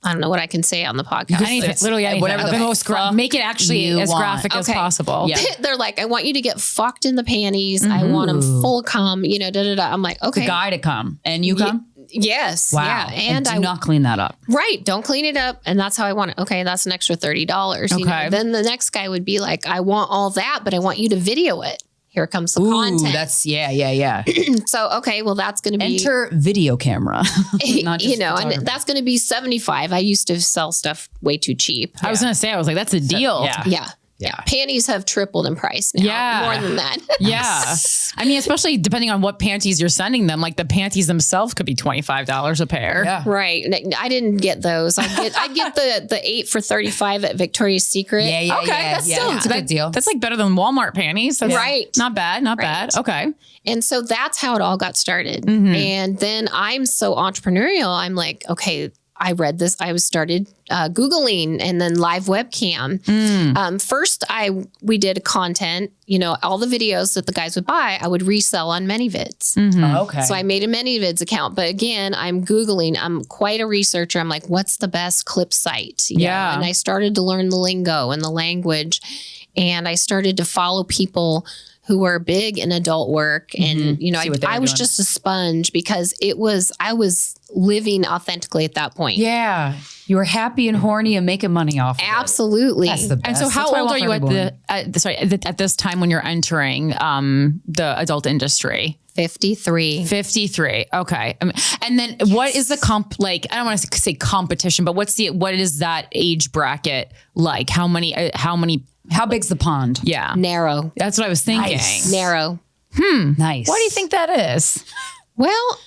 I don't know what I can say on the podcast. Literally anything. Whatever the most make it actually as graphic as possible. Yeah. They're like, I want you to get fucked in the panties. I want them full cum, I'm like, okay. The guy to come and you come? Yes. Wow. Yeah. And do not clean that up. Right. Don't clean it up. And that's how I want it. Okay. That's an extra $30. Okay. Then the next guy would be like, I want all that, but I want you to video it. Here comes the content. That's yeah. So, okay, well, that's going to be enter video camera, not just and that's going to be $75. I used to sell stuff way too cheap. I was going to say, I was like, that's a deal. Yeah. Panties have tripled in price now. Yeah. More than that. Yeah. I mean, especially depending on what panties you're sending them, like the panties themselves could be $25 a pair. Yeah. Right. I didn't get those. I get the 8 for $35 at Victoria's Secret. Yeah. Okay. That's still a good deal. That's like better than Walmart panties. That's right. Not bad. Not bad. Okay. And so that's how it all got started. And then I'm so entrepreneurial. I'm like, okay, I read this. I started Googling and then live webcam. First, we did content, all the videos that the guys would buy, I would resell on ManyVids. Okay. So I made a ManyVids account. But again, I'm Googling. I'm quite a researcher. I'm like, what's the best clip site? Yeah. And I started to learn the lingo and the language. And I started to follow people who were big in adult work. And, I was just a sponge because I was living authentically at that point. Yeah. You were happy and horny and making money off of it. Absolutely. That's the best. And so how old are you at this time when you're entering the adult industry? 53. 53. Okay. And then what is the I don't want to say competition, but what is that age bracket like? How many How big's the pond? Yeah. Narrow. That's what I was thinking. Nice. Narrow. Nice. Why do you think that is? Well,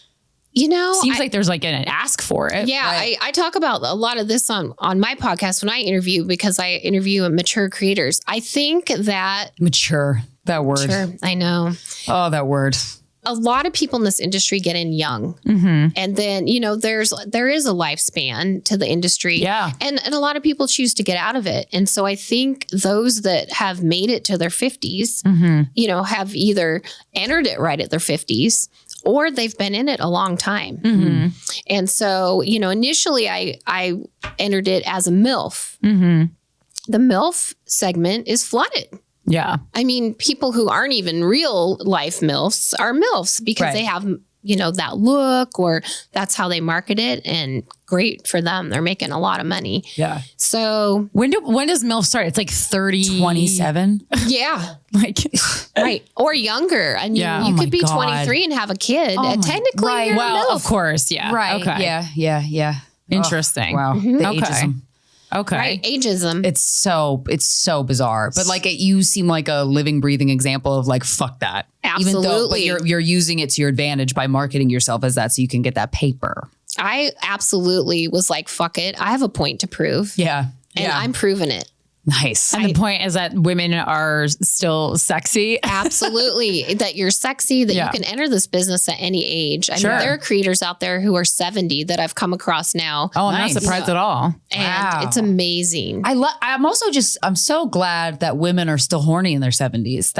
you know, Seems like there's like an ask for it. yeah, I talk about a lot of this on my podcast when I interview, because I interview mature creators. I think that Mature. That word. sure, I know. Oh, that word. A lot of people in this industry get in young. And then, you know, there is a lifespan to the industry. Yeah. And a lot of people choose to get out of it. And so I think those that have made it to their 50s, you know, have either entered it right at their 50s or they've been in it a long time. And so, you know, initially I entered it as a MILF. The MILF segment is flooded. Yeah. I mean, people who aren't even real life MILFs are MILFs because they have, you know, that look, or that's how they market it, and great for them. They're making a lot of money. Yeah. So When does MILF start? It's like 30. 27. yeah, Like, right. Or younger. I mean, Yeah. you Oh my could be God. 23 and have a kid. Oh my- Technically, right. you're a well, MILF. of course. Yeah. Right. Okay. Yeah. Interesting. Wow. The Okay. ageism. Okay. Right. Ageism. It's so bizarre. But like you seem like a living, breathing example of like, fuck that. Even though, but Absolutely. you're using it to your advantage by marketing yourself as that so you can get that paper. I absolutely was like, fuck it. I have a point to prove. Yeah. And I'm proving it. Nice. And the point is that women are still sexy. Absolutely. That you're sexy, that Yeah. you can enter this business at any age. I Sure. mean, there are creators out there who are 70 that I've come across now. Oh, I'm Nice. not surprised at all. And Wow. it's amazing. I'm so glad that women are still horny in their 70s.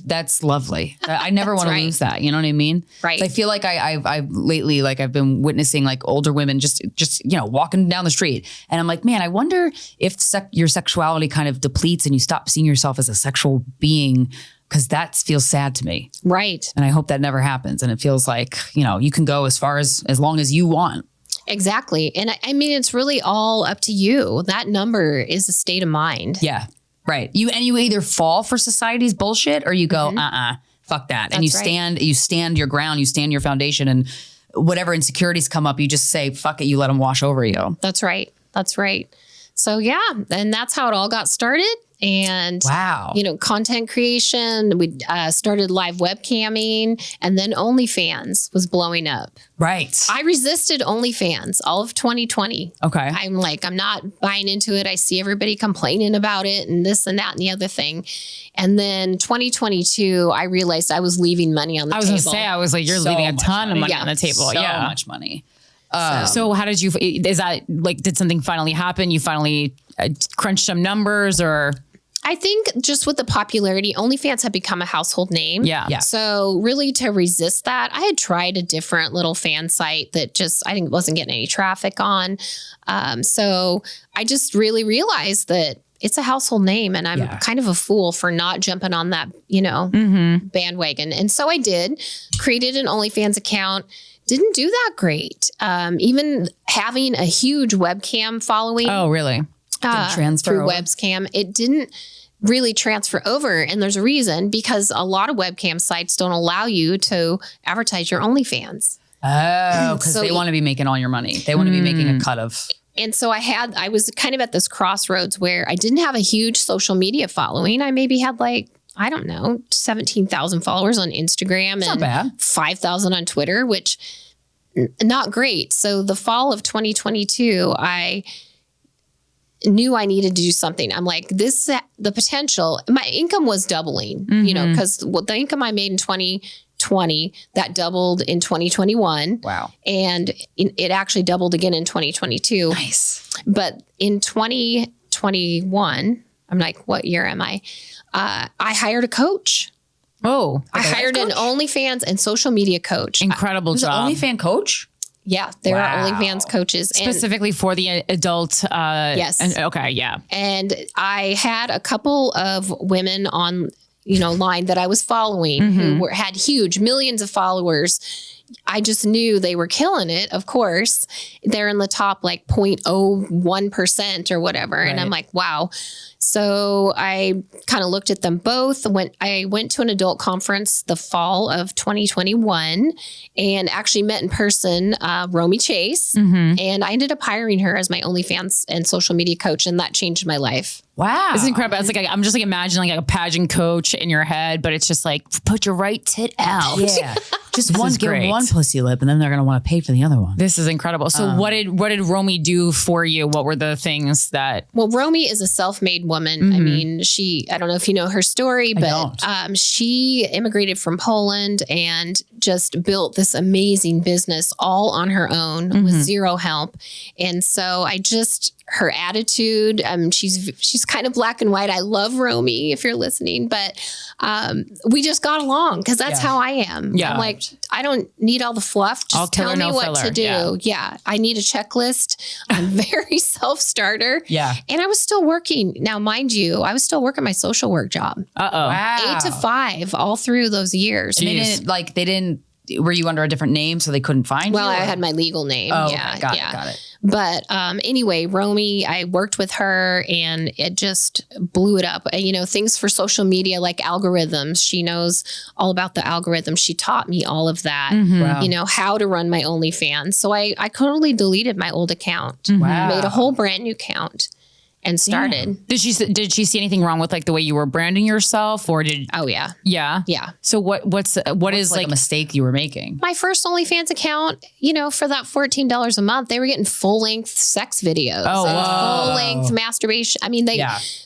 That's lovely. I never want to right. lose that. You know what I mean? Right. I feel like I've lately, like I've been witnessing like older women just, you know, walking down the street. And I'm like, man, I wonder if your sexuality kind of depletes and you stop seeing yourself as a sexual being, because that feels sad to me. Right. And I hope that never happens. And it feels like, you know, you can go as far as long as you want. Exactly. And I mean, it's really all up to you. That number is a state of mind. Yeah. Right. You either fall for society's bullshit or you go, fuck that. And you That's right. stand your ground, you stand your foundation, and whatever insecurities come up, you just say, fuck it, you let them wash over you. That's right. That's right. So yeah, and that's how it all got started. And, Wow. you know, content creation, we started live webcamming, and then OnlyFans was blowing up. Right. I resisted OnlyFans all of 2020. Okay. I'm like, I'm not buying into it. I see everybody complaining about it and this and that and the other thing. And then 2022, I realized I was leaving money on the I was table. going to say, I was like, you're So leaving a much ton of money Yeah. on the table. So Yeah. much money. So how did you, is that like, did something finally happen? You finally crunched some numbers, or? I think just with the popularity, OnlyFans had become a household name. Yeah. Yeah. So really to resist that, I had tried a different little fan site that just, I wasn't getting any traffic on. So I just really realized that it's a household name, and I'm kind of a fool for not jumping on that, you know, bandwagon. And so I did, created an OnlyFans account. Didn't do that great. Even having a huge webcam following. Oh, really? transfer through over? webcam, it didn't really transfer over. And there's a reason, because a lot of webcam sites don't allow you to advertise your OnlyFans. Oh, because So they want to be making all your money. They want to be making a cut of. And so I was kind of at this crossroads where I didn't have a huge social media following. I maybe had like, I don't know, 17,000 followers on Instagram Not and bad. 5,000 on Twitter, which not great. So the fall of 2022, I knew I needed to do something. I'm like, the potential, my income was doubling, you know, because the income I made in 2020, that doubled in 2021. Wow. And it actually doubled again in 2022. Nice. But in 2021, I'm like, what year am I? I hired a coach. Oh, I hired an OnlyFans and social media coach. incredible Was it job. OnlyFan coach? Yeah, there Wow. are OnlyFans coaches. Specifically for the adult. Yes. Okay. Yeah. And I had a couple of women on, line that I was following who had huge millions of followers. I just knew they were killing it. Of course, they're in the top like 0.01% or whatever. Right. And I'm like, wow. So I kind of looked at them both. I went to an adult conference the fall of 2021 and actually met in person Romy Chase. And I ended up hiring her as my OnlyFans and social media coach. And that changed my life. Wow. It's incredible. It's like, I'm just like imagining like a pageant coach in your head, but it's just like, put your right tit out. Yeah. Just This is give great. one pussy lip and then they're going to want to pay for the other one. This is incredible. So what did Romy do for you? What were the things that... Well, Romy is a self-made woman. I mean, I don't know if you know her story, but she immigrated from Poland and just built this amazing business all on her own with zero help. And so her attitude, she's kind of black and white. I love Romy if you're listening, but we just got along because that's how I am. Yeah. I'm like, I don't need all the fluff. Just tell me what to do. Yeah. I need a checklist. I'm very self-starter. Yeah. And I was still working. Now, mind you, I was still working my social work job. Wow. 8 to 5 all through those years. And they didn't, were you under a different name so they couldn't find you? Well, I had my legal name. Oh, yeah. okay. Got it. But anyway, Romy, I worked with her and it just blew it up. Things for social media like algorithms. She knows all about the algorithms. She taught me all of that, Wow. how to run my OnlyFans. So I totally deleted my old account, Wow. made a whole brand new account and started. Did she see anything wrong with like the way you were branding yourself or Oh, yeah. Yeah. Yeah. So what is like a mistake you were making? My first OnlyFans account, for that $14 a month, they were getting full-length sex videos. Oh, and wow. full-length masturbation. I mean,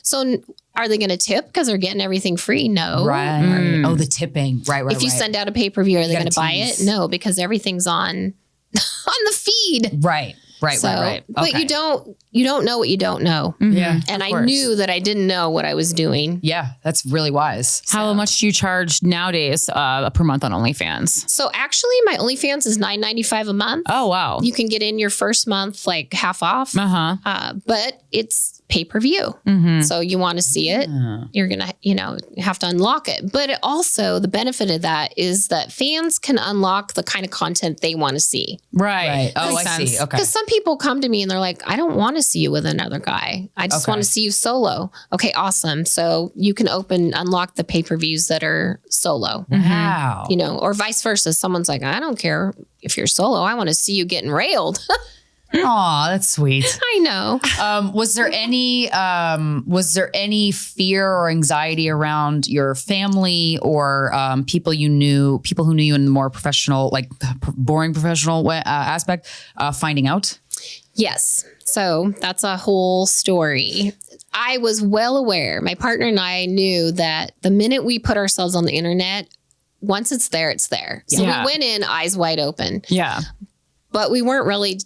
so are they going to tip because they're getting everything free? No. Right. Oh, the tipping. Right. If you send out a pay-per-view, are they going to buy tease. it? No, because everything's on the feed. Right. So, Right. But you don't know what you don't know. Yeah. And I knew that I didn't know what I was doing. Yeah. That's really wise. How much do you charge nowadays per month on OnlyFans? So actually, my OnlyFans is $9.95 a month. Oh, wow. You can get in your first month like half off. But it's pay-per-view. So you want to see it, you're going to, have to unlock it. But also the benefit of that is that fans can unlock the kind of content they want to see. Right. Oh, I see. Okay. Because some people come to me and they're like, I don't want to see you with another guy. I just want to see you solo. Okay, awesome. So you can unlock the pay-per-views that are solo. Wow. Or vice versa. Someone's like, I don't care if you're solo. I want to see you getting railed. Aw, that's sweet. I know. Was there any fear or anxiety around your family or people who knew you in the more professional, like boring professional aspect, finding out? Yes. So that's a whole story. I was well aware. My partner and I knew that the minute we put ourselves on the internet, once it's there, it's there. So we went in eyes wide open. Yeah. But we weren't really...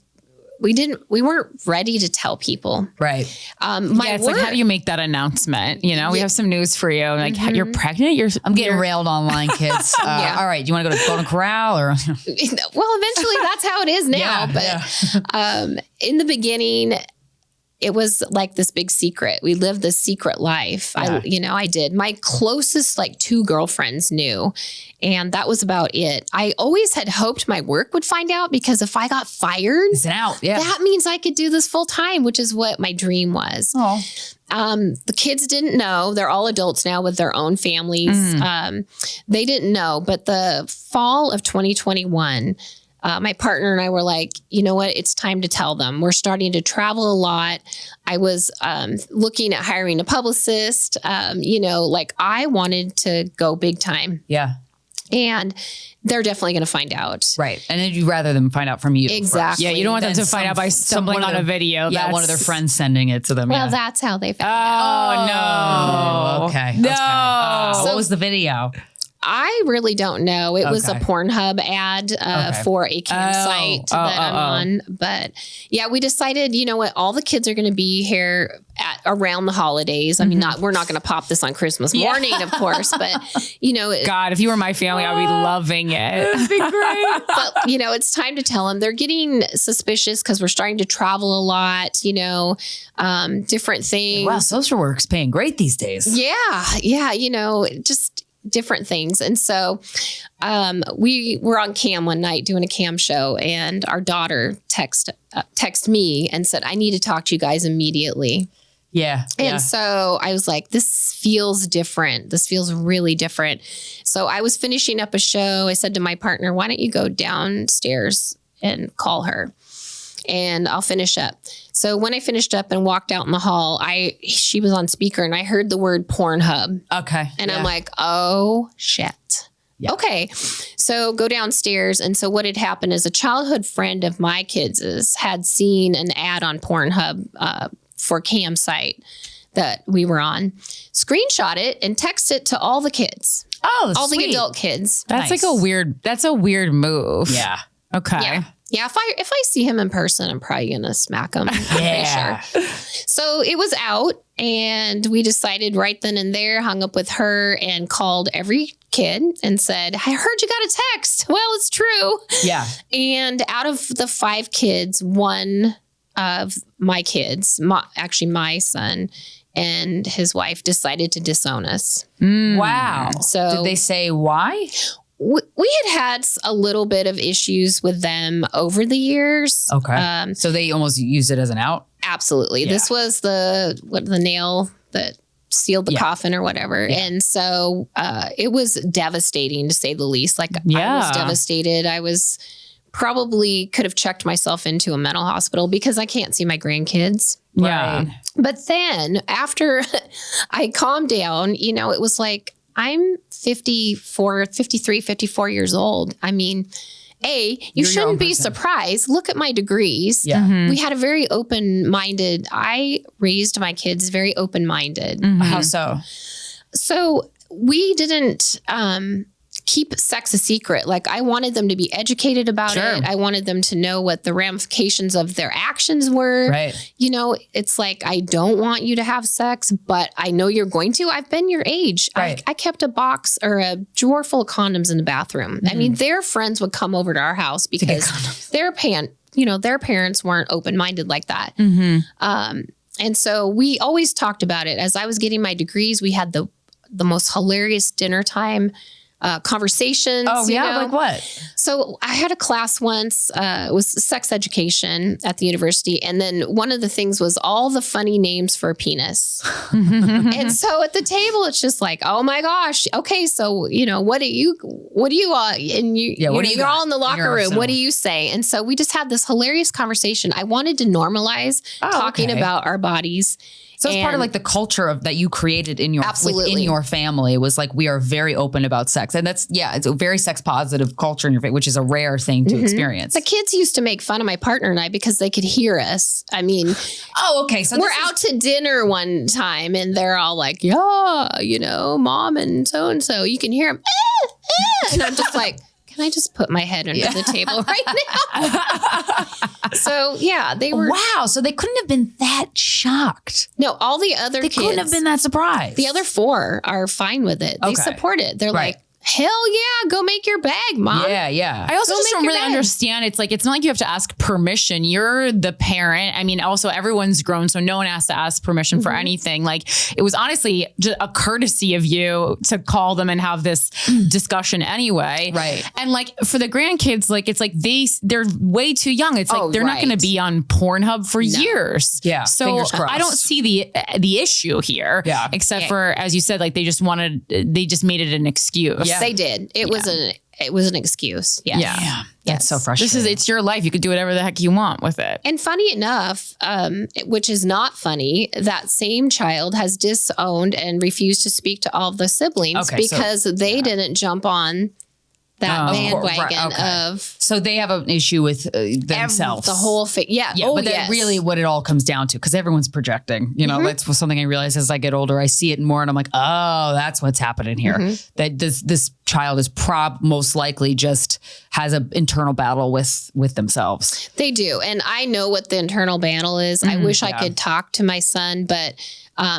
We weren't ready to tell people. Right. It's like, how do you make that announcement? We have some news for you. Like, you're pregnant? I'm getting railed online, kids. All right. Do you want to go to Golden Corral or? Well, eventually that's how it is now. But in the beginning, it was like this big secret. We lived this secret life. Yeah. I did. My closest 2 girlfriends knew, and that was about it. I always had hoped my work would find out because if I got fired, It's an out. Yeah. that means I could do this full time, which is what my dream was. Oh. The kids didn't know. They're all adults now with their own families. They didn't know, but the fall of 2021, my partner and I were like, you know what? It's time to tell them. We're starting to travel a lot. I was looking at hiring a publicist. I wanted to go big time. Yeah. And they're definitely going to find out. Right. And then you'd rather them find out from you. Exactly. Yeah, you don't want them to find out by stumbling on a video. Yeah, one of their friends sending it to them. Well, yeah. that's how they found out. Oh, no. Okay. No. Okay. What was the video? I really don't know. It was a Pornhub ad for a campsite that I'm on. But yeah, we decided, you know what, all the kids are going to be here around the holidays. I mean, we're not going to pop this on Christmas morning, of course, but God, if you were my family, I'd be loving it. It'd be great. But it's time to tell them. They're getting suspicious because we're starting to travel a lot, different things. Wow, social work's paying great these days. Yeah. Just different things. And so we were on cam one night doing a cam show, and our daughter text me and said, I need to talk to you guys immediately. Yeah. And so I was like, this feels different. This feels really different. So I was finishing up a show. I said to my partner, why don't you go downstairs and call her? and I'll finish up. So when I finished up and walked out in the hall, she was on speaker and I heard the word Pornhub. Okay. And I'm like, oh shit. Yeah. Okay. So go downstairs. And so what had happened is a childhood friend of my kids' had seen an ad on Pornhub for campsite that we were on, screenshot it and text it to all the kids. Oh, all sweet. the adult kids. That's like that's a weird move. Yeah. Okay. Yeah. Yeah, if I see him in person, I'm probably gonna smack him. Yeah. Sure. So it was out, and we decided right then and there, hung up with her, and called every kid and said, "I heard you got a text." Well, it's true. Yeah. And out of the 5 kids, one of my kids, my son and his wife, decided to disown us. Wow. So did they say why? We had a little bit of issues with them over the years. Okay. So they almost used it as an out? Absolutely. Yeah. This was the nail that sealed the coffin or whatever. Yeah. And so it was devastating, to say the least. Like, I was devastated. I was probably could have checked myself into a mental hospital because I can't see my grandkids. Yeah. Right. But then after I calmed down, it was like, I'm 54 years old. I mean, you shouldn't be surprised. Look at my degrees. Yeah. Mm-hmm. We had a very open-minded, I raised my kids very open-minded. Mm-hmm. How so? So we didn't keep sex a secret. Like, I wanted them to be educated about it. I wanted them to know what the ramifications of their actions were. Right. It's like, I don't want you to have sex, but I know you're going to. I've been your age. Right. I kept a box or a drawer full of condoms in the bathroom. I mean, their friends would come over to our house because their parents weren't open-minded like that. And so we always talked about it. As I was getting my degrees, we had the most hilarious dinner time conversations. Oh, yeah? Like what? So I had a class once, it was sex education at the university. And then one of the things was all the funny names for a penis. And so at the table, it's just like, oh my gosh. Okay. So, what do you, and you're all in the locker room. What do you say? And so we just had this hilarious conversation. I wanted to normalize talking about our bodies. So it's part of like the culture that you created within your family. It was like, we are very open about sex. And that's, it's a very sex positive culture in your family, which is a rare thing to experience. The kids used to make fun of my partner and I because they could hear us. I mean, okay. So we're out to dinner one time and they're all like, mom and so you can hear them. And I'm just like, can I just put my head under the table right now? So, they were. Wow. So they couldn't have been that shocked. No, all the other kids. They couldn't have been that surprised. The other 4 are fine with it. They support it. They're like, hell yeah, go make your bag, mom. Yeah. I also just don't really understand. It's like, it's not like you have to ask permission. You're the parent. I mean, also everyone's grown, so no one has to ask permission for anything. Like, it was honestly just a courtesy of you to call them and have this discussion anyway. Right. And like for the grandkids, like, it's like they're way too young. It's like, they're not going to be on Pornhub for years. Yeah. So I don't see the issue here. Yeah. Except for, as you said, like they just made it an excuse. Yeah. They did. It was an excuse. Yes. Yeah. That's so frustrating. It's your life. You could do whatever the heck you want with it. And funny enough, which is not funny, that same child has disowned and refused to speak to all of the siblings because they didn't jump on that bandwagon of. So they have an issue with themselves. The whole thing. Yeah. But that's really what it all comes down to, because everyone's projecting. That's something I realize as I get older. I see it more and I'm like, oh, that's what's happening here. That this child is most likely just has an internal battle with themselves. They do. And I know what the internal battle is. I wish I could talk to my son, but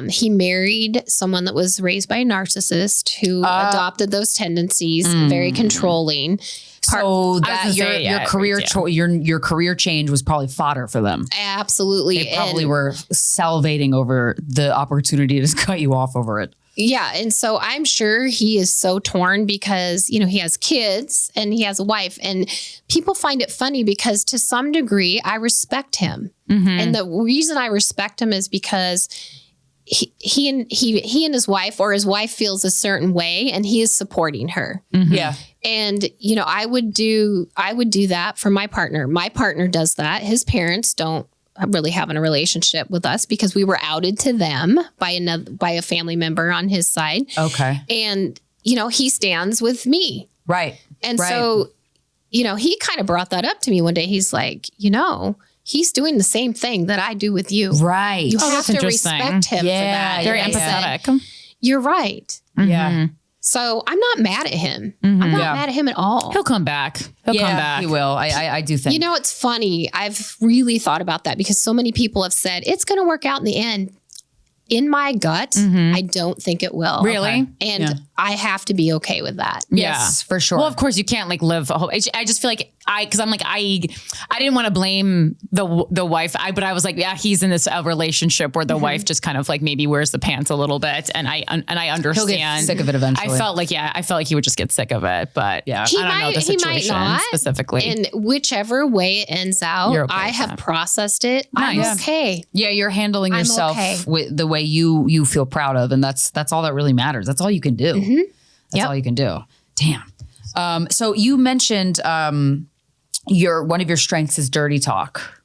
he married someone that was raised by a narcissist who adopted those tendencies, very controlling. So that your career change was probably fodder for them. Absolutely. They probably were salivating over the opportunity to cut you off over it. Yeah. And so I'm sure he is so torn because, he has kids and he has a wife, and people find it funny because to some degree I respect him. And the reason I respect him is because he and his wife, or his wife feels a certain way, and he is supporting her. Yeah. And, you know, I would do that for my partner. My partner does that. His parents don't really have a relationship with us because we were outed to them by a family member on his side. Okay. And, you know, he stands with me. Right. And so, you know, he kind of brought that up to me one day. He's like, you know, he's doing the same thing that I do with you. Right. You have to respect him for that. Very And I empathetic. said, you're right. Yeah. So I'm not mad at him. I'm not mad at him at all. He'll come back. He'll come back. He will. I do think. You know, it's funny. I've really thought about that because so many people have said it's going to work out in the end. In my gut, I don't think it will. Really? And I have to be okay with that. Yes, for sure. Well, of course you can't like live a whole. I just feel like I didn't want to blame the wife. But I was like, yeah, he's in this relationship where the wife just kind of like maybe wears the pants a little bit, and I understand. He'll get sick of it eventually. I felt like he would just get sick of it, but yeah, He I don't know might, the he situation might not. specifically. And whichever way it ends out, You're okay I with have that. processed it. I'm Nice. okay. Yeah, you're handling I'm yourself okay. with the way you feel proud of, and that's all that really matters. That's all you can do. That's all you can do. Damn. So you mentioned one of your strengths is dirty talk.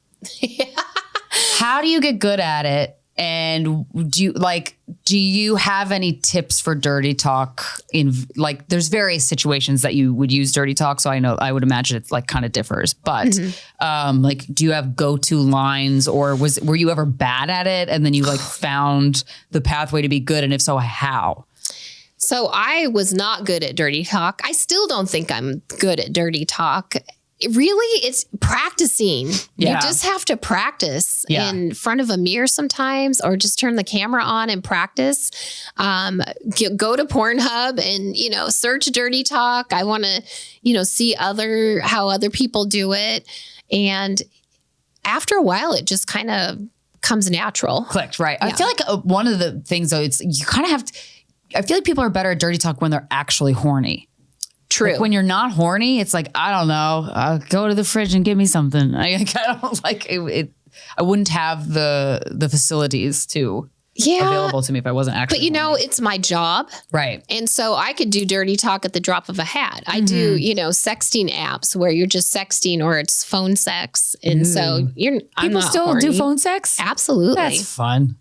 How do you get good at it? And do you have any tips for dirty talk in like, there's various situations that you would use dirty talk. So I would imagine it's like kind of differs, but like, do you have go-to lines, or were you ever bad at it? And then you like found the pathway to be good. And if so, how? So I was not good at dirty talk. I still don't think I'm good at dirty talk. Really, it's practicing. Yeah. You just have to practice Yeah. in front of a mirror sometimes, or just turn the camera on and practice. Go to Pornhub and, you know, search dirty talk. I want to, you know, see how other people do it. And after a while, it just kind of comes natural. Clicked, right? I feel like one of the things though, it's you kind of have to, I feel like people are better at dirty talk when they're actually horny. True. Like when you're not horny, it's like, I don't know, go to the fridge and give me something. I don't like it. I wouldn't have the facilities to available to me if I wasn't actually. But you know, horny. it's my job. Right. And so I could do dirty talk at the drop of a hat. I do, you know, sexting apps where you're just sexting or it's phone sex. And so I'm People not still horny. do phone sex? Absolutely. That's fun.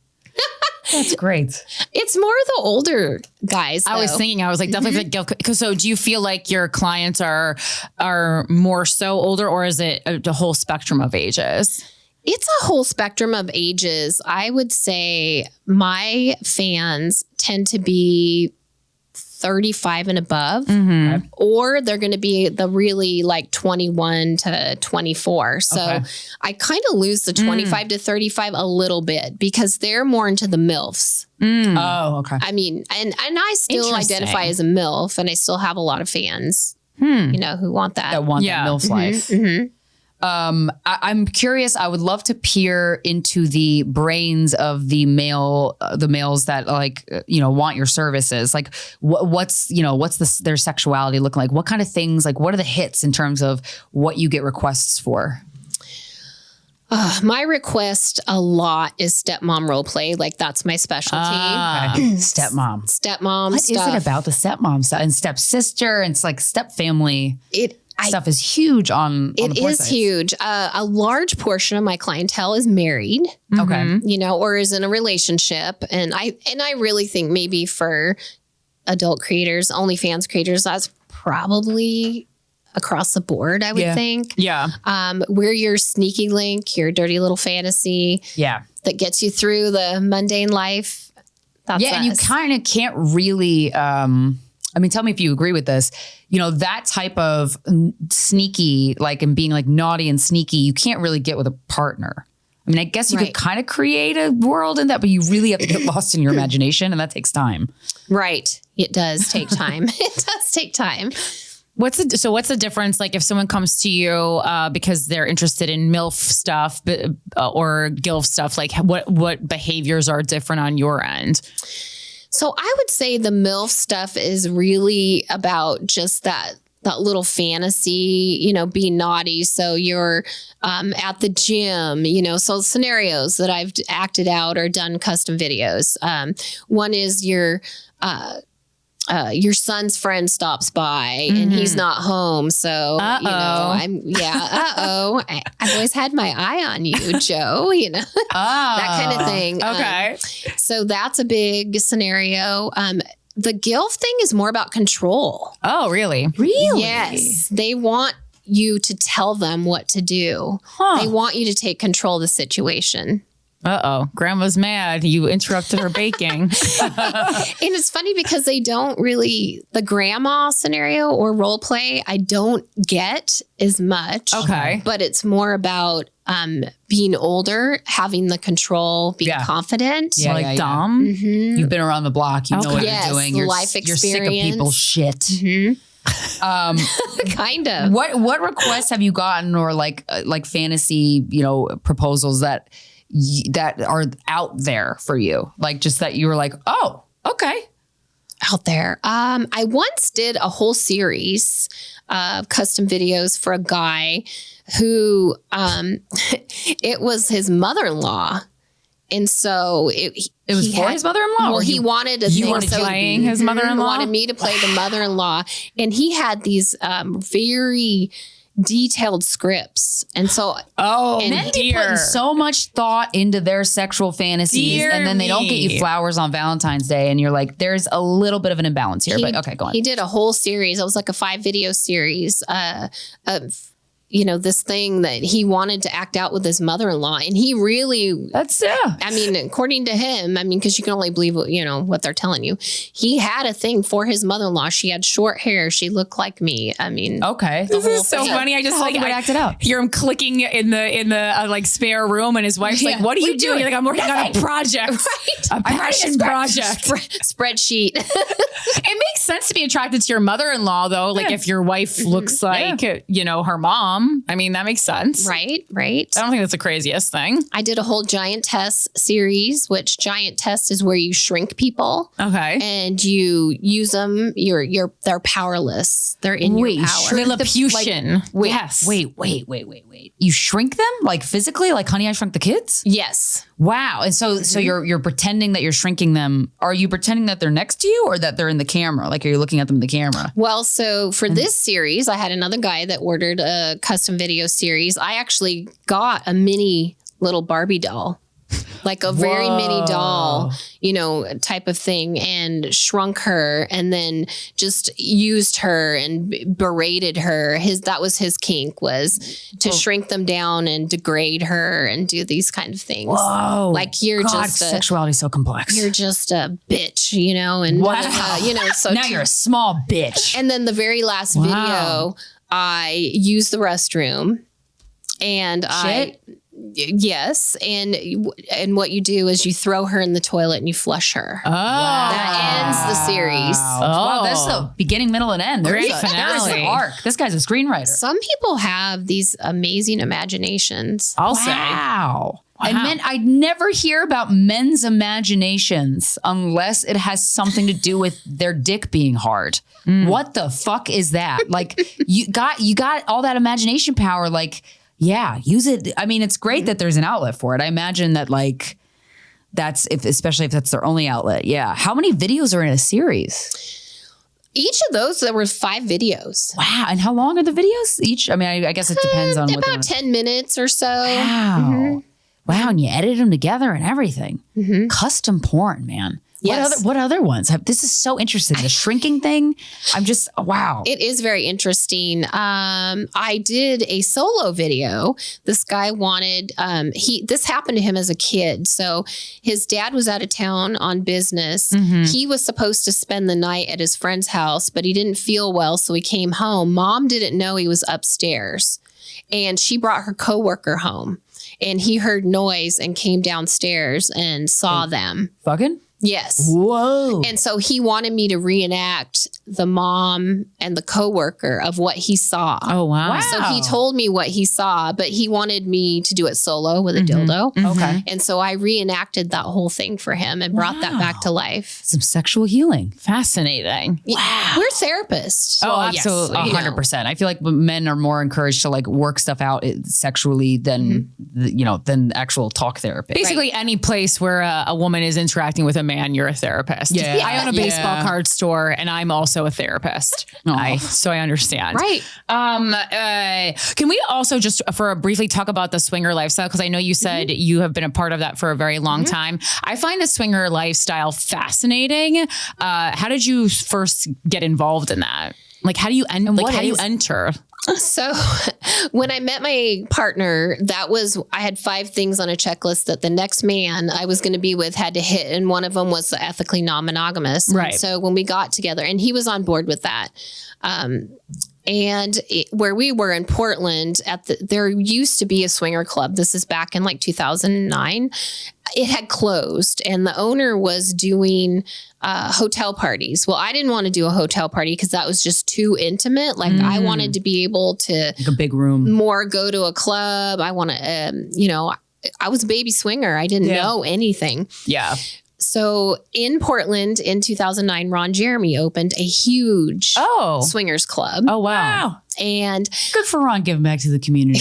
That's great. It's more the older guys. I was though. thinking, I was like, definitely like guilt. So do you feel like your clients are more so older, or is it a whole spectrum of ages? It's a whole spectrum of ages. I would say my fans tend to be 35 and above, or they're going to be the really like 21 to 24. So I kind of lose the 25 to 35 a little bit because they're more into the MILFs. Oh, okay. I mean, and I still identify as a MILF, and I still have a lot of fans, you know, who want that. That want that MILF life. I'm curious. I would love to peer into the brains of the males that like, you know, want your services. Like what's their sexuality look like? What kind of things, like what are the hits in terms of what you get requests for? My request a lot is stepmom role play. Like that's my specialty. Stepmom. Stepmom What stuff. is it about the stepmom stuff and stepsister? And it's like step family. Stuff is huge on the porn is sites. huge. A large portion of my clientele is married. Okay. You know, or is in a relationship. And I really think maybe for adult creators, OnlyFans creators, that's probably across the board, I would think. Yeah. We're your sneaky link, your dirty little fantasy. Yeah. That gets you through the mundane life. That's and you kind of can't really, I mean, tell me if you agree with this, you know, that type of sneaky, like, and being like naughty and sneaky, you can't really get with a partner. I mean, I guess you could kind of create a world in that, but you really have to get lost in your imagination, and that takes time. Right. It does take time. It does take time. What's the difference? Like if someone comes to you because they're interested in MILF stuff or GILF stuff, like what behaviors are different on your end? So I would say the MILF stuff is really about just that that little fantasy, you know, be naughty. So you're at the gym, you know, so scenarios that I've acted out or done custom videos. One is your son's friend stops by and he's not home. So, you know, I've always had my eye on you, Joe, you know, that kind of thing. Okay. So that's a big scenario. The GILF thing is more about control. Oh, really? Really? Yes. They want you to tell them what to do. They want you to take control of the situation. Grandma's mad. You interrupted her baking. And it's funny because they don't really, the grandma scenario or role play, I don't get as much. Okay. But it's more about being older, having the control, being confident. Yeah, like yeah, yeah. Dom. You've been around the block. You know what Yes, you're doing. the You're, life you're sick of experience. people's shit. Kind of. What requests have you gotten, or like fantasy, you know, proposals that are out there for you? Like just that you were like, oh, okay. Out there. I once did a whole series of custom videos for a guy who it was his mother-in-law. And so it was for his mother-in-law? Well, he wanted to playing his mother-in-law? Wanted me to play the mother-in-law. And he had these very detailed scripts. And so men be putting so much thought into their sexual fantasies, and then they don't get you flowers on Valentine's Day, and you're like, there's a little bit of an imbalance here. But okay, go on. He did a whole series. It was like a 5-video series of, you know, this thing that he wanted to act out with his mother-in-law. And he really, I mean, according to him, I mean, because you can only believe what, you know, what they're telling you. He had a thing for his mother-in-law. She had short hair. She looked like me. I mean, this is so funny. I just like act it out. Hear him clicking in the like spare room, and his wife's like, "What are you doing?" You're like, "I'm working on a project, a passion project, spreadsheet." It makes sense to be attracted to your mother-in-law, though. Like if your wife looks like you know, her mom. I mean, that makes sense. Right. I don't think that's the craziest thing. I did a whole giant test series, which giant test is where you shrink people. Okay. And you use them. They're powerless. They're in your power. Lilliputian. Yes. Wait. You shrink them like physically, like Honey, I Shrunk the Kids? Yes. Wow. And so you're pretending that you're shrinking them. Are you pretending that they're next to you, or that they're in the camera? Like, are you looking at them in the camera? Well, so for this series, I had another guy that ordered a custom video series. I actually got a mini little Barbie doll, like a very mini doll, you know, type of thing, and shrunk her, and then just used her and berated her. That was his kink, was to shrink them down and degrade her and do these kind of things. Whoa. Like sexuality is so complex. You're just a bitch, you know, and you know, so now you're a small bitch. And then the very last video, I used the restroom, and yes, and what you do is you throw her in the toilet and you flush her. That ends the series. Wow, that's the beginning, middle, and end. There's the arc. This guy's a screenwriter. Some people have these amazing imaginations. I'll say. Wow. And men, I never hear about men's imaginations unless it has something to do with their dick being hard. What the fuck is that? Like, you got all that imagination power. Like, yeah, use it. I mean, it's great that there's an outlet for it. I imagine that, like, especially if that's their only outlet. Yeah. How many videos are in a series? Each of those, there were 5 videos. Wow. And how long are the videos each? I mean, I guess it depends on about 10 minutes or so. Wow. Wow. And you edit them together and everything. Custom porn, man. Yes. What other ones? This is so interesting. The shrinking thing. I'm just, wow. It is very interesting. I did a solo video. This guy wanted, this happened to him as a kid. So his dad was out of town on business. He was supposed to spend the night at his friend's house, but he didn't feel well. So he came home. Mom didn't know he was upstairs, and she brought her coworker home, and he heard noise and came downstairs and saw them. Fucking? Yes. Whoa. And so he wanted me to reenact the mom and the coworker of what he saw. Oh, wow. So he told me what he saw, but he wanted me to do it solo with a dildo. Okay. And so I reenacted that whole thing for him and brought that back to life. Some sexual healing. Fascinating. Wow. We're therapists. Oh, absolutely. 100%. I feel like men are more encouraged to like work stuff out sexually than, than actual talk therapy. Basically, any place where a woman is interacting with a man, you're a therapist. Yeah. I own a baseball card store and I'm also a therapist. So I understand. Right. Can we also just briefly talk about the swinger lifestyle? Because I know you said you have been a part of that for a very long time. I find the swinger lifestyle fascinating. How did you first get involved in that? Like, how do you enter? So when I met my partner, I had 5 things on a checklist that the next man I was going to be with had to hit. And one of them was ethically non-monogamous. Right. And so when we got together, and he was on board with that. Where we were in Portland, there used to be a swinger club. This is back in like 2009. It had closed, and the owner was doing hotel parties. Well, I didn't want to do a hotel party because that was just too intimate. Like I wanted to be able to like a big room, more go to a club. I want to, I was a baby swinger. I didn't know anything. Yeah. So in Portland in 2009, Ron Jeremy opened a huge swingers club. Oh, wow. And good for Ron giving back to the community.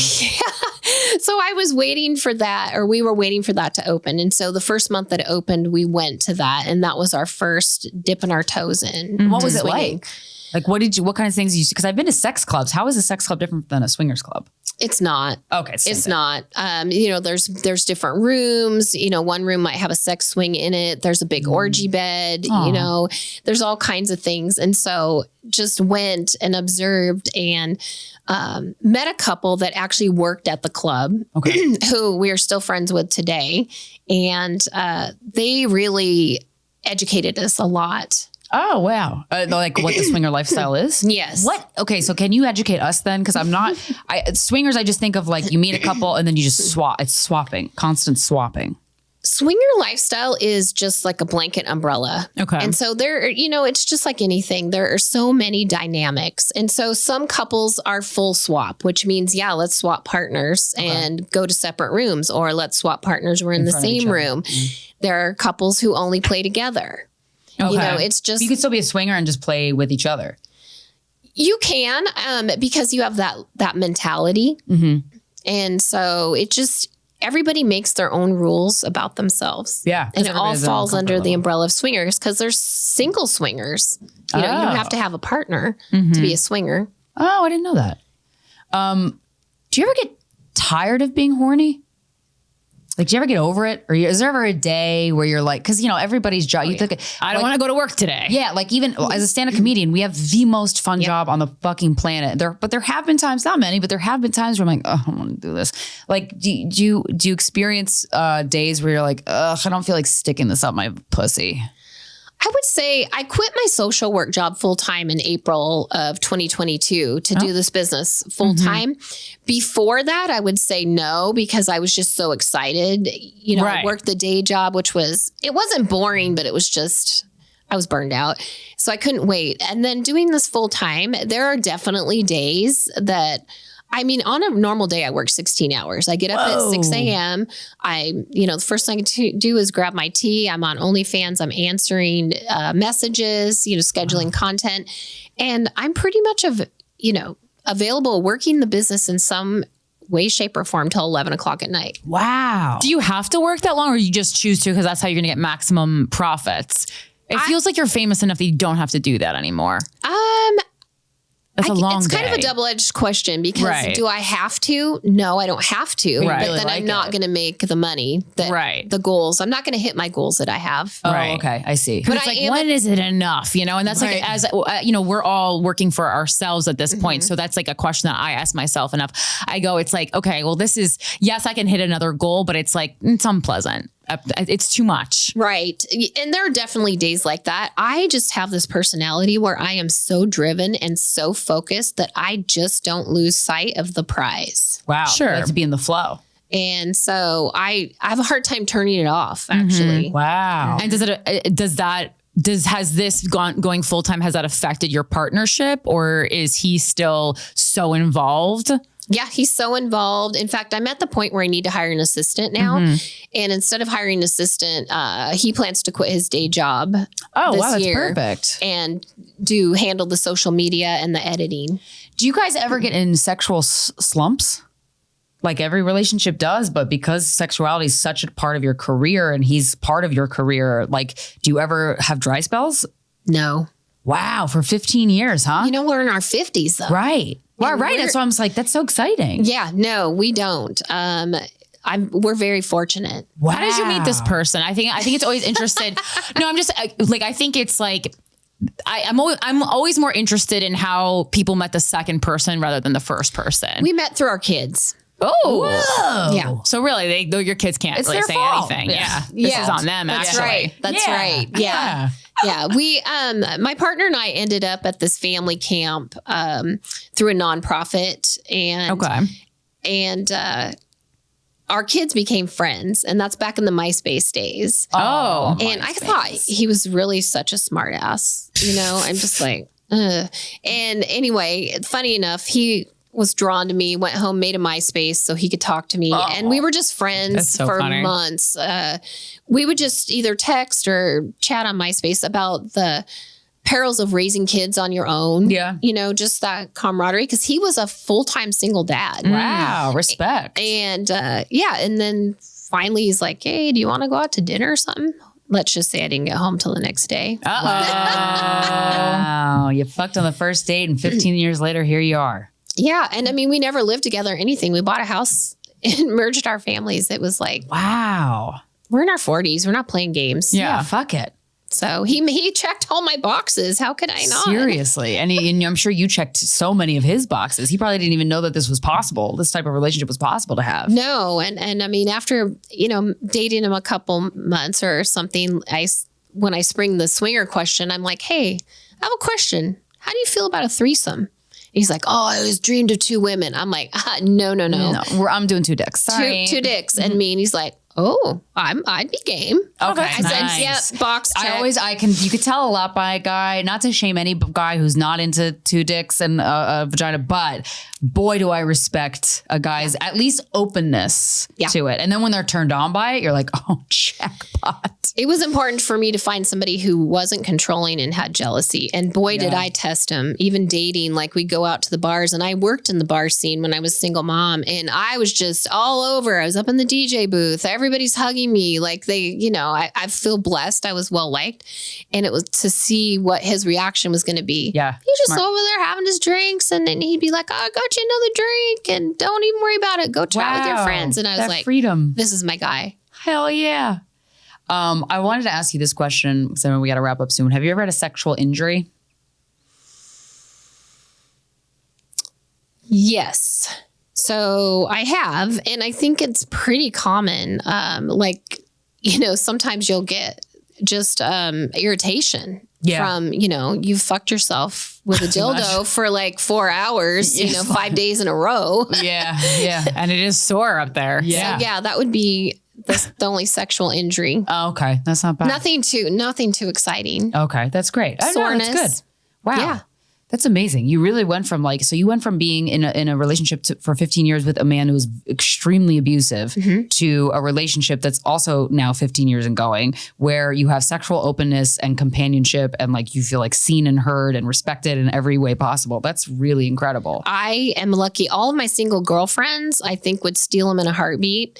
So I was waiting for that, or we were waiting for that to open. And so the first month that it opened, we went to that. And that was our first dipping our toes in. What was it like? Like, what kind of things did you see? Because I've been to sex clubs. How is a sex club different than a swingers club? It's not. Okay. It's not. There's different rooms. One room might have a sex swing in it. There's a big orgy bed. There's all kinds of things. And so just went and observed and met a couple that actually worked at the club, who we are still friends with today. And they really educated us a lot. Oh, wow. Like what the swinger lifestyle is? Yes. What? Okay. So can you educate us then? Because swingers, I just think of like you meet a couple and then you just swap. It's swapping, constant swapping. Swinger lifestyle is just like a blanket umbrella. Okay. And so it's just like anything. There are so many dynamics. And so some couples are full swap, which means, let's swap partners and go to separate rooms, or let's swap partners. We're in the same room. There are couples who only play together. Okay. It's just... You can still be a swinger and just play with each other. You can, because you have that mentality. Mm-hmm. And so everybody makes their own rules about themselves. Yeah. And it all falls under the umbrella of swingers, because there's single swingers. You don't have to have a partner to be a swinger. Oh, I didn't know that. Do you ever get tired of being horny? Like, do you ever get over it? Or is there ever a day where you're like, because, everybody's job, I don't want to go to work today. Yeah. Like even as a stand-up comedian, we have the most fun job on the fucking planet. But there have been times, not many, but there have been times where I'm like, oh, I don't want to do this. Like, do you experience days where you're like, ugh, I don't feel like sticking this up my pussy? I would say I quit my social work job full time in April of 2022 to do this business full time. Before that, I would say no, because I was just so excited. I worked the day job, it wasn't boring, but it was just, I was burned out. So I couldn't wait. And then doing this full time, there are definitely days that, on a normal day, I work 16 hours. I get up at 6 a.m. The first thing I do is grab my tea. I'm on OnlyFans. I'm answering messages, scheduling content. And I'm pretty much available working the business in some way, shape, or form till 11 o'clock at night. Wow. Do you have to work that long, or you just choose to because that's how you're going to get maximum profits? It feels like you're famous enough that you don't have to do that anymore. That's a long It's day. kind of a double-edged question, because do I have to? No, I don't have to. Right. But then I'm not going to make the money, the goals. I'm not going to hit my goals that I have. Oh, okay. I see. But it's like, when is it enough? And that's like, as we're all working for ourselves at this point. So that's like a question that I ask myself enough. I go, it's like, okay, well, this is, yes, I can hit another goal, but it's like, it's unpleasant. It's too much. Right. And there are definitely days like that. I just have this personality where I am so driven and so focused that I just don't lose sight of the prize. Wow. Sure. You have to be in the flow. And so I have a hard time turning it off, actually. Wow. And has this going full time, has that affected your partnership, or is he still so involved? Yeah, he's so involved. In fact, I'm at the point where I need to hire an assistant now. And instead of hiring an assistant, he plans to quit his day job this that's year perfect. and handle the social media and the editing. Do you guys ever get in sexual slumps? Like every relationship does, but because sexuality is such a part of your career and he's part of your career, like, do you ever have dry spells? No. Wow, for 15 years, huh? You know, we're in our 50s, though. Right. Well, right. That's why I'm like, that's so exciting. Yeah, no, we don't. We're very fortunate. Wow. How did you meet this person? I think it's always interested. No, I'm just like, I think it's like, I'm always more interested in how people met the second person rather than the first person. We met through our kids. Oh, whoa. Yeah. So really, your kids can't really say fault. anything. Yeah. Yeah. This is on them, That's actually. right. That's right. Yeah. Yeah. We, my partner and I ended up at this family camp through a nonprofit, and our kids became friends, and that's back in the MySpace days. Oh. And I thought he was really such a smart ass, you know, I'm just like, ugh. And anyway, funny enough, he was drawn to me, went home, made a MySpace so he could talk to me. And we were just friends for months. We would just either text or chat on MySpace about the perils of raising kids on your own. Yeah. You know, just that camaraderie, because he was a full-time single dad. Wow. Respect. And and then finally he's like, hey, do you want to go out to dinner or something? Let's just say I didn't get home till the next day. Wow. You fucked on the first date and 15 years later, here you are. Yeah. And I mean, we never lived together or anything. We bought a house and merged our families. It was like, wow. We're in our 40s. We're not playing games. Yeah, fuck it. So he checked all my boxes. How could I not? Seriously. And I'm sure you checked so many of his boxes. He probably didn't even know that this was possible. This type of relationship was possible to have. No. And I mean, after, you know, dating him a couple months or something, when I spring the swinger question, I'm like, hey, I have a question. How do you feel about a threesome? He's like, oh, I always dreamed of 2 women. I'm like, no. I'm doing 2 dicks. Sorry. Two dicks. And me. And he's like, oh, I'd be game. Okay. I said, yep, box check. You could tell a lot by a guy, not to shame any guy who's not into 2 dicks and a vagina, but boy, do I respect a guy's at least openness to it. And then when they're turned on by it, you're like, oh, jackpot. It was important for me to find somebody who wasn't controlling and had jealousy. And boy, did I test him. Even dating, like we go out to the bars, and I worked in the bar scene when I was a single mom, and I was just all over. I was up in the DJ booth. Everybody's hugging me. Like they, you know, I feel blessed. I was well liked. And it was to see what his reaction was going to be. Yeah. He's just over there having his drinks, and then he'd be like, oh, I got you another drink, and don't even worry about it. Go chat with your friends. And I was like, freedom. This is my guy. Hell yeah. I wanted to ask you this question because I know we got to wrap up soon. Have you ever had a sexual injury? Yes. So I have, and I think it's pretty common. Like, you know, sometimes you'll get just irritation from, you know, you've fucked yourself with a dildo for like 4 hours, you know, 5 days in a row. Yeah. And it is sore up there. Yeah. So yeah, that would be the only sexual injury. Oh, okay. That's not bad. Nothing too exciting. Okay. That's great. Soreness. That's good. Wow. Yeah. That's amazing. You really went from being in a relationship for 15 years with a man who was extremely abusive to a relationship that's also now 15 years and going, where you have sexual openness and companionship and like you feel like seen and heard and respected in every way possible. That's really incredible. I am lucky. All of my single girlfriends, I think, would steal them in a heartbeat.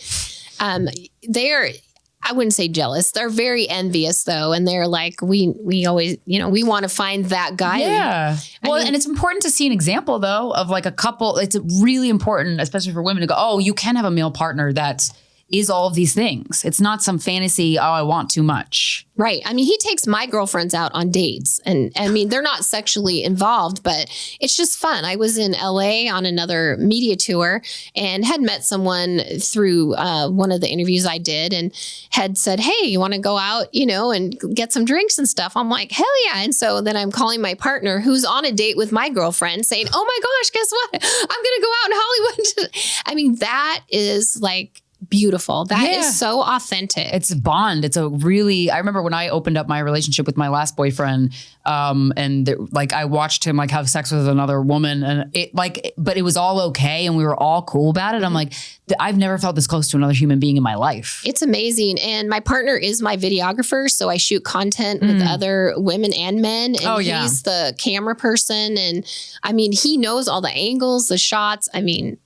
I wouldn't say jealous. They're very envious though. And they're like, we always, you know, we want to find that guy. Yeah. Well, and it's important to see an example though of like a couple. It's really important, especially for women, to go, oh, you can have a male partner that is all of these things. It's not some fantasy, I want too much. Right. I mean, he takes my girlfriends out on dates, and I mean, they're not sexually involved, but it's just fun. I was in LA on another media tour and had met someone through one of the interviews I did, and had said, hey, you want to go out, and get some drinks and stuff? I'm like, hell yeah. And so then I'm calling my partner who's on a date with my girlfriend saying, oh my gosh, guess what? I'm going to go out in Hollywood. I mean, that is like beautiful. That is so authentic. It's a bond. It's a really, I remember when I opened up my relationship with my last boyfriend, I watched him like have sex with another woman, and but it was all okay. And we were all cool about it. I'm like, I've never felt this close to another human being in my life. It's amazing. And my partner is my videographer. So I shoot content with other women and men. And he's the camera person. And I mean, he knows all the angles, the shots. I mean,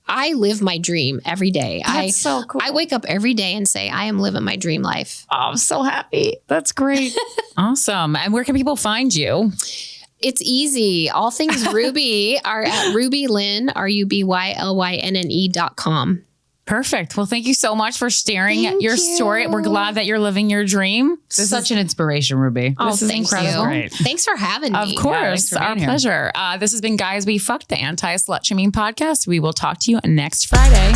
I live my dream every day. That's so cool. I wake up every day and say, I am living my dream life. Oh, I'm so happy. That's great. Awesome. And where can people find you? It's easy. All things Ruby are at RubyLynne, RubyLynne.com. Perfect. Well, thank you so much for sharing your story. We're glad that you're living your dream. This is such an inspiration, Ruby. Oh, this is incredible. Great. Thanks for having me. Of course. Our pleasure. This has been Guys We Fucked, the anti-slut shaming podcast. We will talk to you next Friday.